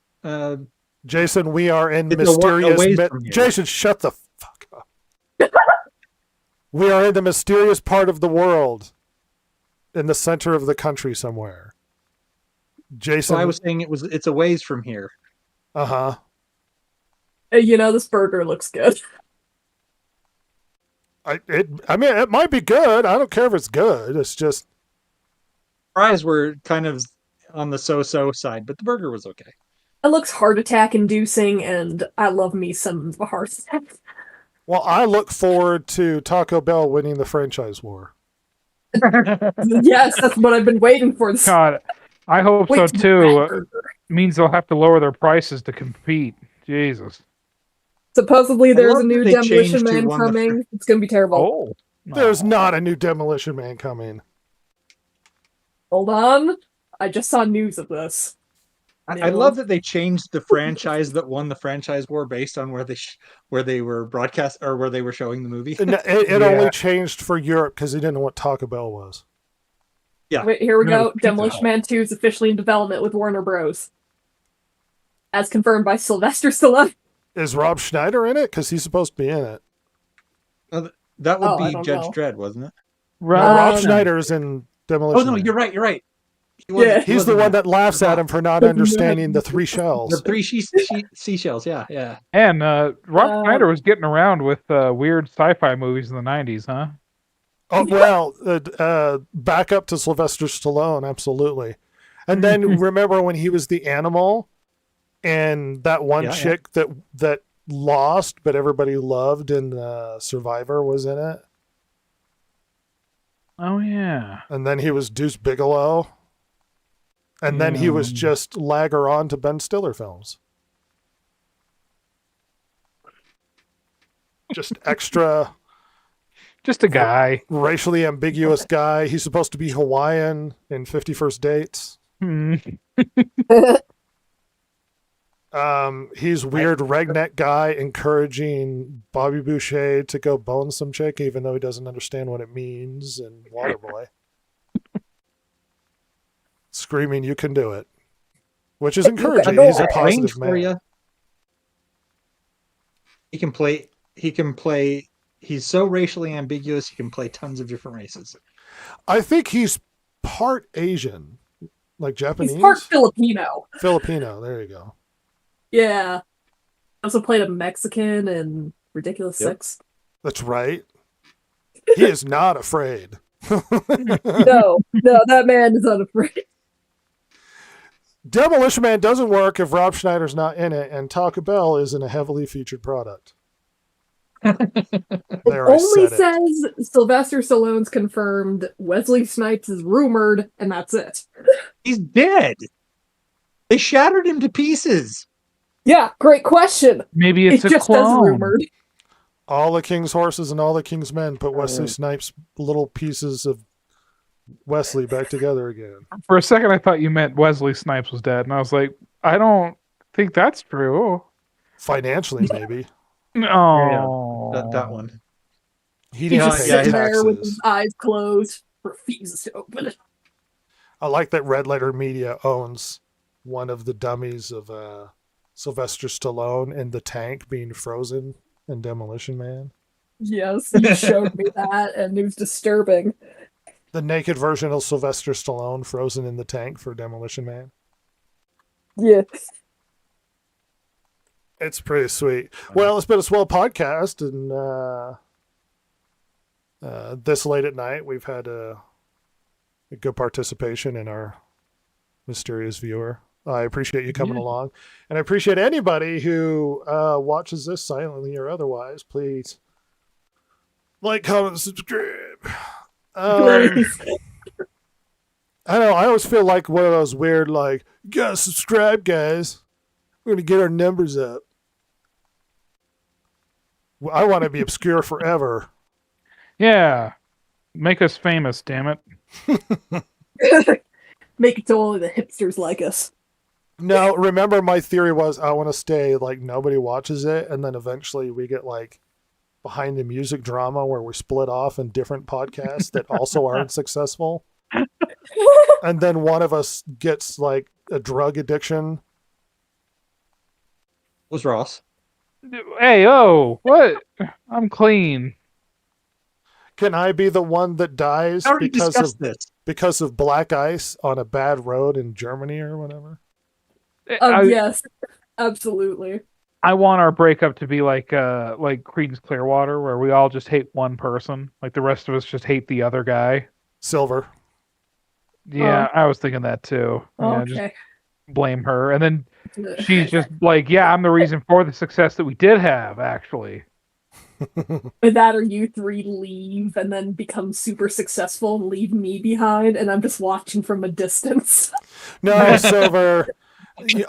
Speaker 3: Jason, we are in
Speaker 5: It's a
Speaker 3: mysterious.
Speaker 5: ways from here.
Speaker 3: Jason, shut the fuck up. We are in the mysterious part of the world, in the center of the country somewhere. Jason,
Speaker 5: So I was saying it's a ways from here.
Speaker 3: uh-huh.
Speaker 6: You know, this burger looks good.
Speaker 3: I mean, it might be good. I don't care if it's good. It's just
Speaker 5: Fries were kind of on the so-so side, but the burger was okay.
Speaker 6: It looks heart attack inducing, and I love me some heart attack.
Speaker 3: well, I look forward to Taco Bell winning the franchise war.
Speaker 6: Yes, that's what I've been waiting for. This
Speaker 4: God, I hope so
Speaker 6: Wait,
Speaker 4: too.
Speaker 6: burger.
Speaker 4: Means they'll have to lower their prices to compete. Jesus.
Speaker 6: Supposedly there's
Speaker 5: love
Speaker 6: a new
Speaker 5: that they
Speaker 6: Demolition
Speaker 5: changed to
Speaker 6: Man
Speaker 5: one the
Speaker 6: coming. It's gonna be terrible.
Speaker 4: Oh.
Speaker 3: There's not a new Demolition Man coming.
Speaker 6: Hold on. I just saw news of this.
Speaker 5: I love that they changed the franchise that won the franchise war based on where they were broadcast or where they were showing the movie.
Speaker 3: It
Speaker 4: Yeah.
Speaker 3: only changed for Europe because he didn't know what Taco Bell was.
Speaker 5: Yeah.
Speaker 6: Wait, here we
Speaker 4: No,
Speaker 6: go.
Speaker 4: Pizza
Speaker 6: Demolition
Speaker 4: Hut.
Speaker 6: Man 2 is officially in development with Warner Bros. As confirmed by Sylvester Stallone.
Speaker 3: Is Rob Schneider in it? Because he's supposed to be in it.
Speaker 5: That would
Speaker 6: Oh, I
Speaker 5: be
Speaker 6: don't
Speaker 5: Judge
Speaker 6: know.
Speaker 5: Dredd, wasn't it?
Speaker 3: No, Rob
Speaker 6: Um,
Speaker 3: Schneider is in Demolition
Speaker 5: Oh no,
Speaker 3: Man.
Speaker 5: you're right.
Speaker 6: Yeah.
Speaker 3: He's the one that laughs at him for not understanding the three
Speaker 5: the
Speaker 3: shells.
Speaker 5: three seashells. Yeah.
Speaker 4: And Rob
Speaker 6: Uh,
Speaker 4: Schneider was getting around with weird sci-fi movies in the 90s, huh?
Speaker 3: Oh, well, back up to Sylvester Stallone, absolutely. And then remember when he was the animal and that one
Speaker 5: Yeah,
Speaker 3: chick that lost but everybody loved in Survivor was in it?
Speaker 4: Oh yeah.
Speaker 3: And then he was Deuce Bigelow. And then he was just lagger on to Ben Stiller films. Just extra
Speaker 4: Just a guy.
Speaker 3: racially ambiguous guy. He's supposed to be Hawaiian in 51st Dates.
Speaker 4: Hmm.
Speaker 3: He's weird redneck guy encouraging Bobby Boucher to go bone some chick, even though he doesn't understand what it means. And Waterboy screaming, "You can do it," which is encouraging. He's a positive man.
Speaker 5: You. He can play. He can play. He's so racially ambiguous. He can play tons of different races.
Speaker 3: I think he's part Asian, like Japanese.
Speaker 6: He's part Filipino.
Speaker 3: Filipino. There you go.
Speaker 6: Yeah. Also played a Mexican in Ridiculous
Speaker 5: Yep.
Speaker 6: Six.
Speaker 3: That's right. He is not afraid.
Speaker 6: No, that man is unafraid.
Speaker 3: Demolition Man doesn't work if Rob Schneider's not in it, and Taco Bell isn't a heavily featured product. There, I
Speaker 6: Only
Speaker 3: said it.
Speaker 6: says Sylvester Stallone's confirmed, Wesley Snipes is rumored, and that's it.
Speaker 5: He's dead. They shattered him to pieces.
Speaker 6: Yeah, great question.
Speaker 4: Maybe it's
Speaker 6: It
Speaker 4: a
Speaker 6: just says
Speaker 4: clone.
Speaker 6: rumored.
Speaker 3: All the King's horses and all the King's men put Wesley Snipes' little pieces of Wesley back together again.
Speaker 4: For a second, I thought you meant Wesley Snipes was dead, and I was like, I don't think that's true.
Speaker 3: Financially, maybe.
Speaker 4: No,
Speaker 5: That one.
Speaker 3: He
Speaker 6: He's
Speaker 3: didn't
Speaker 6: just
Speaker 3: pay
Speaker 6: sitting there with his
Speaker 3: taxes.
Speaker 6: eyes closed, refuses to open it.
Speaker 3: I like that Red Letter Media owns one of the dummies of Sylvester Stallone in the tank being frozen in Demolition Man.
Speaker 6: Yes, you showed me that, and it was disturbing.
Speaker 3: The naked version of Sylvester Stallone frozen in the tank for Demolition Man.
Speaker 6: Yeah.
Speaker 3: It's pretty sweet. Well, it's been a swell podcast, and this late at night, we've had a good participation in our mysterious viewer. I appreciate you coming along, and I appreciate anybody who watches this silently or otherwise. Please like, comment, subscribe.
Speaker 6: Please.
Speaker 3: I know. I always feel like one of those weird, like, you gotta subscribe, guys. We're gonna get our numbers up. Well, I want to be obscure forever.
Speaker 4: Yeah, make us famous, damn it.
Speaker 6: Make it so only the hipsters like us.
Speaker 3: No, remember my theory was I want to stay like nobody watches it, and then eventually we get like behind the music drama where we split off in different podcasts that also aren't successful. And then one of us gets like a drug addiction.
Speaker 5: Was Ross?
Speaker 4: Hey, oh, what? I'm clean.
Speaker 3: Can I be the one that dies
Speaker 5: I already discussed this.
Speaker 3: because of black ice on a bad road in Germany or whatever?
Speaker 6: Yes, absolutely.
Speaker 4: I want our breakup to be like Creedence Clearwater, where we all just hate one person, like the rest of us just hate the other guy.
Speaker 3: Silver.
Speaker 4: Yeah, I was thinking that too. Yeah, just
Speaker 6: Okay.
Speaker 4: blame her, and then she's just like, "Yeah, I'm the reason for the success that we did have, actually."
Speaker 6: With that, or you three leave and then become super successful and leave me behind, and I'm just watching from a distance.
Speaker 3: No, Silver.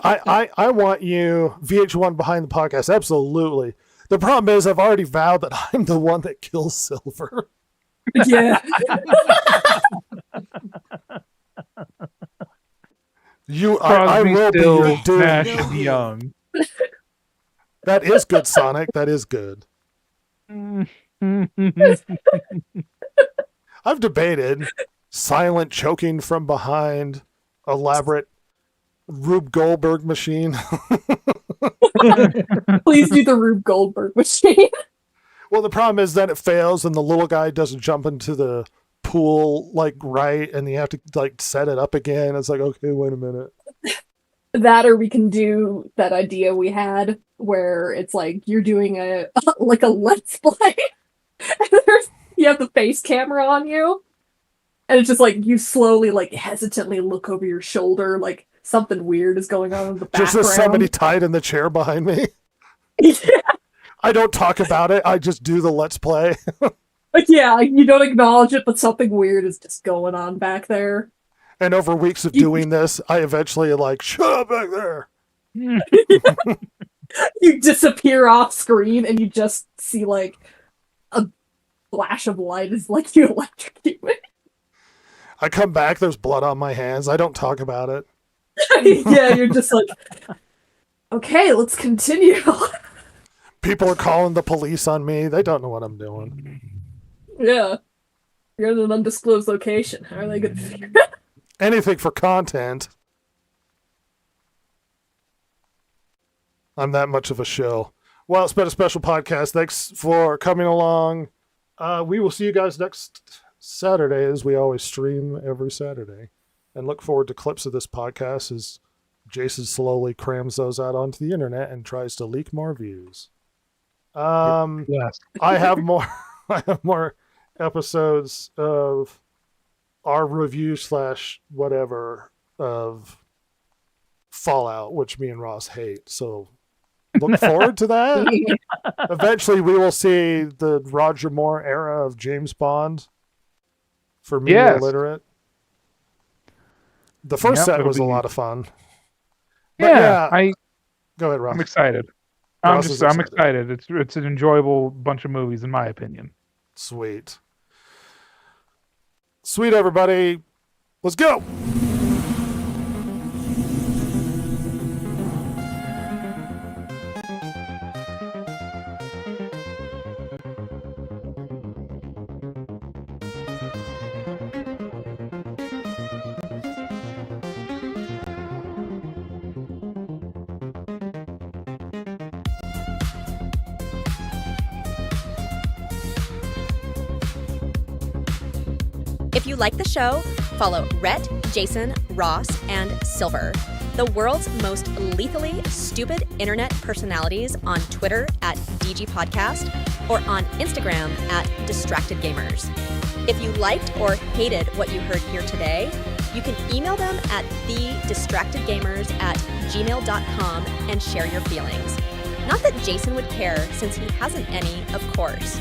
Speaker 3: I want you VH1 behind the podcast. Absolutely. The problem is I've already vowed that I'm the one that kills Silver.
Speaker 6: Yeah.
Speaker 3: I will be
Speaker 4: Still,
Speaker 3: your doom.
Speaker 4: Nash and Young.
Speaker 3: That is good, Sonic. That is good. I've debated silent choking from behind, elaborate Rube Goldberg machine.
Speaker 6: Please do the Rube Goldberg machine.
Speaker 3: Well, the problem is then it fails and the little guy doesn't jump into the pool like right, and you have to like set it up again. It's like, okay, wait a minute.
Speaker 6: That, or we can do that idea we had where it's like you're doing a like a let's play. And you have the face camera on you, and it's just like you slowly, like hesitantly look over your shoulder, like something weird is going on in the background.
Speaker 3: Just as somebody tied in the chair behind me.
Speaker 6: Yeah.
Speaker 3: I don't talk about it. I just do the let's play.
Speaker 6: Like, yeah, like, you don't acknowledge it, but something weird is just going on back there.
Speaker 3: And over weeks of doing this, I eventually like, shut up back there.
Speaker 6: You disappear off screen and you just see like a flash of light as like you electrocute me.
Speaker 3: I come back, there's blood on my hands. I don't talk about it.
Speaker 6: Yeah, you're just like, okay, let's continue.
Speaker 3: People are calling the police on me. They don't know what I'm doing.
Speaker 6: Yeah. You're in an undisclosed location. How are they going to figure it out?
Speaker 3: Anything for content. I'm that much of a shill. Well, it's been a special podcast. Thanks for coming along. We will see you guys next Saturday, as we always stream every Saturday. And look forward to clips of this podcast as Jason slowly crams those out onto the internet and tries to leak more views.
Speaker 4: Yes.
Speaker 3: I have more episodes of our review / whatever of Fallout, which me and Ross hate. So look forward to that. Eventually we will see the Roger Moore era of James Bond for media illiterate. The first set was a lot of fun.
Speaker 4: Yeah,
Speaker 3: go ahead, Ross.
Speaker 4: I'm excited. I'm excited. It's an enjoyable bunch of movies, in my opinion.
Speaker 3: Sweet, everybody. Let's go.
Speaker 7: If you like the show, follow Rhett, Jason, Ross, and Silver, the world's most lethally stupid internet personalities, on Twitter at DG Podcast or on Instagram at Distracted Gamers. If you liked or hated what you heard here today, you can email them at thedistractedgamers@gmail.com and share your feelings. Not that Jason would care, since he hasn't any, of course.